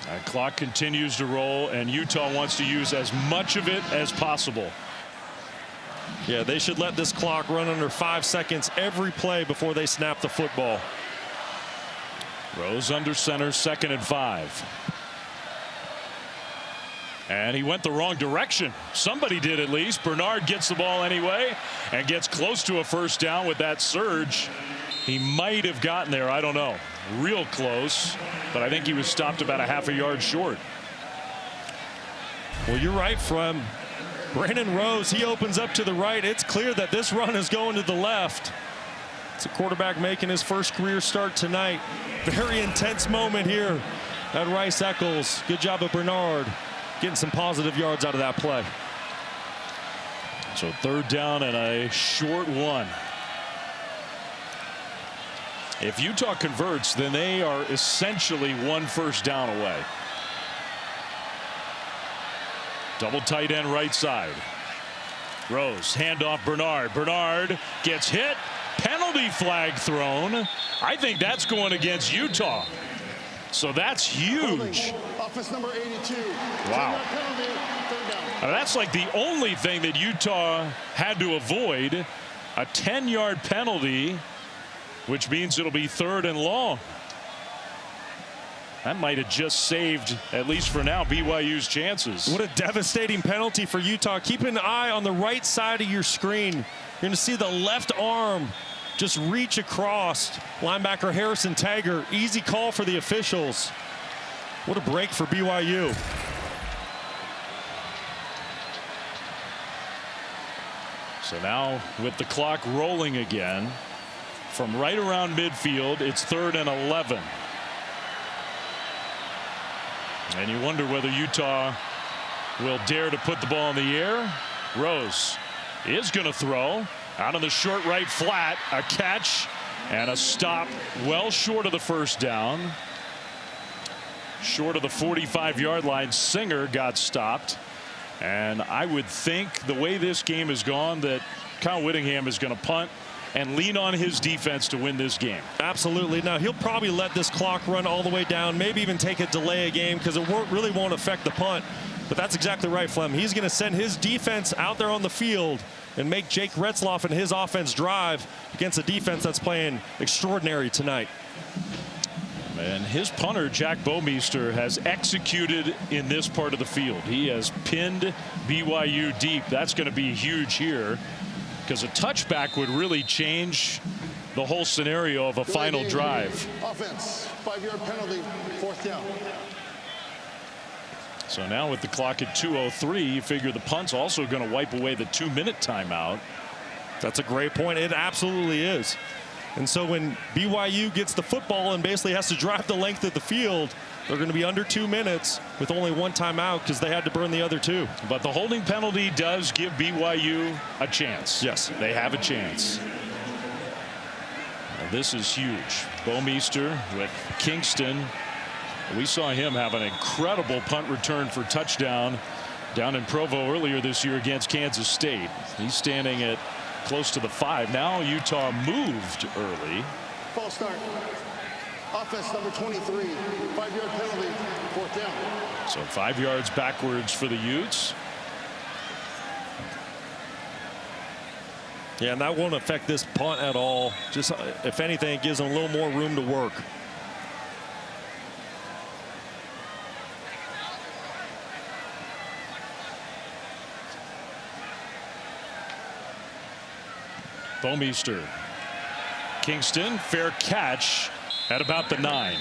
That clock continues to roll, and Utah wants to use as much of it as possible. Yeah, they should let this clock run under 5 seconds every play before they snap the football. Rose under center, 2nd and 5. And he went the wrong direction. Somebody did at least. Bernard gets the ball anyway and gets close to a first down with that surge. He might have gotten there. I don't know. Real close, but I think he was stopped about a half a yard short. Well, you're right, from Brandon Rose. He opens up to the right. It's clear that this run is going to the left. It's a quarterback making his first career start tonight. Very intense moment here at Rice Eccles. Good job of Bernard getting some positive yards out of that play. So 3rd down and a short one. If Utah converts, then they are essentially 1 first down away. Double tight end right side. Rose, handoff Bernard. Bernard gets hit. Penalty flag thrown. I think that's going against Utah. So that's huge. Offense number 82. Wow. Penalty, 3rd down. That's like the only thing that Utah had to avoid. A 10-yard penalty, which means it'll be 3rd and long. That might have just saved, at least for now, BYU's chances. What a devastating penalty for Utah. Keep an eye on the right side of your screen. You're going to see the left arm just reach across. Linebacker Harrison Taggart. Easy call for the officials. What a break for BYU. So now with the clock rolling again, from right around midfield, it's 3rd and 11. And you wonder whether Utah will dare to put the ball in the air. Rose is going to throw out on the short right flat. A catch and a stop well short of the first down. Short of the 45-yard line. Singer got stopped. And I would think the way this game has gone that Kyle Whittingham is going to punt and lean on his defense to win this game. Absolutely. Now he'll probably let this clock run all the way down, maybe even take a delay a game, because it really won't affect the punt. But that's exactly right, Flem. He's going to send his defense out there on the field and make Jake Retzloff and his offense drive against a defense that's playing extraordinary tonight. And his punter, Jack Bomeister, has executed in this part of the field. He has pinned BYU deep. That's going to be huge here, because a touchback would really change the whole scenario of a final drive. Offense, 5-yard penalty, 4th down. So now with the clock at 2:03, you figure the punt's also going to wipe away the 2-minute timeout. That's a great point. It absolutely is. And so when BYU gets the football and basically has to drive the length of the field, they're going to be under 2 minutes with only 1 timeout because they had to burn the other 2. But the holding penalty does give BYU a chance. Yes. They have a chance. Well, this is huge. Bomeister with Kingston We saw him have an incredible punt return for touchdown down in Provo earlier this year against Kansas State. He's standing at close to the 5. Now Utah moved early. False start. Offense number 23. 5-yard penalty. 4th down. So 5 yards backwards for the Utes. Yeah, and that won't affect this punt at all. Just, if anything, it gives them a little more room to work. Bomeister. Kingston, fair catch at about the 9.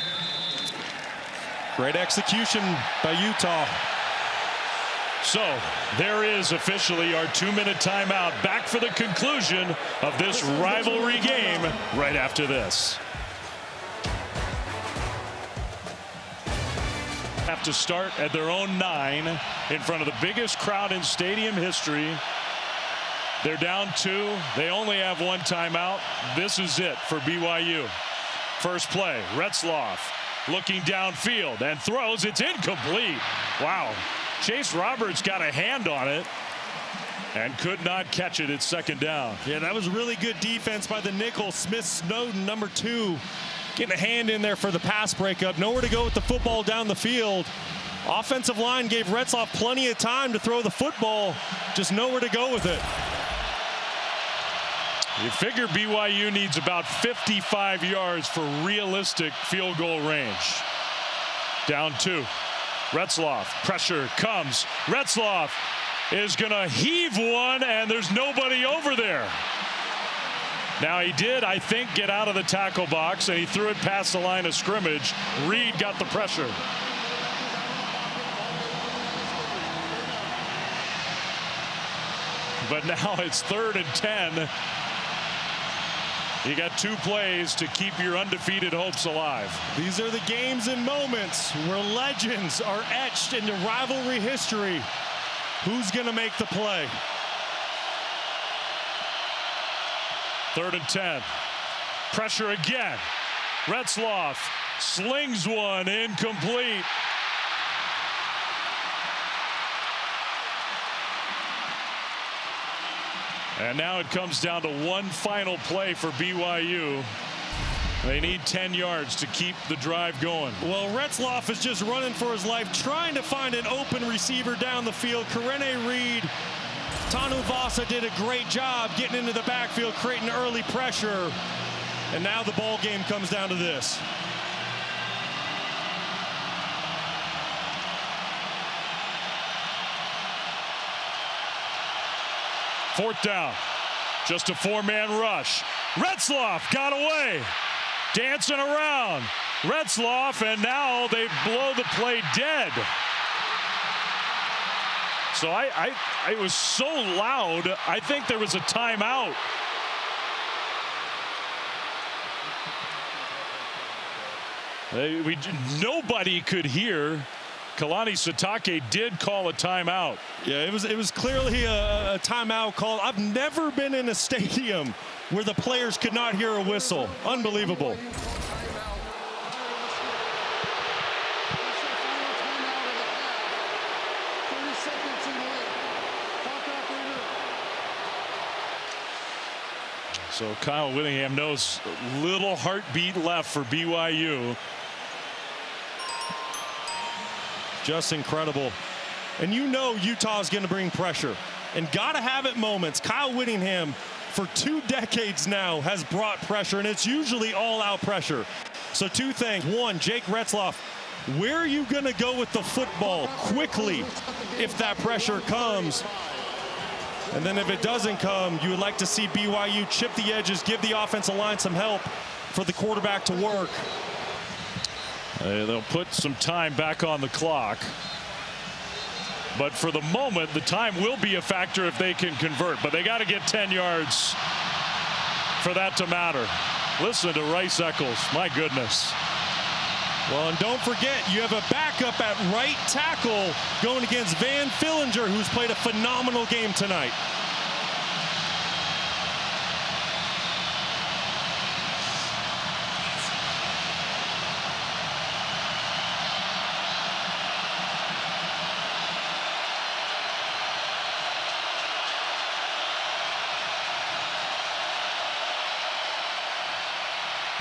Great execution by Utah. So there is officially our 2-minute timeout. Back for the conclusion of this rivalry game right after this. Have to start at their own 9 in front of the biggest crowd in stadium history. They're down 2. They only have 1 timeout. This is it for BYU. First play, Retzloff looking downfield and throws. It's incomplete. Wow. Chase Roberts got a hand on it and could not catch it at 2nd down. Yeah, that was really good defense by the nickel. Smith Snowden, number 2, getting a hand in there for the pass breakup. Nowhere to go with the football down the field. Offensive line gave Retzloff plenty of time to throw the football. Just nowhere to go with it. You figure BYU needs about 55 yards for realistic field goal range. Down 2. Retzloff, pressure comes. Retzloff is going to heave one, and there's nobody over there. Now he did, I think, get out of the tackle box, and he threw it past the line of scrimmage. Reed got the pressure. But now it's 3rd and 10. You got 2 plays to keep your undefeated hopes alive. These are the games and moments where legends are etched into rivalry history. Who's going to make the play? 3rd and 10. Pressure again. Retzloff slings one incomplete. And now it comes down to 1 final play for BYU. They need 10 yards to keep the drive going. Well, Retzloff is just running for his life, trying to find an open receiver down the field. Karene Reed, Tanu Vasa did a great job getting into the backfield, creating early pressure. And now the ball game comes down to this. Fourth down. Just a 4-man rush. Retzloff got away. Dancing around. Retzloff, and now they blow the play dead. So it was so loud, I think there was a timeout. Nobody could hear. Kalani Sitake did call a timeout. Yeah, it was clearly a timeout call. I've never been in a stadium where the players could not hear a whistle. Unbelievable. So Kyle Whittingham knows little heartbeat left for BYU. Just incredible. And you know Utah's going to bring pressure. And got to have it moments. Kyle Whittingham, for 2 decades now, has brought pressure, and it's usually all-out pressure. So 2 things. 1, Jake Retzloff, where are you going to go with the football quickly if that pressure comes? And then if it doesn't come, you would like to see BYU chip the edges, give the offensive line some help for the quarterback to work. They'll put some time back on the clock. But for the moment, the time will be a factor if they can convert. But they got to get 10 yards for that to matter. Listen to Rice Eccles. My goodness. Well, and don't forget, you have a backup at right tackle going against Van Fillinger, who's played a phenomenal game tonight.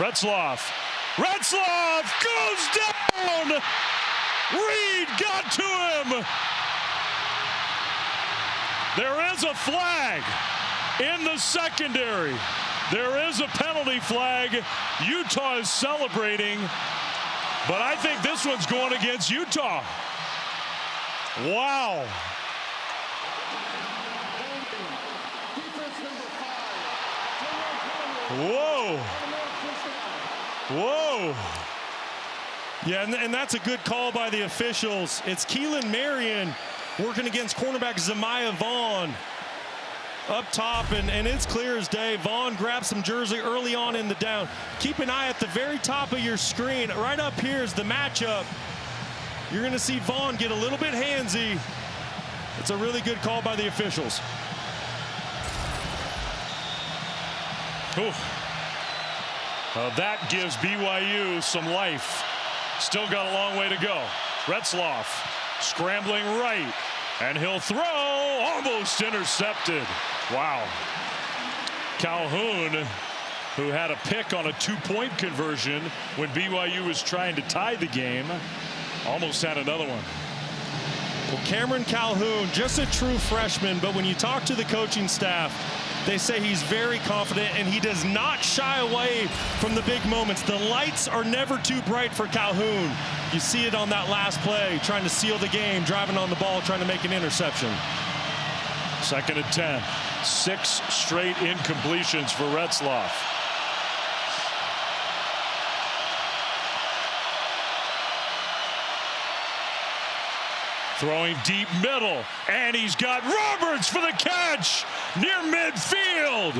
Retzloff goes down. Reed got to him. There is a flag in the secondary. There is a penalty flag. Utah is celebrating, but I think this one's going against Utah. Wow. Whoa. Whoa. Yeah, and that's a good call by the officials. It's Keelan Marion working against cornerback Zemiah Vaughn up top, and it's clear as day. Vaughn grabs some jersey early on in the down. Keep an eye at the very top of your screen. Right up here is the matchup. You're going to see Vaughn get a little bit handsy. It's a really good call by the officials. That gives BYU some life. Still got a long way to go. Retzloff scrambling right, and he'll throw, almost intercepted. Wow. Calhoun, who had a pick on a two-point conversion when BYU was trying to tie the game, almost had another one. Well, Cameron Calhoun, just a true freshman, but when you talk to the coaching staff, they say he's very confident and he does not shy away from the big moments. The lights are never too bright for Calhoun. You see it on that last play, trying to seal the game, driving on the ball, trying to make an interception. 2nd and 10. 6 straight incompletions for Retzloff. Throwing deep middle, and he's got Roberts for the catch near midfield.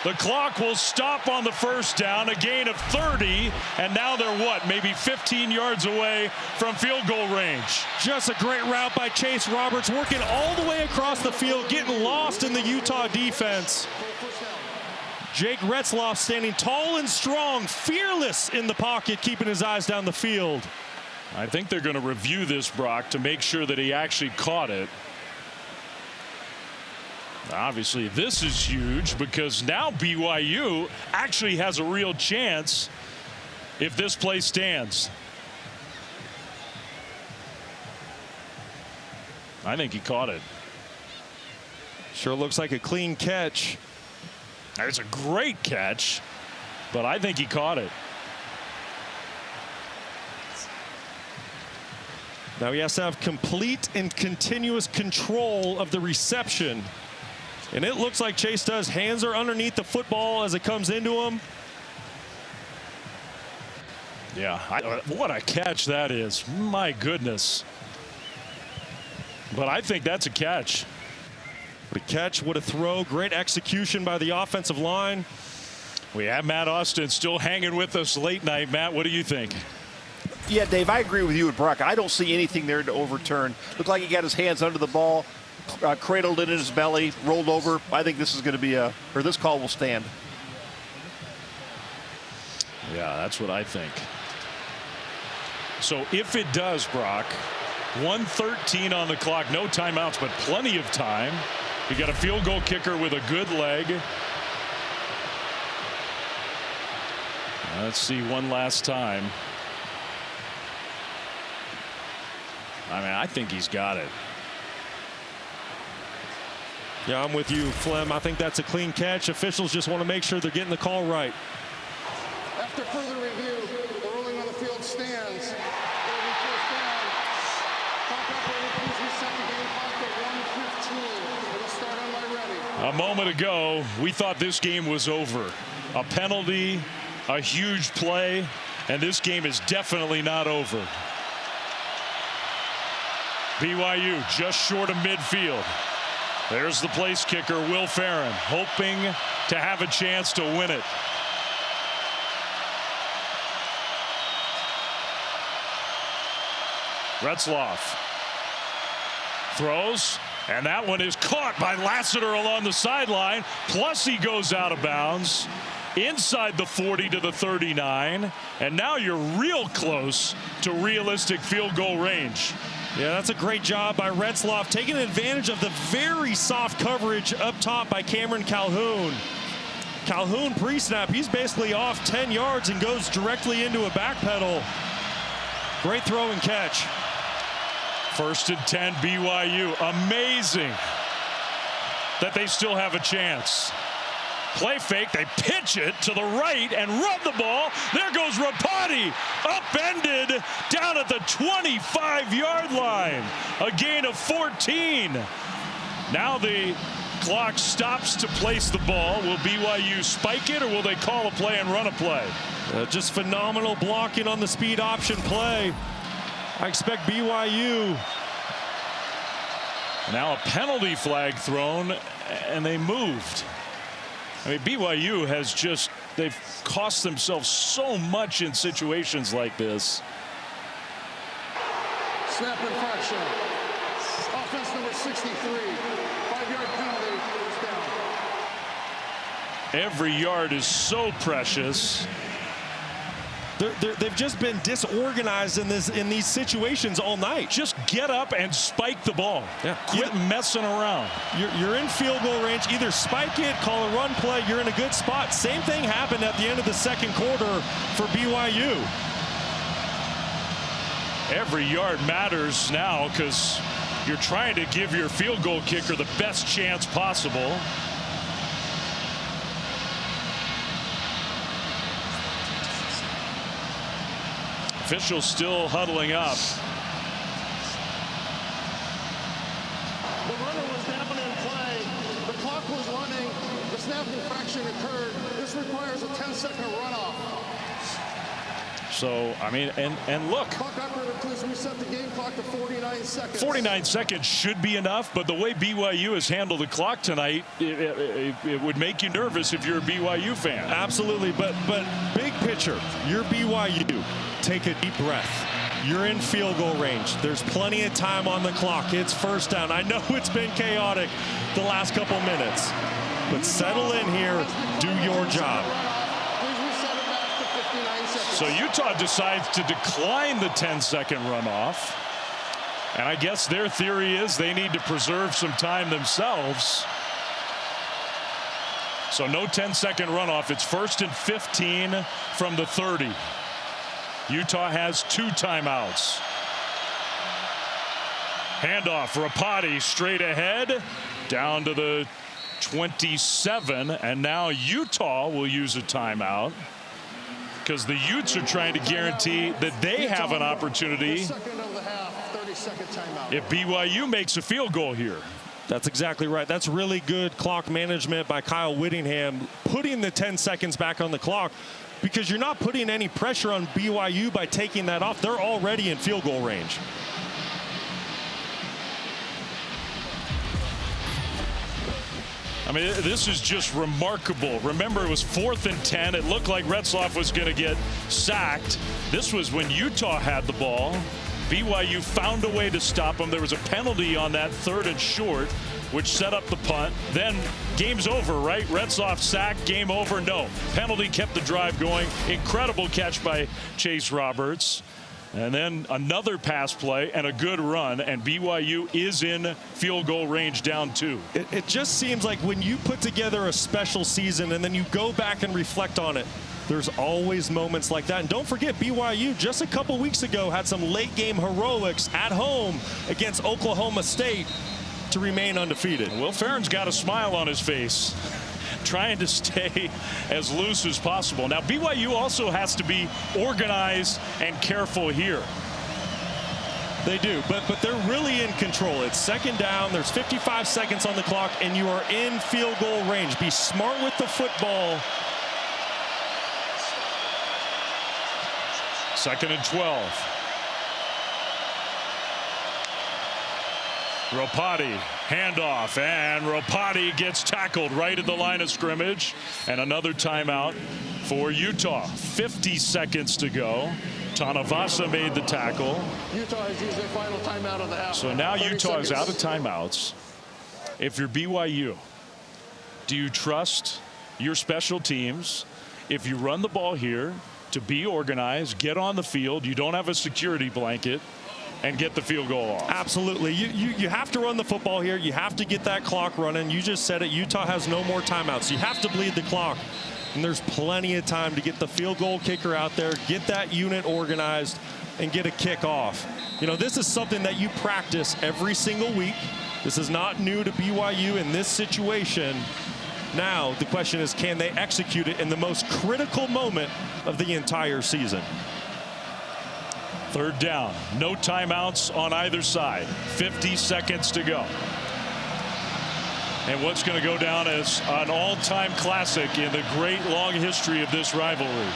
The clock will stop on the first down, a gain of 30, and now they're what, maybe 15 yards away from field goal range. Just a great route by Chase Roberts, working all the way across the field, getting lost in the Utah defense. Jake Retzloff standing tall and strong, fearless in the pocket, keeping his eyes down the field. I think they're going to review this, Brock, to make sure that he actually caught it. Obviously, this is huge because now BYU actually has a real chance if this play stands. I think he caught it. Sure looks like a clean catch. It's a great catch, but I think he caught it. Now he has to have complete and continuous control of the reception. And it looks like Chase does. Hands are underneath the football as it comes into him. Yeah, what a catch that is. My goodness. But I think that's a catch. What a catch, what a throw. Great execution by the offensive line. We have Matt Austin still hanging with us late night. Matt, what do you think? Yeah, Dave, I agree with you and Brock. I don't see anything there to overturn. Looked like he got his hands under the ball, cradled it in his belly, rolled over. I think this is going to be this call will stand. Yeah, that's what I think. So if it does, Brock, 1:13 on the clock, no timeouts, but plenty of time. You got a field goal kicker with a good leg. Let's see one last time. I mean, I think he's got it. Yeah, I'm with you, Flem. I think that's a clean catch. Officials just want to make sure they're getting the call right. After further review, the ruling on the field stands. A moment ago, we thought this game was over. A penalty, a huge play, and this game is definitely not over. BYU just short of midfield. There's the place kicker, Will Farron, hoping to have a chance to win it. Retzloff throws, and that one is caught by Lassiter along the sideline. Plus he goes out of bounds inside the 40 to the 39, and now you're real close to realistic field goal range. Yeah, that's a great job by Retzloff, taking advantage of the very soft coverage up top by Cameron Calhoun. Calhoun pre-snap, he's basically off 10 yards and goes directly into a back pedal. Great throw and catch. 1st and 10 BYU. Amazing that they still have a chance. Play fake, they pitch it to the right and run the ball. There goes Rapati, upended down at the 25-yard line. A gain of 14. Now the clock stops to place the ball. Will BYU spike it, or will they call a play and run a play? Just phenomenal blocking on the speed option play. I expect BYU. Now a penalty flag thrown, and they moved. I mean, BYU has just, they've cost themselves so much in situations like this. Snap infraction. Offense number 63. 5-yard penalty. First down. Every yard is so precious. They've just been disorganized in these situations all night. Just get up and spike the ball. Yeah. Quit messing around. You're in field goal range. Either spike it, call a run play. You're in a good spot. Same thing happened at the end of the second quarter for BYU. Every yard matters now because you're trying to give your field goal kicker the best chance possible. Officials still huddling up. The runner was down in play. The clock was running. The snap infraction occurred. This requires a 10-second runoff. So, I mean, and look. Clock operator, please reset the game clock to 49 seconds. 49 seconds should be enough, but the way BYU has handled the clock tonight, it would make you nervous if you're a BYU fan. Absolutely, but big picture, you're BYU. Take a deep breath. You're in field goal range. There's plenty of time on the clock. It's first down. I know it's been chaotic the last couple minutes, but settle in here, do your job. So Utah decides to decline the 10-second runoff. And I guess their theory is they need to preserve some time themselves. So no 10-second runoff. It's 1st and 15 from the 30. Utah has 2 timeouts. Handoff, Rapati straight ahead down to the 27. And now Utah will use a timeout, because the Utes are trying to guarantee that they have an opportunity if BYU makes a field goal here. That's exactly right. That's really good clock management by Kyle Whittingham, putting the 10 seconds back on the clock, because you're not putting any pressure on BYU by taking that off. They're already in field goal range. I mean, this is just remarkable. Remember, it was 4th and 10. It looked like Retzloff was going to get sacked. This was when Utah had the ball. BYU found a way to stop them. There was a penalty on that 3rd and short, which set up the punt. Then game's over, right? Retzloff sacked, game over. No. Penalty kept the drive going. Incredible catch by Chase Roberts. And then another pass play and a good run, and BYU is in field goal range down 2. It just seems like when you put together a special season and then you go back and reflect on it, there's always moments like that. And don't forget, BYU just a couple weeks ago had some late game heroics at home against Oklahoma State to remain undefeated. Will Ferrell's got a smile on his face, trying to stay as loose as possible. Now, BYU also has to be organized and careful here. They do, but they're really in control. It's 2nd down. There's 55 seconds on the clock, and you are in field goal range. Be smart with the football. 2nd and 12. Rapati, handoff, and Rapati gets tackled right at the line of scrimmage. And another timeout for Utah. 50 seconds to go. Tanavasa made the tackle. Utah has used their final timeout of the half. So now Utah is out of timeouts. If you're BYU, do you trust your special teams if you run the ball here to be organized, get on the field, you don't have a security blanket, and get the field goal off. Absolutely. You have to run the football here. You have to get that clock running. You just said it. Utah has no more timeouts. You have to bleed the clock. And there's plenty of time to get the field goal kicker out there, get that unit organized, and get a kick off. You know, this is something that you practice every single week. This is not new to BYU in this situation. Now, the question is, can they execute it in the most critical moment of the entire season? Third down, no timeouts on either side. 50 seconds to go. And what's going to go down as an all-time classic in the great long history of this rivalry.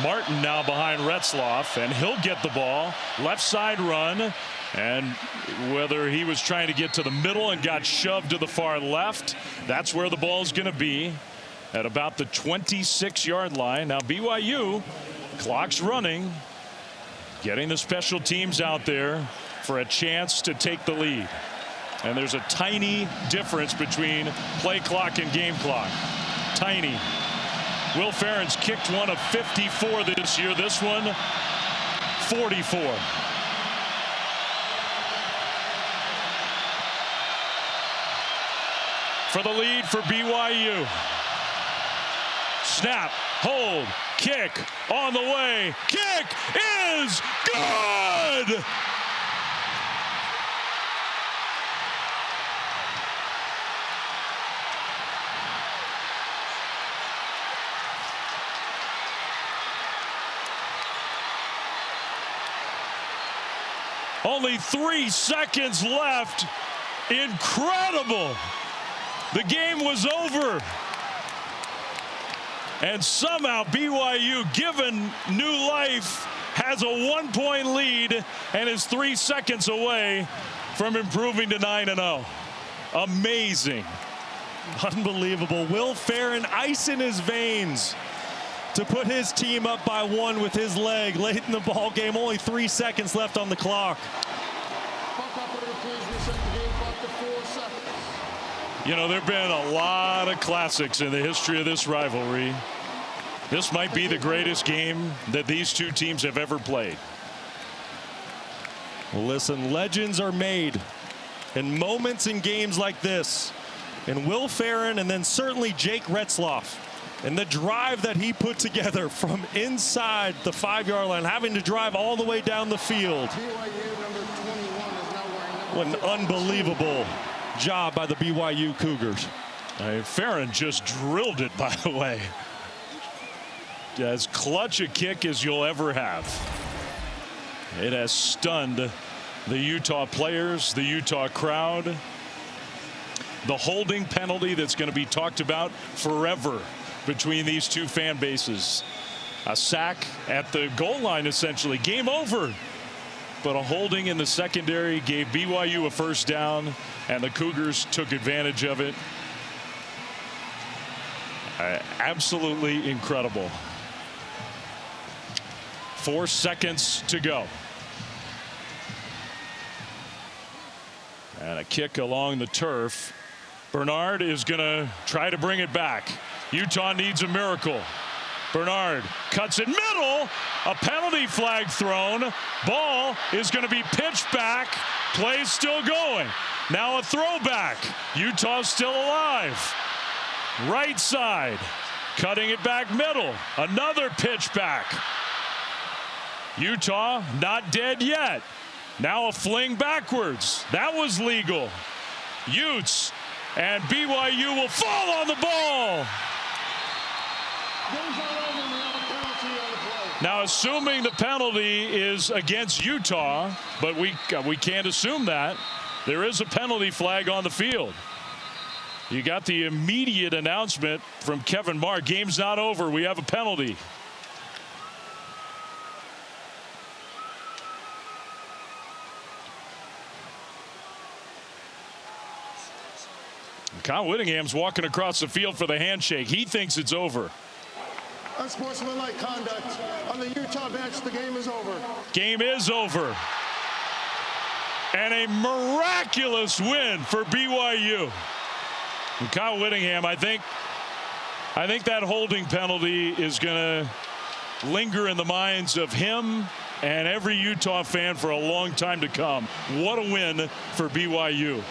Martin now behind Retzloff, and he'll get the ball. Left side run, and whether he was trying to get to the middle and got shoved to the far left, that's where the ball's going to be, at about the 26-yard line. Now BYU, clock's running, getting the special teams out there for a chance to take the lead. And there's a tiny difference between play clock and game clock. Tiny. Will Ferentz kicked one of 54 this year. This one, 44. For the lead for BYU. Snap, hold, kick on the way. Kick is good! Only 3 seconds left. Incredible. The game was over. And somehow BYU, given new life, has a 1-point lead and is 3 seconds away from improving to 9-0. Amazing. Unbelievable. Will Ferent, ice in his veins to put his team up by 1 with his leg late in the ball game. Only 3 seconds left on the clock. You know, there have been a lot of classics in the history of this rivalry. This might be the greatest game that these two teams have ever played. Well, listen, legends are made in moments in games like this. And Will Ferent, and then certainly Jake Retzloff, and the drive that he put together from inside the 5-yard line, having to drive all the way down the field. What an unbelievable job by the BYU Cougars. Ferent just drilled it, by the way. As clutch a kick as you'll ever have. It has stunned the Utah players, the Utah crowd. The holding penalty that's going to be talked about forever between these two fan bases. A sack at the goal line, essentially. Game over. But a holding in the secondary gave BYU a first down, and the Cougars took advantage of it. Absolutely incredible. 4 seconds to go. And a kick along the turf. Bernard is going to try to bring it back. Utah needs a miracle. Bernard cuts it middle. A penalty flag thrown. Ball is going to be pitched back. Play still going. Now a throwback. Utah's still alive. Right side. Cutting it back middle. Another pitch back. Utah not dead yet. Now a fling backwards. That was legal. Utes and BYU will fall on the ball. Now, assuming the penalty is against Utah, but we can't assume that, there is a penalty flag on the field. You got the immediate announcement from Kevin Marr. Game's not over. We have a penalty. Kyle Whittingham's walking across the field for the handshake. He thinks it's over. Unsportsmanlike conduct on the Utah bench. The game is over. Game is over. And a miraculous win for BYU. And Kyle Whittingham, I think that holding penalty is going to linger in the minds of him and every Utah fan for a long time to come. What a win for BYU.